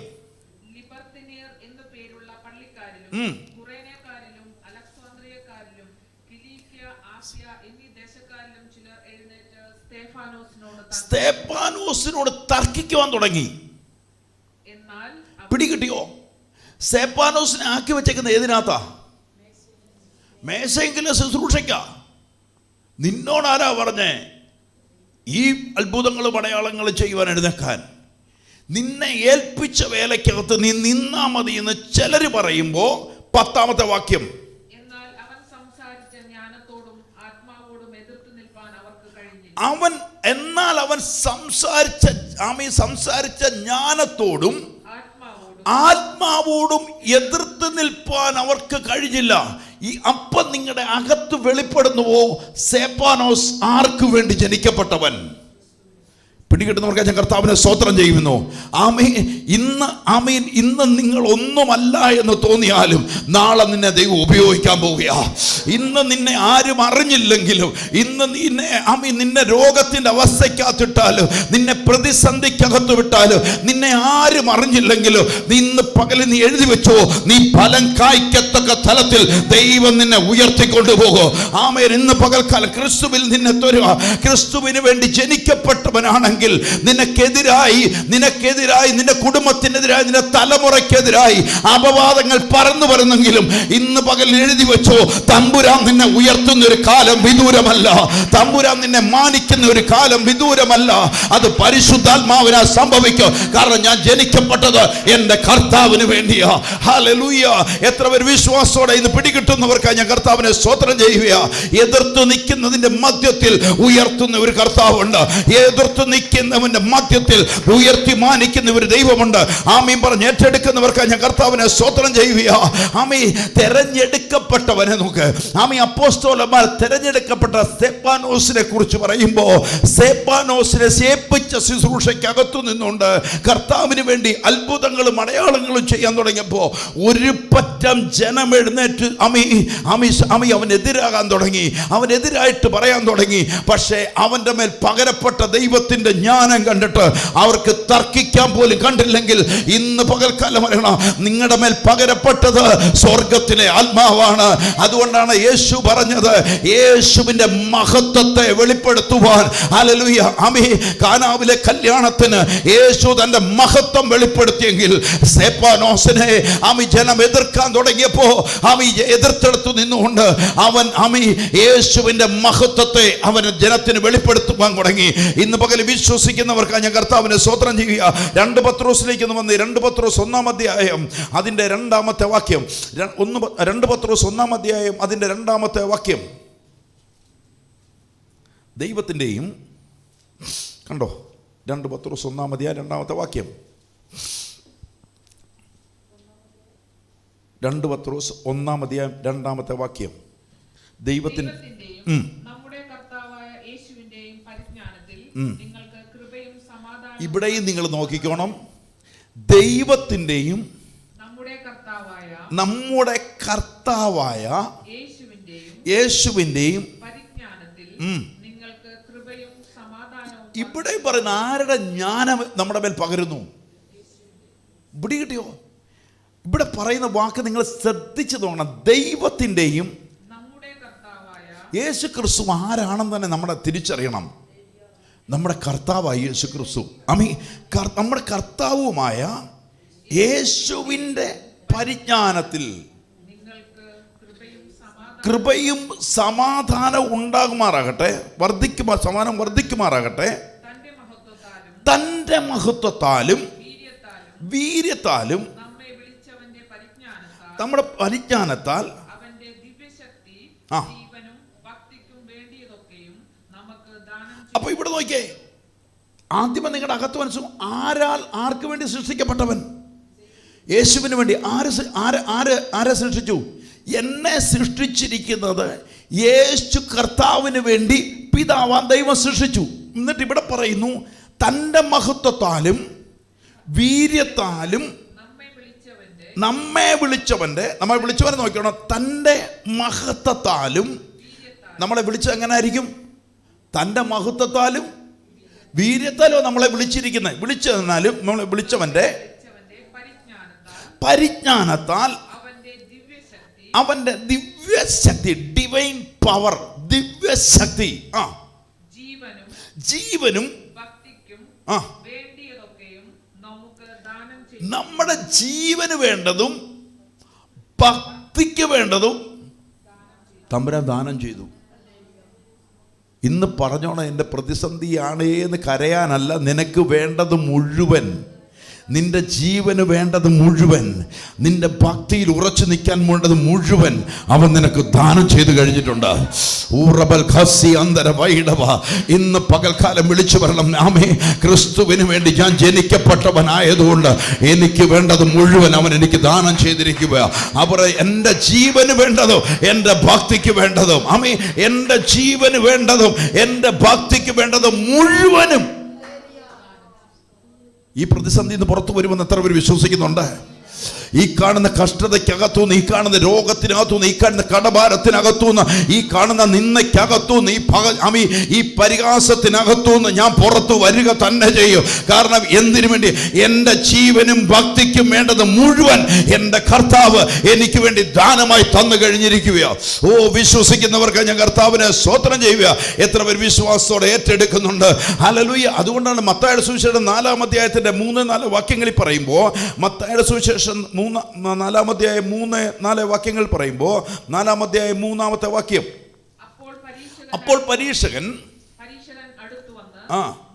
സ്തെഫാനോസിനോട് തർക്കിക്കുവാൻ തുടങ്ങി. പിടികിട്ടിയോ? സ്തെഫാനോസിനെ ആക്കി വെച്ചേക്കുന്ന ഏതിനകത്താ? മേശയെങ്കിലെ ശുശ്രൂഷയ്ക്ക. നിന്നോട് ആരാ പറഞ്ഞേ ഈ അത്ഭുതങ്ങളും അടയാളങ്ങളും ചെയ്യുവാൻ എഴുന്നേക്കാൻ? നിന്നെ ഏൽപ്പിച്ച വേലയ്ക്കകത്ത് നീ നിന്നാ മതി എന്ന് ചിലർ പറയുമ്പോ 10-ാമത്തെ വാക്യം. എന്നാൽ അവൻ സംസാരിച്ച ജ്ഞാനത്തോടും ആത്മാവോടും എതിർത്ത് നിൽപ്പാൻ അവർക്ക് കഴിഞ്ഞില്ല. അപ്പം നിങ്ങളുടെ അകത്ത് വെളിപ്പെടുന്നുവോ സ്തെഫാനോസ് ആർക്ക് വേണ്ടി ജനിക്കപ്പെട്ടവൻ? പിടികിട്ടുന്നവർക്ക് ഞാൻ കർത്താവിനെ സ്തോത്രം ചെയ്യുന്നു. ഇന്ന് നിങ്ങൾ ഒന്നുമല്ല എന്ന് തോന്നിയാലും നാളെ നിന്നെ ദൈവം ഉപയോഗിക്കാൻ പോവുകയാ. ഇന്ന് നിന്നെ ആരും അറിഞ്ഞില്ലെങ്കിലും, ഇന്ന് നിന്നെ രോഗത്തിന്റെ അവസ്ഥയ്ക്കകത്തിട്ടാലും, നിന്നെ പ്രതിസന്ധിക്കകത്ത് വിട്ടാലും, നിന്നെ ആരും അറിഞ്ഞില്ലെങ്കിലും ഇന്ന് പകല് നീ എഴുതി വെച്ചോ, നീ ഫലം കായ്ക്കത്തക്ക തലത്തിൽ ദൈവം നിന്നെ ഉയർത്തിക്കൊണ്ടുപോകും. ആമേൻ. ഇന്ന് പകൽക്കാലം ക്രിസ്തുവിൽ നിന്നെ തരുക. ക്രിസ്തുവിന് വേണ്ടി ജനിക്കപ്പെട്ടവനാണെങ്കിൽ പറയുന്നെങ്കിൽ നിനക്കെതിരായി നിന്റെ കുടുംബത്തിനെതിരായി നിന്റെ തലമുറയ്ക്കെതിരായി അപവാദങ്ങൾ പറന്നു വരുന്നെങ്കിലും ഇന്ന് പകൽ എഴുതി വെച്ചോ, തമ്പുരാൻ നിന്നെ ഉയർത്തുന്ന ഒരു കാലം വിദൂരമല്ല. തമ്പുരാൻ നിന്നെ മാനിക്കുന്ന ഒരു കാലം വിദൂരമല്ല. അത് പരിശുദ്ധാത്മാവിനാൽ സംഭവിക്കും. കാരണം ഞാൻ ജനിക്കപ്പെട്ടത് എൻ്റെ കർത്താവിന് വേണ്ടിയാ. ഹല്ലേലൂയ. എത്ര പേർ വിശ്വാസത്തോടെ ഇന്ന് പിടികിട്ടുന്നവർക്കായി ഞാൻ കർത്താവിനെ സ്തോത്രം ചെയ്യുക. എതിർത്ത് നിൽക്കുന്നതിന്റെ മധ്യത്തിൽ ഉയർത്തുന്ന ഒരു കർത്താവുണ്ട്. എതിർത്ത് നിൽക്കുന്നവന്റെ മധ്യത്തിൽ ഉയർത്തി മാനിക്കുന്ന ഒരു ദൈവമുണ്ട്. ആമീൻ പറഞ്ഞ് ഏറ്റെടുക്കുന്നവർക്കായി ഞാൻ കർത്താവിനെ സ്തോത്രം ചെയ്യുക. ആമീൻ. തെരഞ്ഞെടുക്കപ്പെട്ടവനെ നോക്ക്. ആമീൻ. അപ്പോസ്തലന്മാർ തെരഞ്ഞെടുക്കപ്പെട്ട സ്തെഫാനോസിനെ കുറിച്ച് പറയുമ്പോൾ സ്തെഫാനോസിനെ സേപ്പിച്ച ശുശ്രൂഷയ്ക്കകത്തു നിന്നുകൊണ്ട് കർത്താവിന് വേണ്ടി അത്ഭുതങ്ങളും അടയാളങ്ങളും ചെയ്യാൻ തുടങ്ങിയപ്പോൾ ഒരു പറ്റം ജനം എഴുന്നേറ്റ് അവനെതിരാകാൻ തുടങ്ങി. അവനെതിരായിട്ട് പറയാൻ തുടങ്ങി. പക്ഷേ അവൻ്റെ മേൽ പകരപ്പെട്ട ദൈവത്തിൻ്റെ ജ്ഞാനം കണ്ടിട്ട് അവർക്ക് തർക്കിക്കാൻ പോലും കണ്ടില്ലെങ്കിൽ ഇന്ന് പകൽക്കാലം പറയണം, നിങ്ങളുടെ മേൽ പകരപ്പെട്ടത് സ്വർഗത്തിലെ ആത്മാവാണ്. അതുകൊണ്ടാണ് യേശു പറഞ്ഞത്, യേശുവിൻ്റെ മഹത്വത്തെ വെളിപ്പെടുത്തുവാൻ. ഹല്ലേലൂയ. ആമേൻ. കാനാവിലെ കല്യാണത്തിന് യേശു തൻ്റെ മഹത്വം വെളിപ്പെടുത്തിയെങ്കിൽ സ്തെഫാനോസിനെ ജനം എതിർക്കാൻ തുടങ്ങിയപ്പോ എതിർത്തെടുത്തു നിന്നുകൊണ്ട് അവൻ യേശുവിന്റെ മഹത്വത്തെ അവൻ ജനത്തിന് വെളിപ്പെടുത്തുവാൻ തുടങ്ങി. ഇന്ന് പകൽ വിശ്വസിക്കുന്നവർക്ക് ഞാൻ കർത്താവിനെ സ്തോത്രം ചെയ്യുക. 2 പത്രോസിലേക്ക് വന്ന് 2 പത്രോസ് 1-ാം അധ്യായം അതിന്റെ 2-ാമത്തെ വാക്യം. 2 പത്രോസ് 1-ാം അധ്യായം അതിന്റെ 2-ാമത്തെ വാക്യം. ദൈവത്തിൻ്റെയും കണ്ടോ, 2 പത്രോസ് 1-ാം അധ്യായം 2-ാമത്തെ വാക്യം. 2 പത്രോസ് 1-ാം അധ്യായം 2-ാമത്തെ വാക്യം. ഇവിടെയും നിങ്ങൾ നോക്കിക്കോണം. ദൈവത്തിൻ്റെയും നമ്മുടെ കർത്താവായ യേശുവിൻ്റെയും ഇവിടെ പറയുന്ന ആരുടെ ജ്ഞാനം നമ്മുടെ മേൽ പകരുന്നു? ഇവിടെ കിട്ടിയോ? ഇവിടെ പറയുന്ന വാക്ക് നിങ്ങൾ ശ്രദ്ധിച്ചു നോക്കണം. ദൈവത്തിൻ്റെയും യേശു ക്രിസ്തു ആരാണെന്ന് തന്നെ നമ്മളെ തിരിച്ചറിയണം. നമ്മുടെ കർത്താവായ യേശു ക്രിസ്തു, നമ്മുടെ കർത്താവുമായ യേശുവിൻ്റെ പരിജ്ഞാനത്തിൽ കൃപയും സമാധാനവും ഉണ്ടാകുമാറാകട്ടെ, സമാധാനം വർദ്ധിക്കുമാറാകട്ടെ. തൻ്റെ മഹത്വത്താലും വീര്യത്താലും നമ്മുടെ പരിജ്ഞാനത്താൽ അപ്പൊ ഇവിടെ നോക്കിയേ, ആദ്യമേ നിങ്ങളുടെ അകത്ത് മനസ്സിലും ആർക്ക് വേണ്ടി സൃഷ്ടിക്കപ്പെട്ടവൻ? യേശുവിന് വേണ്ടി. ആരെ സൃഷ്ടിച്ചു? എന്നെ സൃഷ്ടിച്ചിരിക്കുന്നത് യേശു കർത്താവിന് വേണ്ടി പിതാവാൻ ദൈവം സൃഷ്ടിച്ചു. എന്നിട്ട് ഇവിടെ പറയുന്നു, തൻ്റെ മഹത്വത്താലും വീര്യത്താലും നമ്മെ വിളിച്ചവനെ നോക്കണം. തൻ്റെ മഹത്വത്താലും നമ്മളെ വിളിച്ചത് എങ്ങനെ ആയിരിക്കും? തൻ്റെ മഹത്വത്താലും വീര്യത്താലോ നമ്മളെ വിളിച്ചിരിക്കുന്നത്. വിളിച്ചതെന്നാലും നമ്മളെ വിളിച്ചവൻ്റെ പരിജ്ഞാനത്താൽ അവന്റെ ദിവ്യശക്തി, ഡിവൈൻ പവർ, ദിവ്യശക്തി, ജീവനും നമ്മുടെ ജീവന് വേണ്ടതും ഭക്തിക്ക് വേണ്ടതും തമ്പുരാൻ ദാനം ചെയ്തു. ഇന്ന് പറഞ്ഞോണം, എൻ്റെ പ്രതിസന്ധിയാണേ എന്ന് കരയാനല്ല, നിനക്ക് വേണ്ടത് മുഴുവൻ, നിന്റെ ജീവന് വേണ്ടത് മുഴുവൻ, നിന്റെ ഭക്തിയിൽ ഉറച്ചു നിൽക്കാൻ വേണ്ടത് മുഴുവൻ അവൻ നിനക്ക് ദാനം ചെയ്തു കഴിഞ്ഞിട്ടുണ്ട്. ഇന്ന് പകൽക്കാലം വിളിച്ചു പറയണം, ആമേ, ക്രിസ്തുവിന് വേണ്ടി ഞാൻ ജനിക്കപ്പെട്ടവനായതുകൊണ്ട് എനിക്ക് വേണ്ടത് മുഴുവൻ അവൻ എനിക്ക് ദാനം ചെയ്തിരിക്കുക. അവർ എൻ്റെ ജീവന് വേണ്ടതും എൻ്റെ ഭക്തിക്ക് വേണ്ടതും, ആമേ, എൻ്റെ ജീവന് വേണ്ടതും എൻ്റെ ഭക്തിക്ക് വേണ്ടതും മുഴുവനും ഈ പ്രതിസന്ധി നിന്ന് പുറത്തു വരുമെന്ന് എത്ര പേര് വിശ്വസിക്കുന്നുണ്ട്? ഈ കാണുന്ന കഷ്ടതയ്ക്കകത്തുനിന്ന്, ഈ കാണുന്ന രോഗത്തിനകത്തുനിന്ന്, ഈ കാണുന്ന കടഭാരത്തിനകത്തുനിന്ന്, ഈ കാണുന്ന നിന്നയ്ക്കകത്തുനിന്ന്, ഈ പരിഹാസത്തിനകത്തുനിന്ന് ഞാൻ പുറത്തു വരിക തന്നെ ചെയ്യും. കാരണം എന്തിനു വേണ്ടി? എൻ്റെ ജീവനും ഭക്തിക്കും വേണ്ടത് മുഴുവൻ എൻ്റെ കർത്താവ് എനിക്ക് വേണ്ടി ദാനമായി തന്നു കഴിഞ്ഞിരിക്കുകയാണ്. ഓ, വിശ്വസിക്കുന്നവർക്ക് ഞാൻ കർത്താവിനെ സ്തോത്രം ചെയ്യുക. എത്ര പേർ വിശ്വാസത്തോടെ ഏറ്റെടുക്കുന്നുണ്ട്? ഹല്ലേലൂയ. അതുകൊണ്ടാണ് മത്തായിയുടെ സുവിശേഷം 4-ാം അധ്യായത്തിന്റെ 3-4 വാക്യങ്ങളിൽ പറയുമ്പോൾ, മത്തായിയുടെ സുവിശേഷം 4-ാം അധ്യായം 3-4 വാക്യങ്ങൾ പറയുമ്പോൾ, 4-ാം അധ്യായം 3-ാമത്തെ വാക്യം, അപ്പോൾ പരീക്ഷകൻ അടുത്തു വന്ന്,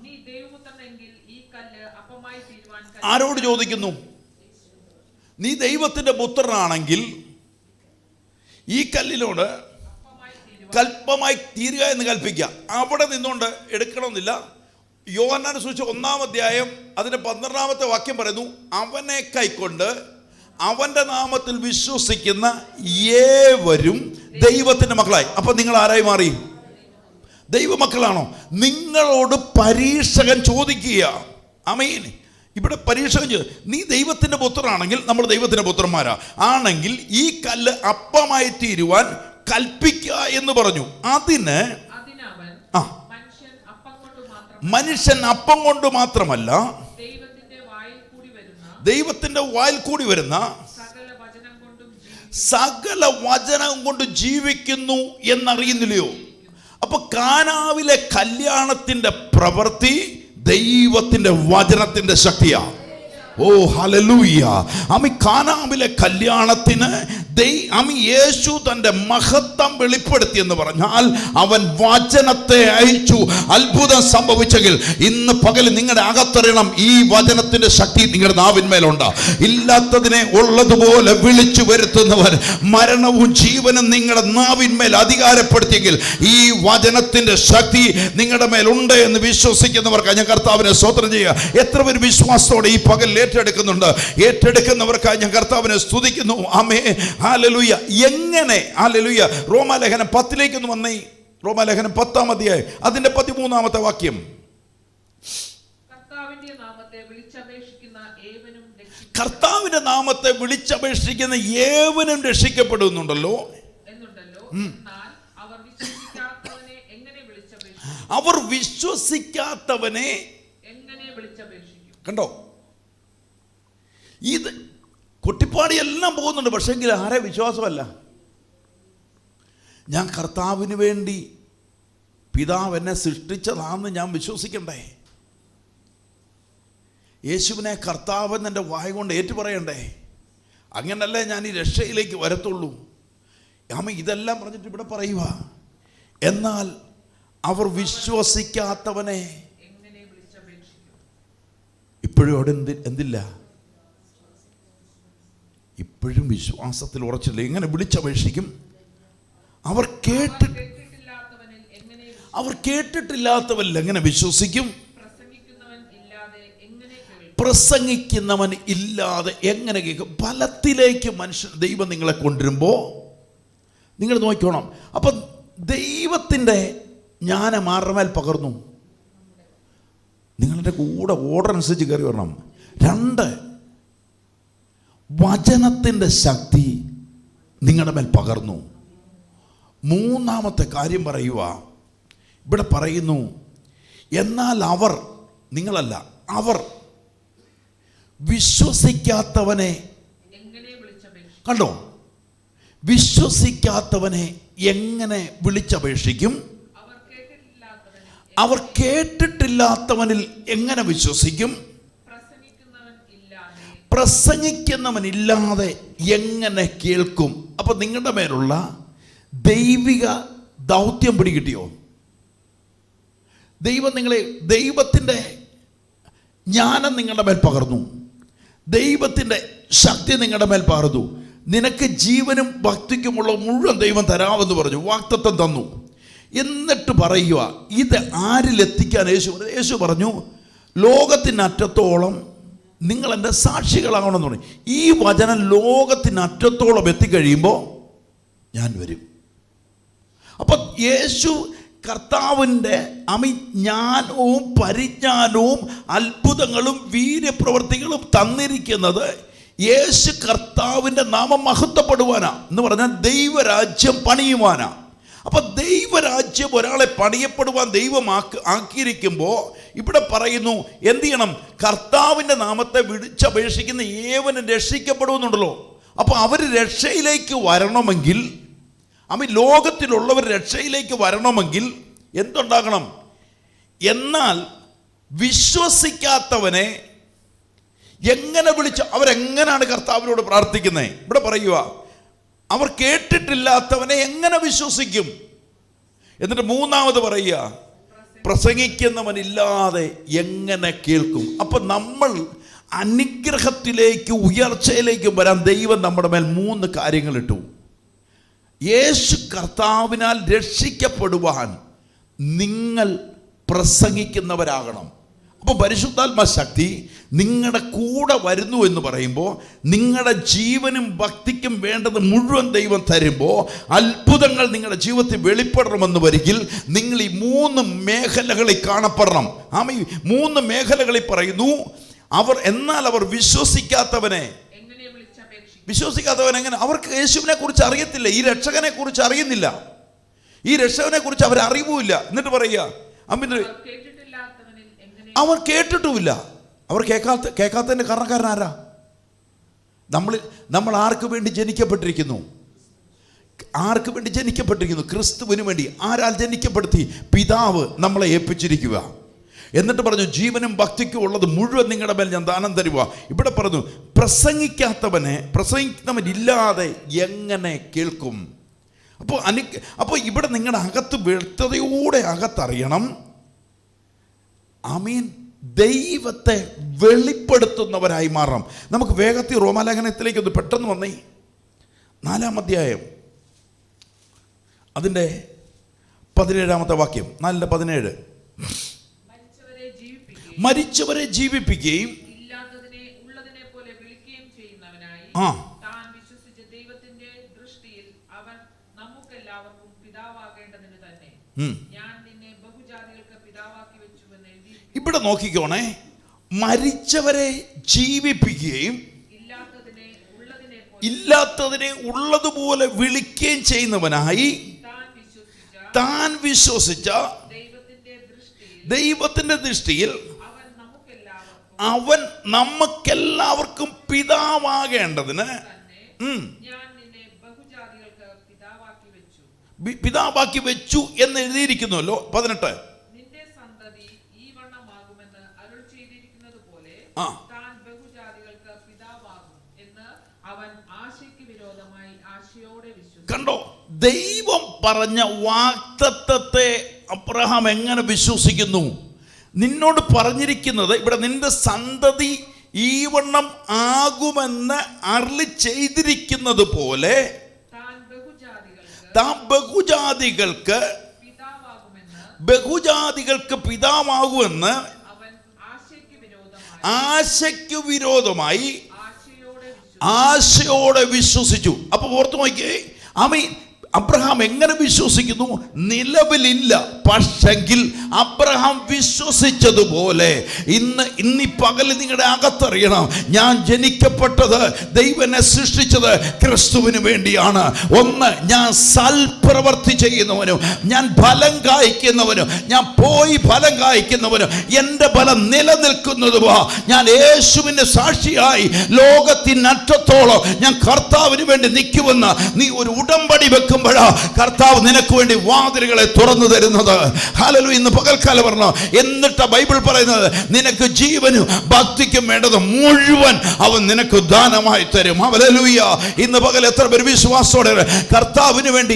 നീ ദൈവപുത്രനെങ്കിൽ ഈ കല്ല് അപ്പമായി തീരുവാൻ ആരോട് ചോദിക്കുന്നു? നീ ദൈവത്തിന്റെ പുത്രനാണെങ്കിൽ ഈ കല്ലിനോട് കൽപ്പമായി തീരുക എന്ന് കൽപ്പിക്കുക. അവിടെ നിന്നുകൊണ്ട് എടുക്കണമെന്നില്ല. യോഹന്നാന്റെ സുവിശേഷം 1-ാം അധ്യായം അതിന്റെ 12-ാമത്തെ വാക്യം പറയുന്നു, അവനെ കൈക്കൊണ്ട് അവന്റെ നാമത്തിൽ വിശ്വസിക്കുന്ന ഏവരും ദൈവത്തിന്റെ മക്കളായി. അപ്പൊ നിങ്ങൾ ആരായി മാറി? ദൈവമക്കളാണോ? നിങ്ങളോട് പരീക്ഷകൻ ചോദിക്കുക. ആമേൻ. ഇവിടെ പരീക്ഷകൻ നീ ദൈവത്തിന്റെ പുത്രനാണെങ്കിൽ, നമ്മൾ ദൈവത്തിന്റെ പുത്രന്മാരാ ആണെങ്കിൽ ഈ കല്ല് അപ്പമായി തീരുവാൻ കൽപ്പിക്കുക എന്ന് പറഞ്ഞു. അതിന് മനുഷ്യൻ അപ്പം കൊണ്ട് മാത്രമല്ല ദൈവത്തിന്റെ വായിൽ കൂടി വരുന്ന സകല വചനം കൊണ്ട് ജീവിക്കുന്നു എന്നറിയുന്നില്ലയോ? അപ്പൊ കാനാവിലെ കല്യാണത്തിന്റെ പ്രവൃത്തി ദൈവത്തിന്റെ വചനത്തിന്റെ ശക്തിയാ. ഓ ഹല്ലേലൂയ. കാനാവിലെ കല്യാണത്തിന് യേശു തന്റെ മഹത്വം വെളിപ്പെടുത്തി എന്ന് പറഞ്ഞാൽ അവൻ വചനത്തെ അയച്ചു. അത്ഭുതം സംഭവിച്ചെങ്കിൽ ഇന്ന് പകൽ നിങ്ങളുടെ അകത്തറിയണം, ഈ വചനത്തിന്റെ ശക്തി നിങ്ങളുടെ നാവിന്മേലുണ്ട്. ഇല്ലാത്തതിനെ ഉള്ളതുപോലെ വിളിച്ചു വരുത്തുന്നവൻ, മരണവും ജീവനും നിങ്ങളുടെ നാവിന്മേൽ അധികാരപ്പെടുത്തിയെങ്കിൽ ഈ വചനത്തിന്റെ ശക്തി നിങ്ങളുടെ മേലുണ്ട് എന്ന് വിശ്വസിക്കുന്നവർക്ക് ഞാൻ കർത്താവിനെ സ്തോത്രം ചെയ്യുക. എത്ര പേര് വിശ്വാസത്തോടെ ഈ പകൽ ഏറ്റെടുക്കുന്നുണ്ട്? ഏറ്റെടുക്കുന്നവർക്കായി ഞാൻ കർത്താവിനെ സ്തുതിക്കുന്നു. ആമേൻ. ഹല്ലേലൂയ. എങ്ങനെ? ഹല്ലേലൂയ. റോമാലേഖനം 10 വന്നേ. റോമാലേഖനം 10-ാം അധ്യായം അതിന്റെ 13-ാമത്തെ വാക്യം, കർത്താവിന്റെ നാമത്തെ വിളിച്ചപേക്ഷിക്കുന്ന ഏവനും രക്ഷിക്കപ്പെടുന്നുണ്ടല്ലോ. അവർ വിശ്വസിക്കാത്തവനെ കണ്ടോ? ഇത് കുട്ടിപ്പാടി എല്ലാം പോകുന്നുണ്ട്, പക്ഷേ എങ്കിൽ ആരെ വിശ്വാസമല്ല. ഞാൻ കർത്താവിന് വേണ്ടി പിതാവ് എന്നെ സൃഷ്ടിച്ചതാണെന്ന് ഞാൻ വിശ്വസിക്കണ്ടേ? യേശുവിനെ കർത്താവെന്ന് എൻ്റെ വായ കൊണ്ട് ഏറ്റുപറയണ്ടേ? അങ്ങനല്ലേ ഞാൻ ഈ രക്ഷയിലേക്ക് വരത്തുള്ളൂ. ഇതെല്ലാം പറഞ്ഞിട്ട് ഇവിടെ പറയുക, എന്നാൽ അവർ വിശ്വസിക്കാത്തവനെ ഇപ്പോഴും അവിടെ എന്തില്ല? ഇപ്പോഴും വിശ്വാസത്തിൽ ഉറച്ചില്ല. എങ്ങനെ വിളിച്ചപേക്ഷിക്കും? അവർ കേട്ടിട്ടില്ലാത്തവരിൽ എങ്ങനെ വിശ്വസിക്കും? പ്രസംഗിക്കുന്നവൻ ഇല്ലാതെ എങ്ങനെ കേൾക്കും? ഫലത്തിലേക്ക് ദൈവം നിങ്ങളെ കൊണ്ടുവരുമ്പോൾ നിങ്ങൾ നോക്കണം. അപ്പം ദൈവത്തിൻ്റെ ജ്ഞാനം ആരുടെ മേൽ പകർന്നു? നിങ്ങളുടെ കൂടെ ഓർഡർ അനുസരിച്ച് കയറി വരണം. 2, വചനത്തിൻ്റെ ശക്തി നിങ്ങളുടെ മേൽ പകർന്നു. 3-ാമത്തെ കാര്യം പറയുക. ഇവിടെ പറയുന്നു, എന്നാൽ അവർ, നിങ്ങളല്ല, അവർ വിശ്വസിക്കാത്തവനെ കണ്ടോ? വിശ്വസിക്കാത്തവനെ എങ്ങനെ വിളിച്ചപേക്ഷിക്കും? അവർ കേട്ടിട്ടില്ലാത്തവനിൽ എങ്ങനെ വിശ്വസിക്കും? പ്രസംഗിക്കുന്നവനില്ലാതെ എങ്ങനെ കേൾക്കും? അപ്പൊ നിങ്ങളുടെ മേലുള്ള ദൈവിക ദൗത്യം പിടികിട്ടിയോ? ദൈവത്തിൻ്റെ ജ്ഞാനം നിങ്ങളുടെ മേൽ പകർന്നു, ദൈവത്തിൻ്റെ ശക്തി നിങ്ങളുടെ മേൽ പകർന്നു. നിനക്ക് ജീവനും ഭക്തിക്കുമുള്ള മുഴുവൻ ദൈവം തരാമെന്ന് പറഞ്ഞു, വാഗ്ദത്തം തന്നു. എന്നിട്ട് പറയുക, ഇത് ആരിലെത്തിക്കാൻ യേശു പറഞ്ഞു, ലോകത്തിനറ്റത്തോളം നിങ്ങൾ എൻ്റെ സാക്ഷികളാകണമെന്ന് പറഞ്ഞു. ഈ വചനം ലോകത്തിനറ്റത്തോളം എത്തിക്കഴിയുമ്പോൾ ഞാൻ വരും. അപ്പം യേശു കർത്താവിൻ്റെ ജ്ഞാനവും പരിജ്ഞാനവും അത്ഭുതങ്ങളും വീര്യപ്രവൃത്തികളും തന്നിരിക്കുന്നത് യേശു കർത്താവിൻ്റെ നാമം മഹത്വപ്പെടുവാനാ എന്ന് പറഞ്ഞാൽ ദൈവരാജ്യം പണിയുവാനാ. അപ്പൊ ദൈവരാജ്യം ഒരാളെ പണിയപ്പെടുവാൻ ദൈവം ആക്കിയിരിക്കുമ്പോൾ ഇവിടെ പറയുന്നു എന്ത് ചെയ്യണം? കർത്താവിൻ്റെ നാമത്തെ വിളിച്ചപേക്ഷിക്കുന്ന ഏവനും രക്ഷിക്കപ്പെടുമെന്നുണ്ടല്ലോ. അപ്പൊ അവർ രക്ഷയിലേക്ക് വരണമെങ്കിൽ, ലോകത്തിലുള്ളവർ രക്ഷയിലേക്ക് വരണമെങ്കിൽ എന്തുണ്ടാകണം? എന്നാൽ വിശ്വസിക്കാത്തവനെ എങ്ങനെ വിളിച്ച് അവരെങ്ങനെയാണ് കർത്താവിനോട് പ്രാർത്ഥിക്കുന്നത്? ഇവിടെ പറയുക, അവർ കേട്ടിട്ടില്ലാത്തവനെ എങ്ങനെ വിശ്വസിക്കും? എന്നിട്ട് മൂന്നാമത് പറയുക, പ്രസംഗിക്കുന്നവനില്ലാതെ എങ്ങനെ കേൾക്കും? അപ്പൊ നമ്മൾ അനുഗ്രഹത്തിലേക്ക് ഉയർച്ചയിലേക്ക് വരാൻ ദൈവം നമ്മുടെ മേൽ 3 കാര്യങ്ങൾ ഇട്ടു. യേശു കർത്താവിനാൽ രക്ഷിക്കപ്പെടുവാൻ നിങ്ങൾ പ്രസംഗിക്കുന്നവരാകണം. അപ്പോൾ പരിശുദ്ധാത്മ ശക്തി നിങ്ങളുടെ കൂടെ വരുന്നു എന്ന് പറയുമ്പോൾ, നിങ്ങളുടെ ജീവനും ഭക്തിക്കും വേണ്ടത് മുഴുവൻ ദൈവം തരുമ്പോൾ അത്ഭുതങ്ങൾ നിങ്ങളുടെ ജീവിതത്തിൽ വെളിപ്പെടണമെന്ന് വരികിൽ നിങ്ങൾ ഈ 3 മേഖലകളിൽ കാണപ്പെടണം. ഈ 3 മേഖലകളിൽ പറയുന്നു. എന്നാൽ അവർ വിശ്വസിക്കാത്തവനെ എങ്ങനെ? അവർക്ക് യേശുവിനെ കുറിച്ച് അറിയത്തില്ല, ഈ രക്ഷകനെ കുറിച്ച് അറിയുന്നില്ല, ഈ രക്ഷകനെ കുറിച്ച് അവർ അറിവുമില്ല. എന്നിട്ട് പറയുക, അവർ കേട്ടിട്ടുമില്ല. അവർ കേൾക്കാത്തതിൻ്റെ കാരണക്കാരനാരാ? നമ്മൾ ആർക്ക് വേണ്ടി ജനിക്കപ്പെട്ടിരിക്കുന്നു? ആർക്ക് വേണ്ടി ജനിക്കപ്പെട്ടിരിക്കുന്നു? ക്രിസ്തുവിന് വേണ്ടി. ആരാൽ ജനിക്കപ്പെടുത്തി? പിതാവ് നമ്മളെ ഏൽപ്പിച്ചിരിക്കുക. എന്നിട്ട് പറഞ്ഞു, ജീവനും ഭക്തിക്കും ഉള്ളത് മുഴുവൻ നിങ്ങളുടെ മേൽ ഞാൻ ദാനം തരുക. ഇവിടെ പറഞ്ഞു, പ്രസംഗിക്കുന്നവനില്ലാതെ എങ്ങനെ കേൾക്കും? അപ്പോൾ ഇവിടെ നിങ്ങളുടെ അകത്ത് വ്യക്തതയോടെ അകത്തറിയണം. ദൈവത്തെ വെളിപ്പെടുത്തുന്നവരായി മാറണം. നമുക്ക് വേഗത്തിൽ റോമാലേഖനത്തിലേക്ക് ഒന്ന് പെട്ടെന്ന് വന്നേ. 4-ാം അധ്യായം അതിൻ്റെ 17-ാമത്തെ വാക്യം. 4:17. മരിച്ചവരെ ജീവിപ്പിക്കുകയും ഇവിടെ നോക്കിക്കോണേ, മരിച്ചവരെ ജീവിപ്പിക്കുകയും ഇല്ലാത്തതിനെ ഉള്ളതുപോലെ വിളിക്കുകയും ചെയ്യുന്നവനായി താൻ വിശ്വസിച്ച ദൈവത്തിന്റെ ദൃഷ്ടിയിൽ അവൻ നമുക്കെല്ലാവർക്കും പിതാവാകേണ്ടതിന് പിതാവാക്കി വെച്ചു എന്ന് എഴുതിയിരിക്കുന്നുവല്ലോ. 18. കണ്ടോ, ദൈവം പറഞ്ഞ വാഗ്ദത്തത്തെ അബ്രഹാം എങ്ങനെ വിശ്വസിക്കുന്നു? നിന്നോട് പറഞ്ഞിരിക്കുന്നത് ഇവിടെ, നിന്റെ സന്തതി ഈ വണ്ണം ആകുമെന്ന് അരുളി ചെയ്തിരിക്കുന്നത് പോലെ താൻ ബഹുജാതികൾക്ക് പിതാവാകുമെന്ന് ആശയ്ക്ക് വിരോധമായി ആശയോടെ വിശ്വസിച്ചു. അപ്പൊ ഓർത്തു നോക്കിയേ, അബ്രഹാം എങ്ങനെ വിശ്വസിക്കുന്നു? നിലവിലില്ല, പക്ഷെങ്കിൽ അബ്രഹാം വിശ്വസിച്ചതുപോലെ ഇന്ന് പകൽ നിങ്ങളുടെ അകത്തറിയണം, ഞാൻ ജനിക്കപ്പെട്ടത്, ദൈവം എന്നെ സൃഷ്ടിച്ചത് ക്രിസ്തുവിന് വേണ്ടിയാണ്. ഒന്ന്, ഞാൻ സൽപ്രവർത്തി ചെയ്യുന്നവനും, ഞാൻ ഫലം കായ്ക്കുന്നവനും, ഞാൻ പോയി ഫലം കായ്ക്കുന്നവനും, എൻ്റെ ഫലം നിലനിൽക്കുന്നതുമാ. ഞാൻ യേശുവിൻ്റെ സാക്ഷിയായി ലോകത്തിനറ്റത്തോളം ഞാൻ കർത്താവിന് വേണ്ടി നിൽക്കുമെന്ന് നീ ഒരു ഉടമ്പടി വെക്കും. കർത്താവ് നിനക്ക് വേണ്ടി വാതിലുകളെ തുറന്നു തരുന്നത്. ഹല്ലേലൂയ. ഇന്ന് പകൽക്കാലം പറഞ്ഞു. എന്നിട്ട് ബൈബിൾ പറയുന്നത്, നിനക്ക് ജീവനും ഭക്തിക്കും വേണ്ടത് മുഴുവൻ അവൻ നിനക്ക് ദാനമായി തരും. ഹല്ലേലൂയ. ഇന്ന് പകൽ എത്ര പേർ വിശ്വാസത്തോടെ കർത്താവിന് വേണ്ടി,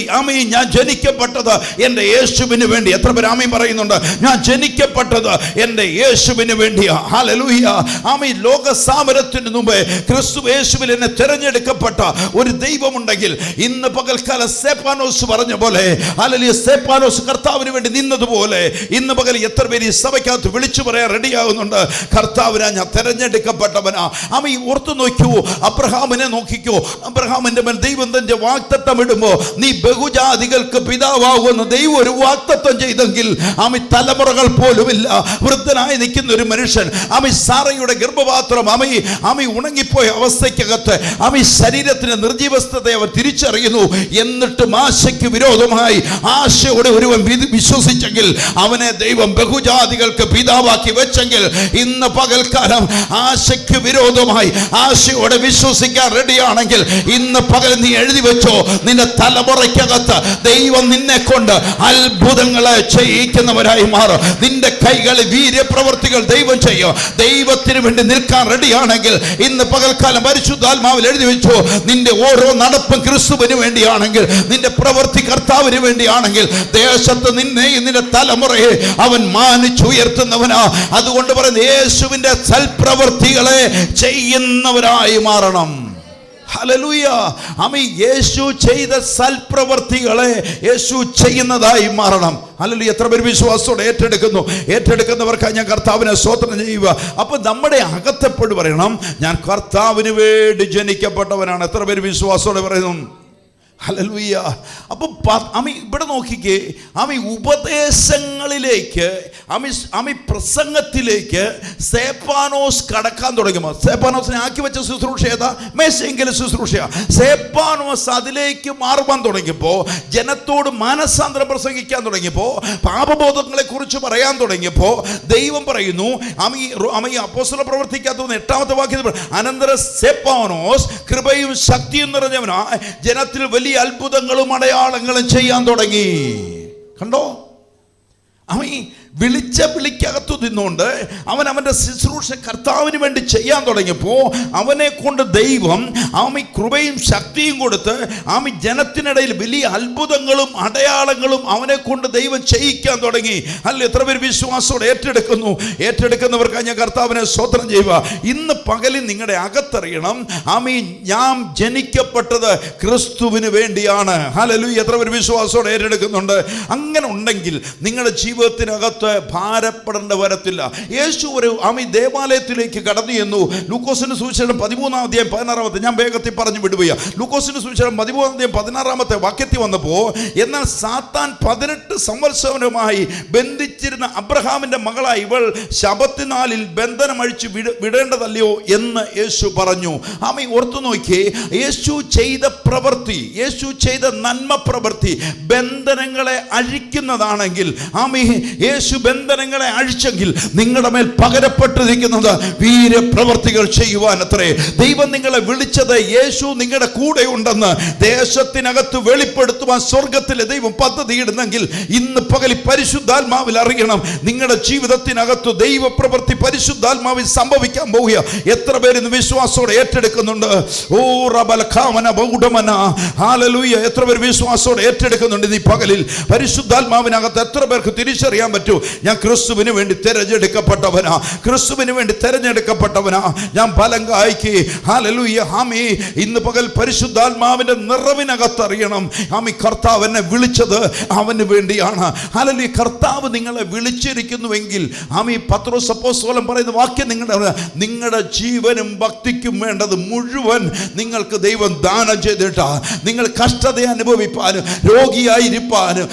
ഞാൻ ജനിക്കപ്പെട്ടത് എൻ്റെ യേശുവിന് വേണ്ടി. എത്ര പേർ പറയുന്നുണ്ട്? ഞാൻ ജനിക്കപ്പെട്ടത് എൻ്റെ യേശുവിന് വേണ്ടിയാ. ഹല്ലേലൂയ. ലോക സാമരത്തിന് മുമ്പേ ക്രിസ്തു യേശുവിൽ എന്നെ തിരഞ്ഞെടുക്കപ്പെട്ട ഒരു ദൈവമുണ്ടെങ്കിൽ, ഇന്ന് പകൽക്കാല സ്തേഫാനോസ് പറഞ്ഞ പോലെ, ഹല്ലേലൂയ, സ്തേഫാനോസ് കർത്താവിന് വേണ്ടി നിന്നതുപോലെ ഇന്ന് പകൽ എത്ര പേര് ഈ സഭയ്ക്കകത്ത് വിളിച്ചു പറയാൻ റെഡിയാകുന്നുണ്ട്, കർത്താവിനാ ഞാൻ തെരഞ്ഞെടുക്കപ്പെട്ടവനാ. ഈ ഓർത്തു നോക്കൂ, അബ്രഹാമിനെ നോക്കിക്കോ. അബ്രഹാമിന്റെ മേൽ ദൈവം തന്റെ വാഗ്ദത്തം ഇടുമ്പോ, നീ ബഹുജാതികൾക്ക് പിതാവാകുമെന്ന് ദൈവം ഒരു വാഗ്ദത്തം ചെയ്തെങ്കിൽ തലമുറകൾ പോലുമില്ല വൃദ്ധനായി നിൽക്കുന്ന ഒരു മനുഷ്യൻ, സാറയുടെ ഗർഭപാത്രം ഉണങ്ങിപ്പോയ അവസ്ഥയ്ക്കകത്ത് ശരീരത്തിന്റെ നിർജീവസ്ഥതയെ അവർ തിരിച്ചറിയുന്നു. എന്നിട്ടും ആശയ്ക്ക് വിരോധമായി ആശയോടെ ഒരുവൻ വിശ്വസിച്ചെങ്കിൽ അവനെ ദൈവം ബഹുജാതികൾക്ക് പിതാവാക്കി വെച്ചെങ്കിൽ, ഇന്ന് പകൽക്കാലം ആശയ്ക്ക് വിരോധമായി ആശയോടെ വിശ്വസിക്കാൻ റെഡിയാണെങ്കിൽ ഇന്ന് പകൽ നീ എഴുതി വെച്ചോ, നിന്റെ തലമുറയ്ക്കകത്ത് ദൈവം നിന്നെ കൊണ്ട് അത്ഭുതങ്ങളെ ചെയ്യിക്കുന്നവരായി മാറും. നിന്റെ കൈകളിൽ വീര്യപ്രവർത്തികൾ ദൈവം ചെയ്യും. ദൈവത്തിന് വേണ്ടി നിൽക്കാൻ റെഡിയാണെങ്കിൽ ഇന്ന് പകൽക്കാലം പരിശുദ്ധാത്മാവിൽ എഴുതി വെച്ചോ, നിന്റെ ഓരോ നടപ്പും ക്രിസ്തുവിന് വേണ്ടിയാണെങ്കിൽ, നിന്റെ പ്രവൃത്തി കർത്താവിന് വേണ്ടിയാണെങ്കിൽ, ദേശത്ത് നിന്നെയും നിന്റെ തലമുറയെ അവൻ മാനിച്ചുയർത്തുന്നവനാ. അതുകൊണ്ട് പറയുന്നത്, യേശുവിന്റെ സൽപ്രവൃത്തികളെ ചെയ്യുന്നവരായി മാറണം. ഹല്ലേലൂയ. യേശു ചെയ്ത സൽപ്രവൃത്തികളെ യേശു ചെയ്യുന്നതായി മാറണം. ഹല്ലേലൂയ. എത്ര പേര് വിശ്വാസത്തോടെ ഏറ്റെടുക്കുന്നവർക്കായി ഞാൻ കർത്താവിനെ സ്തോത്രം ചെയ്യുക. അപ്പൊ നമ്മുടെ അകത്തെപ്പോഴും പറയണം, ഞാൻ കർത്താവിന് വേണ്ടി ജനിക്കപ്പെട്ടവനാണ്. എത്ര പേര് വിശ്വാസത്തോടെ പറയുന്നു? ഹല്ലേലൂയ. അപ്പൊ ഇവിടെ നോക്കിക്കേ, ഉപദേശങ്ങളിലേക്ക് പ്രസംഗത്തിലേക്ക് സ്തേഫാനോസ് കടക്കാൻ തുടങ്ങുമ്പോൾ, സ്തേഫാനോസിനെ ആക്കി വെച്ച ശുശ്രൂഷ ഏതാ? മേശയെങ്കിലും ശുശ്രൂഷ. സ്തേഫാനോസ് അതിലേക്ക് മാറുവാൻ തുടങ്ങിയപ്പോൾ, ജനത്തോട് മാനസാന്തരം പ്രസംഗിക്കാൻ തുടങ്ങിയപ്പോൾ, പാപബോധങ്ങളെ കുറിച്ച് പറയാൻ തുടങ്ങിയപ്പോൾ, ദൈവം പറയുന്നു, അപ്പോസ്തല പ്രവർത്തിക്കാത്ത 8-ാമത്തെ വാക്യത്തിൽ, അനന്തരം സ്തേഫാനോസ് കൃപയും ശക്തിയും നിറഞ്ഞവനാ ജനത്തിൽ വലിയ അത്ഭുതങ്ങളും അടയാളങ്ങളും ചെയ്യാൻ തുടങ്ങി. കണ്ടോ? വിളിക്കകത്തു നിന്നുകൊണ്ട് അവന്റെ ശുശ്രൂഷ കർത്താവിന് വേണ്ടി ചെയ്യാൻ തുടങ്ങിയപ്പോൾ, അവനെ കൊണ്ട് ദൈവം കൃപയും ശക്തിയും കൊടുത്ത് ജനത്തിനിടയിൽ വലിയ അത്ഭുതങ്ങളും അടയാളങ്ങളും അവനെ കൊണ്ട് ദൈവം ചെയ്യിക്കാൻ തുടങ്ങി. അല്ല, എത്ര പേര് വിശ്വാസത്തോടെ ഏറ്റെടുക്കുന്നവർക്കായി ഞാൻ കർത്താവിനെ സ്തോത്രം ചെയ്യുക. ഇന്ന് പകലിൽ നിങ്ങളുടെ അകത്തറിയണം, ഞാൻ ജനിക്കപ്പെട്ടത് ക്രിസ്തുവിന് വേണ്ടിയാണ്. ഹല്ലേലൂയ. എത്ര പേര് വിശ്വാസത്തോടെ ഏറ്റെടുക്കുന്നുണ്ട്? അങ്ങനെ ഉണ്ടെങ്കിൽ നിങ്ങളുടെ ജീവിതത്തിനകത്ത് ഭാരപ്പെടേണ്ട വരത്തില്ല. യേശു ഒരു ദേവാലയത്തിലേക്ക് കടന്നു ചെന്നു. ലൂക്കോസിന്റെ സുവിശേഷം 13-ാം ഞാൻ വേഗത്തിൽ പറഞ്ഞു വിടുകയാണ്. ലൂക്കോസിന്റെ സുവിശേഷം 13-ാം വാക്യത്തിൽ വന്നപ്പോ, എന്നാൽ സാത്താൻ 18 സംവത്സരമായി ബന്ധിച്ചിരുന്ന അബ്രഹാമിന്റെ മകളായി ഇവൾ ശബത്ത് നാളിൽ ബന്ധനം അഴിച്ചു വിടേണ്ടതല്ലയോ എന്ന് യേശു പറഞ്ഞു. ഓർത്തു നോക്കിയേ, യേശു ചെയ്ത പ്രവൃത്തി, യേശു ചെയ്ത നന്മ പ്രവൃത്തി ബന്ധനങ്ങളെ അഴിക്കുന്നതാണെങ്കിൽ, യേശു ബന്ധനങ്ങളെ അഴിച്ചെങ്കിൽ നിങ്ങളുടെ മേൽ പകരപ്പെട്ടിരിക്കുന്നത് വീരപ്രവർത്തികൾ ചെയ്യുവാൻ അത്രേ. ദൈവം നിങ്ങളെ വിളിച്ചത് യേശു നിങ്ങളുടെ കൂടെ ഉണ്ടെന്ന് ദേശത്തിനകത്ത് വെളിപ്പെടുത്തുവാൻ സ്വർഗത്തിലെ ദൈവം പദ്ധതിയിടുന്നെങ്കിൽ, ഇന്ന് പകൽ പരിശുദ്ധാത്മാവിൽ അറിയണം, നിങ്ങളുടെ ജീവിതത്തിനകത്ത് ദൈവപ്രവൃത്തി പരിശുദ്ധാത്മാവിൽ സംഭവിക്കാൻ പോവുക. എത്ര പേര് ഇന്ന് വിശ്വാസത്തോടെ ഏറ്റെടുക്കുന്നുണ്ട്? ഓ റബൽഖാമന ബൗഡമന. ഹല്ലേലൂയ. എത്ര പേര് വിശ്വാസത്തോടെ ഏറ്റെടുക്കുന്നുണ്ട്? ഈ പകലിൽ പരിശുദ്ധാത്മാവിനകത്ത് എത്ര പേർക്ക് തിരിച്ചറിയാൻ പറ്റൂ, ഞാൻ ക്രിസ്തുവിന് വേണ്ടി തെരഞ്ഞെടുക്കപ്പെട്ടവനാ, ക്രിസ്തുവിന് വേണ്ടി തെരഞ്ഞെടുക്കപ്പെട്ടവനാ, ഞാൻ ഫലം കായ്ക്ക്. ഹല്ലേലൂയ. ഇന്ന് പകൽ പരിശുദ്ധാത്മാവിന്റെ നിറവിനകത്ത് അറിയണം, കർത്താവ് എന്നെ വിളിച്ചത് അവന് വേണ്ടിയാണ്. ഹല്ലേലൂയ. കർത്താവ് നിങ്ങളെ വിളിച്ചിരിക്കുന്നുവെങ്കിൽ, പത്രോസ് അപ്പോസ്തലൻ പറയുന്ന വാക്യം, നിങ്ങളുടെ ജീവനും ഭക്തിക്കും വേണ്ടത് മുഴുവൻ നിങ്ങൾക്ക് ദൈവം ദാനം ചെയ്തിട്ടാ. നിങ്ങൾ കഷ്ടത അനുഭവിപ്പാനും രോഗിയായിരിക്കാനും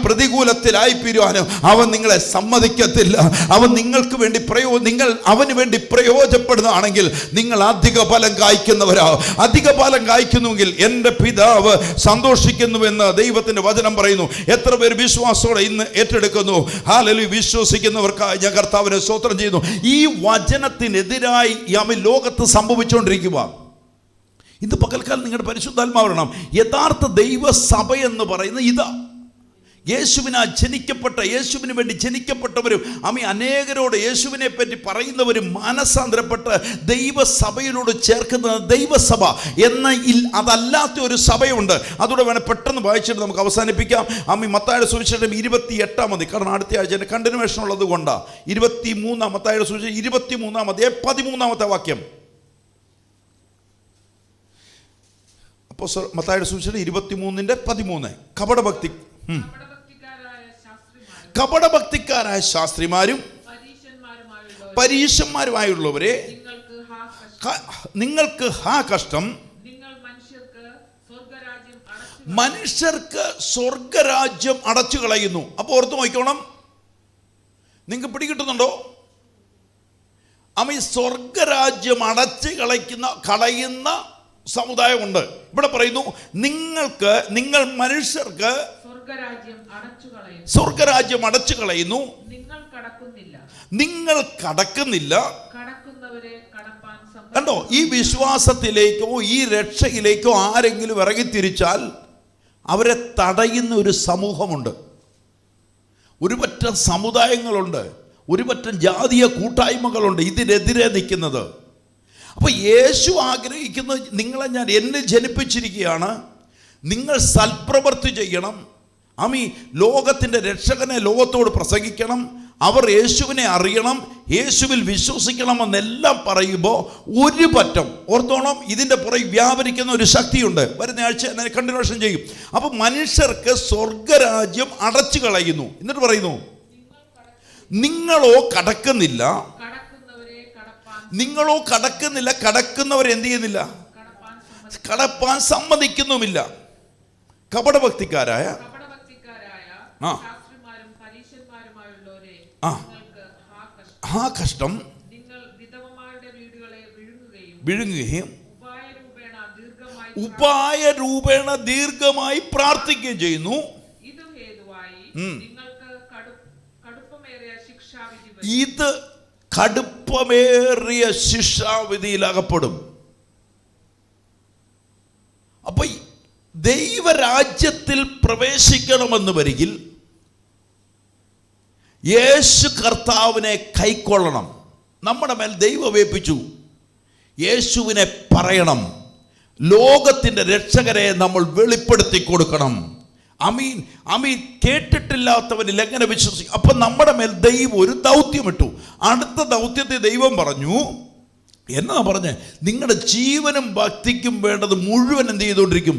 പ്രതികൂലത്തിലായിപ്പീരുവാനും അവൻ നിങ്ങളെ സമ്മതിക്കത്തില്ല. അവൻ നിങ്ങൾക്ക് വേണ്ടി നിങ്ങൾ അവന് വേണ്ടി പ്രയോജനപ്പെടുന്നതാണെങ്കിൽ നിങ്ങൾ അധിക ഫലം കായ്ക്കുന്നവരാകും. അധിക ഫലം കായ്ക്കുന്നുവെങ്കിൽ എൻ്റെ പിതാവ് സന്തോഷിക്കുന്നുവെന്ന് ദൈവത്തിന്റെ വചനം പറയുന്നു. എത്ര പേര് വിശ്വാസത്തോടെ ഇന്ന് ഏറ്റെടുക്കുന്നു? ഹല്ലേലൂയ. വിശ്വസിക്കുന്നവർക്കായി ഞാൻ കർത്താവിനെ സ്തോത്രം ചെയ്യുന്നു. ഈ വചനത്തിനെതിരായി ലോകത്ത് സംഭവിച്ചുകൊണ്ടിരിക്കുക. ഇത് പകൽക്കാലം നിങ്ങളുടെ പരിശുദ്ധാത്മാവരണം. യഥാർത്ഥ ദൈവസഭ എന്ന് പറയുന്നത് ഇതാ. യേശുവിന് വേണ്ടി ജനിക്കപ്പെട്ടവരും അനേകരോട് യേശുവിനെ പറ്റി പറയുന്നവരും മാനസാന്തരപ്പെട്ട് ദൈവസഭയിലോട് ചേർക്കുന്നത് ദൈവസഭ എന്ന അതല്ലാത്ത ഒരു സഭയുണ്ട്. അതോടെ വേണേൽ പെട്ടെന്ന് വായിച്ചിട്ട് നമുക്ക് അവസാനിപ്പിക്കാം. മത്തായിയുടെ സുവിശേഷം 28-ാമത്, കാരണം അടുത്ത ആഴ്ച കണ്ടിന്യൂവേഷൻ ഉള്ളത് കൊണ്ടാണ്. 23 മത്തായിയുടെ സുവിശേഷം 23-ാമത് 13-ാമത്തെ വാക്യം. മത്തായിയുടെ സുവിശേഷം 23:13. കപടഭക്തി കപടഭക്തിക്കാരായ ശാസ്ത്രിമാരും പരീശന്മാരുമായുള്ളവരെ നിങ്ങൾക്ക് ഹാ കഷ്ടം, മനുഷ്യർക്ക് സ്വർഗരാജ്യം അടച്ചു കളയുന്നു. അപ്പോൾ ഓർത്ത് നോക്കണം, നിങ്ങൾക്ക് പിടികിട്ടുന്നുണ്ടോ? ഈ സ്വർഗരാജ്യം അടച്ച് കളയുന്ന സമുദായമുണ്ട്. ഇവിടെ പറയുന്നു നിങ്ങൾ മനുഷ്യർക്ക് സ്വർഗരാജ്യം അടച്ചു കളയുന്നു, നിങ്ങൾ കടക്കുന്നില്ല. കണ്ടോ, ഈ വിശ്വാസത്തിലേക്കോ ഈ രക്ഷയിലേക്കോ ആരെങ്കിലും ഇറങ്ങിത്തിരിച്ചാൽ അവരെ തടയുന്ന ഒരു സമൂഹമുണ്ട്, ഒരുപറ്റം സമുദായങ്ങളുണ്ട്, ഒരുപറ്റം ജാതീയ കൂട്ടായ്മകളുണ്ട് ഇതിനെതിരെ നിൽക്കുന്നത്. അപ്പോൾ യേശു ആഗ്രഹിക്കുന്നത്, എന്നെ ജനിപ്പിച്ചിരിക്കുകയാണ്, നിങ്ങൾ സൽപ്രവൃത്തി ചെയ്യണം, ലോകത്തിൻ്റെ രക്ഷകനെ ലോകത്തോട് പ്രസംഗിക്കണം, അവർ യേശുവിനെ അറിയണം, യേശുവിൽ വിശ്വസിക്കണമെന്നെല്ലാം പറയുമ്പോൾ ഒരു പറ്റം ഓർത്തോണം, ഇതിൻ്റെ പുറകെ വ്യാപരിക്കുന്ന ഒരു ശക്തിയുണ്ട്. വരുന്ന ആഴ്ച കണ്ടിന്യൂഷൻ ചെയ്യും. അപ്പോൾ മനുഷ്യർക്ക് സ്വർഗരാജ്യം അടച്ചു കളയുന്നു. എന്നിട്ട് പറയുന്നു, നിങ്ങളോ കടക്കുന്നില്ല, കടക്കുന്നവരെ എന്ത് ചെയ്യുന്നില്ല, കടപ്പാൻ സമ്മതിക്കുന്നുമില്ല. കപടഭക്തിക്കാരായ ആ കഷ്ടം വിഴുങ്ങുകയും ഉപായ രൂപേണ ദീർഘമായി പ്രാർത്ഥിക്കുകയും ചെയ്യുന്നു. ഇത് കടുപ്പമേറിയ ശിക്ഷാവിധിയിൽ അകപ്പെടും. അപ്പൊ ദൈവരാജ്യത്തിൽ പ്രവേശിക്കണമെന്ന് വരികിൽ യേശു കർത്താവിനെ കൈക്കൊള്ളണം. നമ്മുടെ മേൽ ദൈവം ഏൽപ്പിച്ചു, യേശുവിനെ പറയണം, ലോകത്തിൻ്റെ രക്ഷകരെ നമ്മൾ വെളിപ്പെടുത്തി കൊടുക്കണം. കേട്ടിട്ടില്ലാത്തവനിൽ എങ്ങനെ വിശ്വസിക്കും? അപ്പം നമ്മുടെ മേൽ ദൈവം ഒരു ദൗത്യമിട്ടു. അടുത്ത ദൗത്യത്തെ ദൈവം പറഞ്ഞു, എന്നാ പറഞ്ഞ്, നിങ്ങളുടെ ജീവനും ഭക്തിക്കും വേണ്ടത് മുഴുവൻ എന്ത് ചെയ്തുകൊണ്ടിരിക്കും?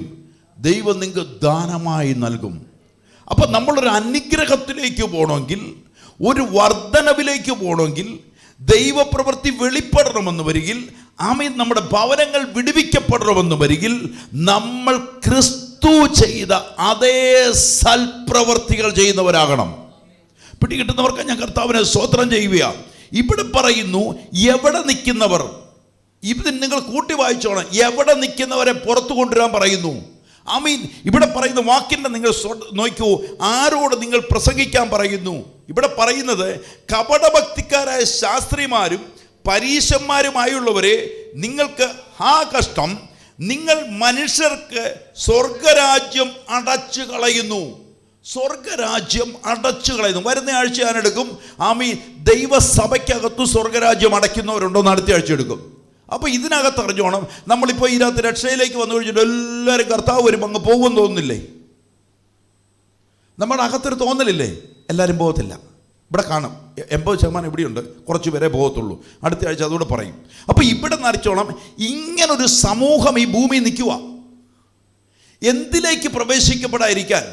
ദൈവം നിങ്ങൾക്ക് ദാനമായി നൽകും. അപ്പം നമ്മളൊരു അനുഗ്രഹത്തിലേക്ക് പോകണമെങ്കിൽ, ഒരു വർധനവിലേക്ക് പോകണമെങ്കിൽ, ദൈവപ്രവൃത്തി വെളിപ്പെടണമെന്ന് വരികിൽ, നമ്മുടെ ഭവനങ്ങൾ വിടുവിക്കപ്പെടണമെന്ന് വരികിൽ, നമ്മൾ ക്രിസ്തു ചെയ്ത അതേ സൽപ്രവൃത്തികൾ ചെയ്യുന്നവരാകണം. പിടികിട്ടുന്നവർക്ക് ഞാൻ കർത്താവിനെ സ്തോത്രം ചെയ്യുകയാണ്. ഇവിടെ പറയുന്നു, എവിടെ നിൽക്കുന്നവർ, ഇത് നിങ്ങൾ കൂട്ടി വായിച്ചോണം, എവിടെ നിൽക്കുന്നവരെ പുറത്തു കൊണ്ടുവരാൻ പറയുന്നു. ഇവിടെ പറയുന്ന വാക്കിൻ്റെ നിങ്ങൾ നോക്കൂ, ആരോട് നിങ്ങൾ പ്രസംഗിക്കാൻ പറയുന്നു? ഇവിടെ പറയുന്നത്, കപടഭക്തിക്കാരായ ശാസ്ത്രിമാരും പരീശന്മാരുമായുള്ളവരെ നിങ്ങൾക്ക് ഹാ കഷ്ടം, നിങ്ങൾ മനുഷ്യർക്ക് സ്വർഗരാജ്യം അടച്ചു കളയുന്നു. സ്വർഗരാജ്യം അടച്ചു കളയുന്നു. വരുന്ന ആഴ്ച ഞാൻ എടുക്കും. ദൈവസഭയ്ക്കകത്തു സ്വർഗരാജ്യം അടയ്ക്കുന്നവരുണ്ടോ എന്ന് അടുത്ത ആഴ്ച എടുക്കും. അപ്പോൾ ഇതിനകത്ത് അറിഞ്ഞോണം, നമ്മളിപ്പോൾ ഇതിനകത്ത് രക്ഷയിലേക്ക് വന്നു കഴിഞ്ഞിട്ട് എല്ലാവരും കർത്താവ് വരുമ്പോൾ അങ്ങ് പോകുമെന്ന് തോന്നുന്നില്ലേ? നമ്മുടെ അകത്തൊരു തോന്നലില്ലേ? എല്ലാവരും പോകത്തില്ല. ഇവിടെ കാണും 80% ഇവിടെയുണ്ട്, കുറച്ച് പേരെ പോകത്തുള്ളൂ. അടുത്ത ആഴ്ച അതുകൂടെ പറയും. അപ്പോൾ ഇവിടെ നരച്ചോണം, ഇങ്ങനൊരു സമൂഹം ഈ ഭൂമിയിൽ നിൽക്കുക. എന്തിലേക്ക് പ്രവേശിക്കപ്പെടാതിരിക്കാൻ?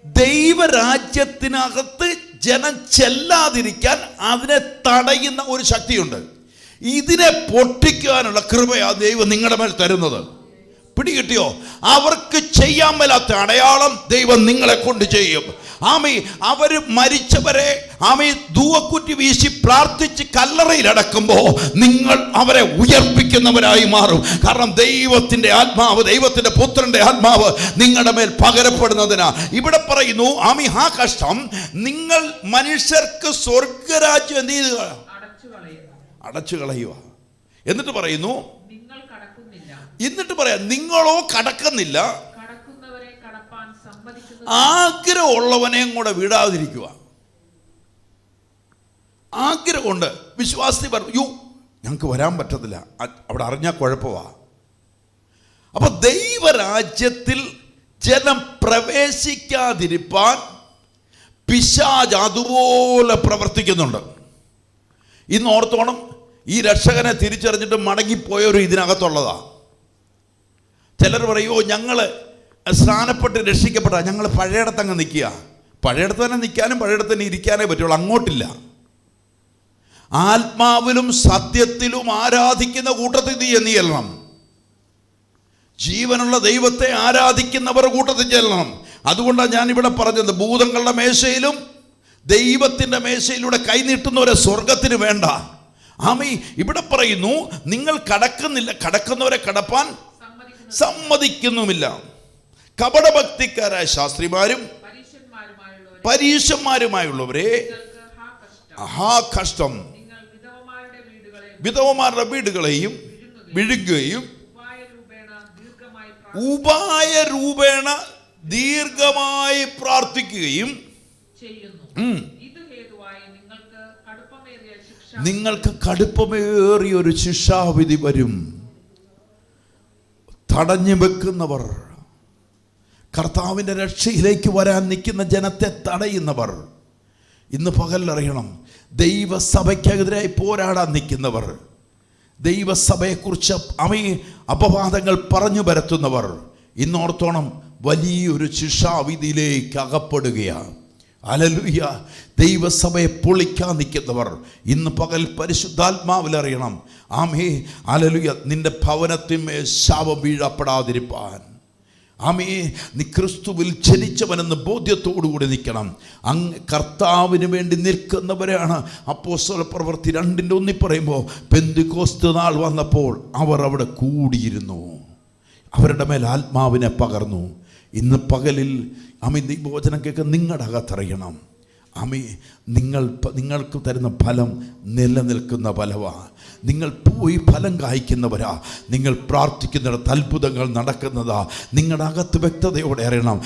ദൈവരാജ്യത്തിനകത്ത് ജനം ചെല്ലാതിരിക്കാൻ അതിനെ തടയുന്ന ഒരു ശക്തിയുണ്ട്. ഇതിനെ പൊട്ടിക്കാനുള്ള കൃപയാ ദൈവം നിങ്ങളുടെ മേൽ തരുന്നത്. പിടികിട്ടിയോ? അവർക്ക് ചെയ്യാൻ മേലാത്ത അടയാളം ദൈവം നിങ്ങളെ കൊണ്ട് ചെയ്യും. അവർ മരിച്ചവരെ ധൂവക്കുറ്റി വീശി പ്രാർത്ഥിച്ച് കല്ലറയിലടക്കുമ്പോൾ നിങ്ങൾ അവരെ ഉയർപ്പിക്കുന്നവരായി മാറും. കാരണം ദൈവത്തിൻ്റെ ആത്മാവ്, ദൈവത്തിൻ്റെ പുത്രൻ്റെ ആത്മാവ് നിങ്ങളുടെ മേൽ പകരപ്പെടുന്നതിനാ. ഇവിടെ പറയുന്നു, ഹാ കഷ്ടം, നിങ്ങൾ മനുഷ്യർക്ക് സ്വർഗരാജ്യം എന്ത് ചെയ്യുക? അടച്ചു കളയുക. എന്നിട്ട് പറയുന്നു, എന്നിട്ട് പറയാം, നിങ്ങളോ കടക്കുന്നില്ല, ആഗ്രഹമുള്ളവനെയും കൂടെ വിടാതിരിക്കുക. ആഗ്രഹമുണ്ട്, വിശ്വാസി പറഞ്ഞു, ഞങ്ങൾക്ക് വരാൻ പറ്റത്തില്ല, അവിടെ അറിഞ്ഞാൽ കുഴപ്പമാ. അപ്പൊ ദൈവരാജ്യത്തിൽ ജനം പ്രവേശിക്കാതിരിപ്പാൻ പിശാച് അതുപോലെ പ്രവർത്തിക്കുന്നുണ്ട്. ഇന്ന് ഓർത്തോണം, ഈ രക്ഷകനെ തിരിച്ചറിഞ്ഞിട്ട് മടങ്ങിപ്പോയവരും ഇതിനകത്തുള്ളതാ. ചിലർ പറയുമോ ഞങ്ങൾ സ്നാനപ്പെട്ട് രക്ഷിക്കപ്പെട്ട ഞങ്ങൾ പഴയടത്ത് അങ്ങ് നിൽക്കുക. പഴയടത്ത് തന്നെ നിൽക്കാനും പഴയടത്ത് തന്നെ ഇരിക്കാനേ പറ്റുള്ളൂ, അങ്ങോട്ടില്ല. ആത്മാവിലും സത്യത്തിലും ആരാധിക്കുന്ന കൂട്ടത്തിൽ നീ ചെല്ലണം. ജീവനുള്ള ദൈവത്തെ ആരാധിക്കുന്നവർ കൂട്ടത്തിൽ ചെല്ലണം. അതുകൊണ്ടാണ് ഞാനിവിടെ പറഞ്ഞത്, ഭൂതങ്ങളുടെ മേശയിലും ദൈവത്തിൻ്റെ മേശയിലൂടെ കൈനീട്ടുന്നവരെ സ്വർഗത്തിന് വേണ്ട. ആമീ. ഇവിടെ പറയുന്നു നിങ്ങൾ കടക്കുന്നില്ല, കടക്കുന്നവരെ കടപ്പാൻ സമ്മതിക്കുന്നുമില്ല. കപടഭക്തിക്കാരായ ശാസ്ത്രിമാരും പരീശന്മാരുമായുള്ളവരെ ഹാ കഷ്ടം. വിധവമാരുടെ വീടുകളെയും വിഴുങ്ങുകയും ഉപായ രൂപേണ ദീർഘമായി പ്രാർത്ഥിക്കുകയും നിങ്ങൾക്ക് കടുപ്പമേറിയൊരു ശിക്ഷാവിധി വരും. തടഞ്ഞു വെക്കുന്നവർ, കർത്താവിൻ്റെ രക്ഷയിലേക്ക് വരാൻ നിൽക്കുന്ന ജനത്തെ തടയുന്നവർ, ഇന്ന് പകലറിയണം, ദൈവസഭയ്ക്കെതിരായി പോരാടാൻ നിൽക്കുന്നവർ, ദൈവസഭയെക്കുറിച്ച് അപവാദങ്ങൾ പറഞ്ഞു പരത്തുന്നവർ ഇന്നോർത്തോണം വലിയൊരു ശിക്ഷാവിധിയിലേക്ക് അകപ്പെടുകയാണ്. ഹല്ലേലൂയ. ദൈവസഭയെ പൊളിക്കാൻ നിൽക്കുന്നവർ ഇന്ന് പകൽ പരിശുദ്ധാത്മാവിലറിയണം. ആമേ. ഹല്ലേലൂയ. നിന്റെ ഭവനത്തിന്മേൽ ശാപം വീഴപ്പെടാതിരിപ്പാൻ, ആമേ, നീ ക്രിസ്തുവിൽ ജനിച്ചവനെന്ന് ബോധ്യത്തോടുകൂടി നിൽക്കണം. കർത്താവിന് വേണ്ടി നിൽക്കുന്നവരാണ്. അപ്പോസ്തല പ്രവൃത്തി 2:1 പറയുമ്പോൾ പെന്തിക്കോസ്ത് നാൾ വന്നപ്പോൾ അവർ അവിടെ കൂടിയിരുന്നു, അവരുടെ മേൽ ആത്മാവിനെ പകർന്നു. ഇന്ന് പകലിൽ ദൈവവചനം കേൾക്കാൻ നിങ്ങളുടെ അകത്തറിയണം. നിങ്ങൾക്ക് തരുന്ന ഫലം നിലനിൽക്കുന്ന ഫലമാണ്. നിങ്ങൾ പോയി ഫലം കായ്ക്കുന്നവരാ. നിങ്ങൾ പ്രാർത്ഥിക്കുന്നിടത്ത് അത്ഭുതങ്ങൾ നടക്കുന്നതാ. നിങ്ങളുടെ അകത്ത് വ്യക്തതയോടെ അറിയണം.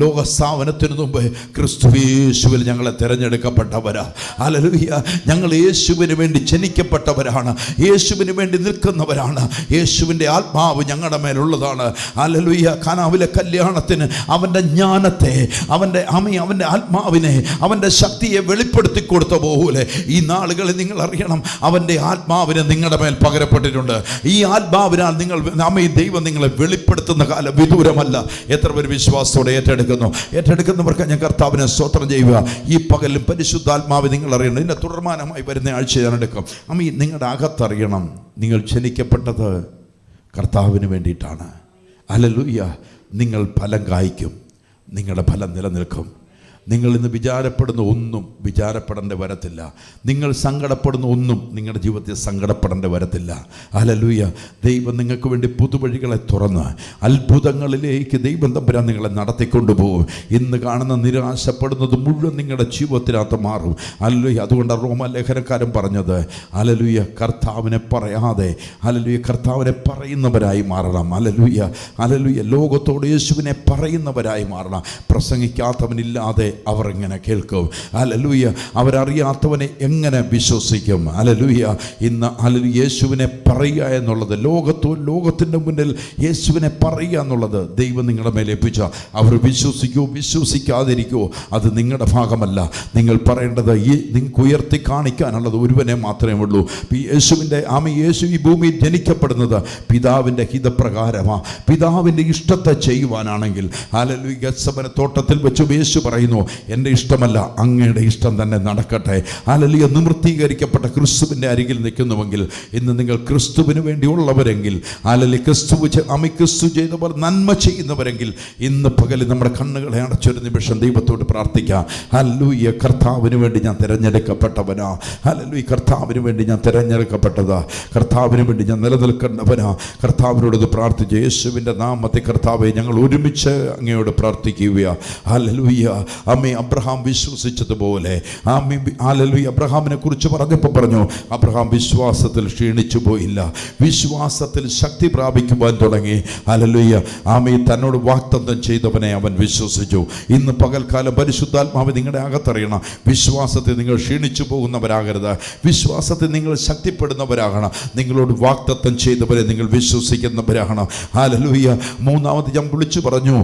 ലോകസ്ഥാപനത്തിന് മുമ്പ് ക്രിസ്തുയേശുവിൽ ഞങ്ങളെ തിരഞ്ഞെടുക്കപ്പെട്ടവരാ. ഹല്ലേലൂയ. ഞങ്ങൾ യേശുവിന് വേണ്ടി ജനിക്കപ്പെട്ടവരാണ്, യേശുവിന് വേണ്ടി നിൽക്കുന്നവരാണ്. യേശുവിൻ്റെ ആത്മാവ് ഞങ്ങളുടെ മേലുള്ളതാണ്. ഹല്ലേലൂയ. കാനാവിലെ കല്യാണത്തിന് അവൻ്റെ ജ്ഞാനത്തെ, അവൻ്റെ ആത്മാവിനെ, അവൻ്റെ ശക്തിയെ വെളിപ്പെടുത്തി കൊടുത്ത പോലെ ഈ നാളുകളിൽ നിങ്ങൾ അറിയണം, അവൻ്റെ ആത്മാവിനെ നിങ്ങളുടെ മേൽ പകരപ്പെട്ടിട്ടുണ്ട്. ഈ ആത്മാവിനാൽ നിങ്ങൾ ദൈവം നിങ്ങളെ വെളിപ്പെടുത്തുന്ന കാലം വിദൂരമല്ല. എത്ര പേര് വിശ്വാസത്തോടെ ഏറ്റെടുക്കുന്നവർക്ക് ഞാൻ കർത്താവിനെ സ്തോത്രം ചെയ്യുക. ഈ പകലും പരിശുദ്ധാത്മാവ് നിങ്ങൾ അറിയണം. ഇതിൻ്റെ തുടർമാനമായി വരുന്ന ആഴ്ച ഞാൻ എടുക്കും. നിങ്ങളുടെ അകത്തറിയണം, നിങ്ങൾ ക്ഷണിക്കപ്പെട്ടത് കർത്താവിന് വേണ്ടിയിട്ടാണ്. ഹല്ലേലൂയ. നിങ്ങൾ ഫലം കായ്ക്കും, നിങ്ങളുടെ ഫലം നിലനിൽക്കും. നിങ്ങൾ ഇന്ന് വിചാരപ്പെടുന്ന ഒന്നും വിചാരപ്പെടേണ്ട വരത്തില്ല. നിങ്ങൾ സങ്കടപ്പെടുന്ന ഒന്നും നിങ്ങളുടെ ജീവിതത്തിൽ സങ്കടപ്പെടേണ്ട വരത്തില്ല. ഹല്ലേലൂയ. ദൈവം നിങ്ങൾക്ക് വേണ്ടി പുതുവഴികളെ തുറന്ന് അത്ഭുതങ്ങളിലേക്ക് ദൈവം തമ്പുരാൻ നിങ്ങളെ നടത്തിക്കൊണ്ടുപോകും. ഇന്ന് കാണുന്ന നിരാശപ്പെടുന്നത് മുഴുവൻ നിങ്ങളുടെ ജീവിതത്തിനകത്ത് മാറും. ഹല്ലേലൂയ. അതുകൊണ്ട് റോമാലേഖനക്കാരൻ പറഞ്ഞത്, ഹല്ലേലൂയ, കർത്താവിനെ പറയാതെ, ഹല്ലേലൂയ, കർത്താവിനെ പറയുന്നവരായി മാറണം. ഹല്ലേലൂയ. ഹല്ലേലൂയ. ലോകത്തോട് യേശുവിനെ പറയുന്നവരായി മാറണം. പ്രസംഗിക്കാത്തവനില്ലാതെ അവർ എങ്ങനെ കേൾക്കും? ഹല്ലേലൂയ. അവരറിയാത്തവനെ എങ്ങനെ വിശ്വസിക്കും? ഹല്ലേലൂയ. ഇന്ന് ഹല്ലേലൂയ യേശുവിനെ പറയുക എന്നുള്ളത്, ലോകത്തിൻ്റെ മുന്നിൽ യേശുവിനെ പറയുക എന്നുള്ളത് ദൈവം നിങ്ങളുടെ മേലെ ഏൽപ്പിച്ച, അവർ വിശ്വസിക്കൂ വിശ്വസിക്കാതിരിക്കുമോ അത് നിങ്ങളുടെ ഭാഗമല്ല. നിങ്ങൾ പറയേണ്ടത് നിങ്ങൾക്ക് ഉയർത്തി കാണിക്കാനുള്ളത് ഒരുവനെ മാത്രമേ ഉള്ളൂ. യേശു ഈ ഭൂമിയിൽ ജനിക്കപ്പെടുന്നത് പിതാവിൻ്റെ ഹിതപ്രകാരമാണ്. പിതാവിൻ്റെ ഇഷ്ടത്തെ ചെയ്യുവാനാണെങ്കിൽ, ഹല്ലേലൂയ, ഗത്സമന തോട്ടത്തിൽ വെച്ച് യേശു പറയുന്നു, എൻ്റെ ഇഷ്ടമല്ല അങ്ങയുടെ ഇഷ്ടം തന്നെ നടക്കട്ടെ. ഹല്ലേലൂയ. നിവൃത്തീകരിക്കപ്പെട്ട ക്രിസ്തുവിൻ്റെ അരികിൽ നിൽക്കുന്നുവെങ്കിൽ, ഇന്ന് നിങ്ങൾ ക്രിസ്തുവിന് വേണ്ടിയുള്ളവരെങ്കിൽ, ഹല്ലേലൂയ, ക്രിസ്തു ചെയ്തവർ നന്മ ചെയ്യുന്നവരെങ്കിൽ, ഇന്ന് പകലിൽ നമ്മുടെ കണ്ണുകളെ അടച്ചൊരു നിമിഷം ദൈവത്തോട് പ്രാർത്ഥിക്കാം. ഹല്ലേലൂയ. കർത്താവിന് വേണ്ടി ഞാൻ തിരഞ്ഞെടുക്കപ്പെട്ടവനാ. ഹല്ലേലൂയ. കർത്താവിന് വേണ്ടി ഞാൻ തിരഞ്ഞെടുക്കപ്പെട്ടതാ. കർത്താവിന് വേണ്ടി ഞാൻ നിലനിൽക്കേണ്ടവനാ. കർത്താവിനോട് പ്രാർത്ഥിച്ചു, യേശുവിൻ്റെ നാമത്തിൽ കർത്താവെ ഞങ്ങൾ ഒരുമിച്ച് അങ്ങയോട് പ്രാർത്ഥിക്കുകയാണ്. ഹല്ലേലൂയ. അബ്രഹാം വിശ്വസിച്ചതുപോലെ, ഹല്ലേലൂയ, അബ്രഹാമിനെ കുറിച്ച് പറഞ്ഞപ്പോൾ പറഞ്ഞു, അബ്രഹാം വിശ്വാസത്തിൽ ക്ഷീണിച്ചു പോയില്ല, വിശ്വാസത്തിൽ ശക്തി പ്രാപിക്കുവാൻ തുടങ്ങി. ഹല്ലേലൂയ. തന്നോട് വാഗ്ദത്തം ചെയ്തവനെ അവൻ വിശ്വസിച്ചു. ഇന്ന് പകൽക്കാലം പരിശുദ്ധാത്മാവ് നിങ്ങളുടെ അകത്തറിയണം, വിശ്വാസത്തിൽ നിങ്ങൾ ക്ഷീണിച്ചു പോകുന്നവരാകരുത്, വിശ്വാസത്തിൽ നിങ്ങൾ ശക്തിപ്പെടുന്നവരാകണം. നിങ്ങളോട് വാഗ്ദത്തം ചെയ്തവരെ നിങ്ങൾ വിശ്വസിക്കുന്നവരാകണം. ഹല്ലേലൂയ. മൂന്നാമത് ഞാൻ വിളിച്ചു പറഞ്ഞു,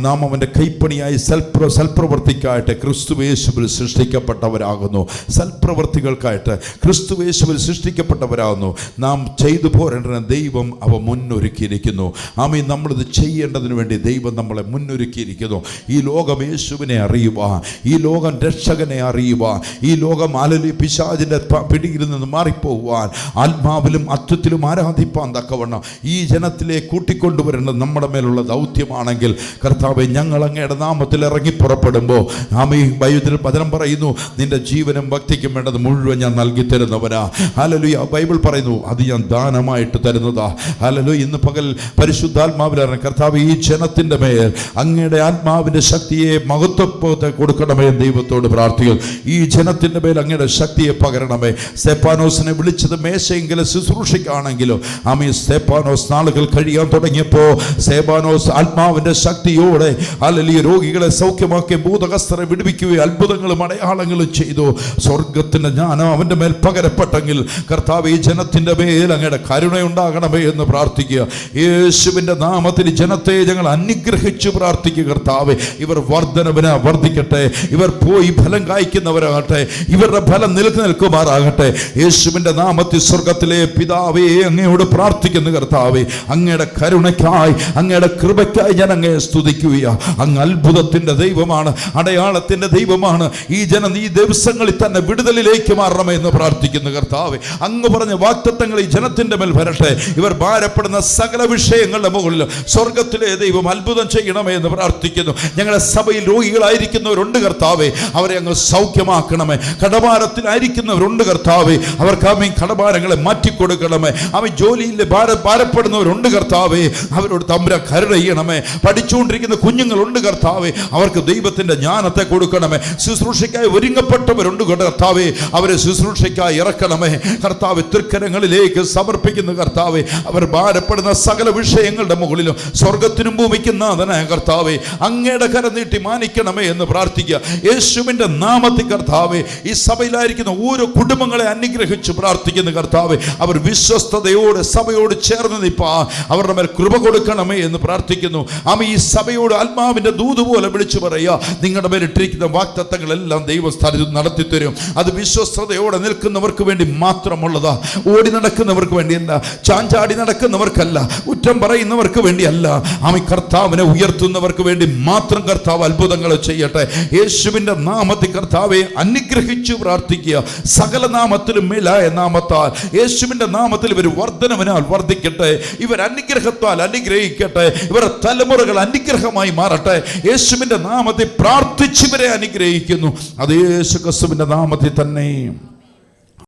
നാം അവൻ്റെ കൈപ്പണിയായി സൽപ്രവൃത്തി സൽപ്രവൃത്തിക്കായിട്ട് ക്രിസ്തുയേശുവിൽ സൃഷ്ടിക്കപ്പെട്ടവരാകുന്നു. സൽപ്രവൃത്തികൾക്കായിട്ട് ക്രിസ്തുയേശുവിൽ സൃഷ്ടിക്കപ്പെട്ടവരാകുന്നു. നാം ചെയ്തു പോരേണ്ടതിന് ദൈവം അവ മുന്നൊരുക്കിയിരിക്കുന്നു. ആമേൻ. നമ്മളിത് ചെയ്യേണ്ടതിന് വേണ്ടി ദൈവം നമ്മളെ മുന്നൊരുക്കിയിരിക്കുന്നു. ഈ ലോകം യേശുവിനെ അറിയുവാൻ, ഈ ലോകം രക്ഷകനെ അറിയുവാൻ, ഈ ലോകം പിശാചിൻ്റെ പിടിയിൽ നിന്ന് മാറിപ്പോകുവാൻ, ആത്മാവിലും അത്വത്തിലും ആരാധിപ്പാൻ തക്കവണ്ണം ഈ ജനത്തിലെ കൂട്ടിക്കൊണ്ടുവരേണ്ടത് നമ്മുടെ മേലുള്ള ദൗത്യമാണെങ്കിൽ കർത്താവെ, ഞങ്ങൾ അങ്ങയുടെ നാമത്തിൽ ഇറങ്ങി പുറപ്പെടുമ്പോൾ ആമേൻ. ബൈബിളിൽ വചനം പറയുന്നു, നിന്റെ ജീവനും ഭക്തിക്കും വേണ്ടത് മുഴുവൻ ഞാൻ നൽകി തരുന്നവനാ. ഹല്ലേലൂയ. ബൈബിൾ പറയുന്നു, അത് ഞാൻ ദാനമായിട്ട് തരുന്നതാ. ഹല്ലേലൂയ. ഇന്ന് പകൽ പരിശുദ്ധാത്മാവിലാണ് കർത്താവ് ഈ ജനത്തിൻ്റെ മേൽ അങ്ങയുടെ ആത്മാവിൻ്റെ ശക്തിയെ മഹത്വത്തെ കൊടുക്കണമേ എന്ന് ദൈവത്തോട് പ്രാർത്ഥിക്കുന്നു. ഈ ജനത്തിൻ്റെ മേൽ അങ്ങയുടെ ശക്തിയെ പകരണമേ. സ്തെഫാനോസിനെ വിളിച്ചത് മേശയെങ്കിലും ശുശ്രൂഷയ്ക്കാണെങ്കിലും ആമേൻ. സ്തെഫാനോസ് നാളുകൾ കഴിയാൻ തുടങ്ങിയപ്പോൾ സ്തെഫാനോസ് ആത്മാവിൻ്റെ ശക്തിയോടെ ഹല്ലേലൂയ രോഗികളെ സൗഖ്യമാക്കി ഭൂതകസ്തരെ വിടുവിക്കുകയും അത്ഭുതങ്ങളും അടയാളങ്ങളും ചെയ്തു. സ്വർഗത്തിൻ്റെ ജ്ഞാനം അവൻ്റെ മേൽ പകരപ്പെട്ടെങ്കിൽ കർത്താവ് ഈ ജനത്തിൻ്റെ മേൽ അങ്ങയുടെ കരുണയുണ്ടാകണമേ എന്ന് പ്രാർത്ഥിക്കുക. യേശുവിൻ്റെ നാമത്തിൽ ജനത്തെ ഞങ്ങൾ അനുഗ്രഹിച്ചു പ്രാർത്ഥിക്കുക. കർത്താവേ, ഇവർ വർദ്ധിക്കട്ടെ, ഇവർ പോയി ഫലം കായ്ക്കുന്നവരാകട്ടെ, ഇവരുടെ ഫലം നിൽക്കുമാറാകട്ടെ. യേശുവിൻ്റെ നാമത്തിൽ സ്വർഗത്തിലെ പിതാവേ അങ്ങയോട് പ്രാർത്ഥിക്കുന്നു. കർത്താവേ, അങ്ങയുടെ കരുണയ്ക്കായി, അങ്ങയുടെ കൃപയ്ക്കായി ഞാൻ അങ്ങയെ സ്തുതിക്കുക. അങ്ങ് അത്ഭുതത്തിൻ്റെ ദൈവമാണ്, അടയാളത്തിൻ്റെ ദൈവമാണ്. ഈ ജനം ഈ ദിവസങ്ങളിൽ തന്നെ വിടുതലിലേക്ക് മാറണമേ എന്ന് പ്രാർത്ഥിക്കുന്നു. കർത്താവേ, അങ്ങ് പറഞ്ഞ വാഗ്ദത്തങ്ങൾ ഈ ജനത്തിൻ്റെ മേൽ വരട്ടെ. ഇവർ ഭാരപ്പെടുന്ന സകല വിഷയങ്ങളുടെ മുകളിൽ സ്വർഗത്തിലെ ദൈവം അത്ഭുതം ചെയ്യണമേ എന്ന് പ്രാർത്ഥിക്കുന്നു. ഞങ്ങളുടെ സഭയിൽ രോഗികളായിരിക്കുന്നവരുണ്ട് കർത്താവേ, അവരെ അങ്ങ് സൗഖ്യമാക്കണമേ. കടഭാരത്തിലായിരിക്കുന്നവരുണ്ട് കർത്താവേ, അവർക്ക് ആമേൻ കടഭാരങ്ങളെ മാറ്റിക്കൊടുക്കണമേ. അവൻ ജോലിയിൽ ഭാരപ്പെടുന്നവരുണ്ട് കർത്താവേ, അവരോട് തമ്പുരാൻ കരുണ ചെയ്യണമേ. പഠിച്ചുകൊണ്ടിരിക്കുന്ന കുഞ്ഞുങ്ങളുണ്ട് കർത്താവേ, അവർക്ക് ദൈവത്തിൻ്റെ ജ്ഞാനത്തെ കൊടുക്കണമേ. ശുശ്രൂഷയ്ക്കായി ഒരുങ്ങപ്പെട്ടവരുണ്ട് കർത്താവേ, അവരെ ശുശ്രൂഷയ്ക്കായി ഇറക്കണമേ. കർത്താവ് തൃക്കരങ്ങളിലേക്ക് സമർപ്പിക്കുന്ന കർത്താവേ, അവർ ഭാരപ്പെടുന്ന സകല വിഷയങ്ങളുടെ മുകളിലും സ്വർഗത്തിനും ഭൂമിക്കും നാഥനായ കർത്താവേ, അങ്ങയുടെ കരം നീട്ടി മാനിക്കണമേ എന്ന് പ്രാർത്ഥിക്കുക. യേശുവിൻ്റെ നാമത്തിൽ കർത്താവേ, ഈ സഭയിലായിരിക്കുന്ന ഓരോ കുടുംബങ്ങളെ അനുഗ്രഹിച്ച് പ്രാർത്ഥിക്കുന്ന കർത്താവേ, അവർ വിശ്വസ്തയോടെ സഭയോട് ചേർന്ന് നിൽപ്പാൻ അവരുടെ മേൽ കൃപ കൊടുക്കണമേ എന്ന് പ്രാർത്ഥിക്കുന്നു. ആമേൻ. ഈ സഭയോട് ആത്മാവിൻ്റെ ദൂത് പോലെ വിളിച്ചു പറയുക, നിങ്ങളുടെ മേൽ ഇട്ടിരിക്കുന്ന വാഗ്ദത്തങ്ങളെല്ലാം ദൈവസ്ഥാനത്ത് നടത്തിത്തരും. അത് വിശ്വസ്തയോടെ നിൽക്കുന്നവർക്ക് വേണ്ടി മാത്രമുള്ളതാ. ഓടി നടക്കുന്നവർക്ക് വേണ്ടിയല്ല, ചാഞ്ചാടി നടക്കുന്നവർക്കല്ല, കുറ്റം പറയുന്നവർക്ക് വേണ്ടിയല്ല. ആമേൻ. കർത്താവിനെ ഉയർത്തുന്നവർക്ക് വേണ്ടി മാത്രം കർത്താവ് അത്ഭുതങ്ങൾ ചെയ്യട്ടെ. യേശുവിൻ്റെ നാമത്തിൽ കർത്താവെ അനുഗ്രഹിച്ചു പ്രാർത്ഥിക്കുക. സകല നാമത്തിലും മേലായ നാമത്താൽ യേശുവിൻ്റെ നാമത്തിൽ ഇവർ വർദ്ധനവിനാൽ വർദ്ധിക്കട്ടെ. ഇവർ അനുഗ്രഹത്താൽ അനുഗ്രഹിക്കട്ടെ. ഇവരുടെ തലമുറകൾ അനുഗ്രഹമായി മാറട്ടെ. യേശുവിൻ്റെ നാമത്തിൽ പ്രാർത്ഥിച്ചവരെ അനുഗ്രഹിക്കുന്നു. അത് യേശു ക്രിസ്തുവിൻ്റെ നാമത്തിൽ തന്നെ.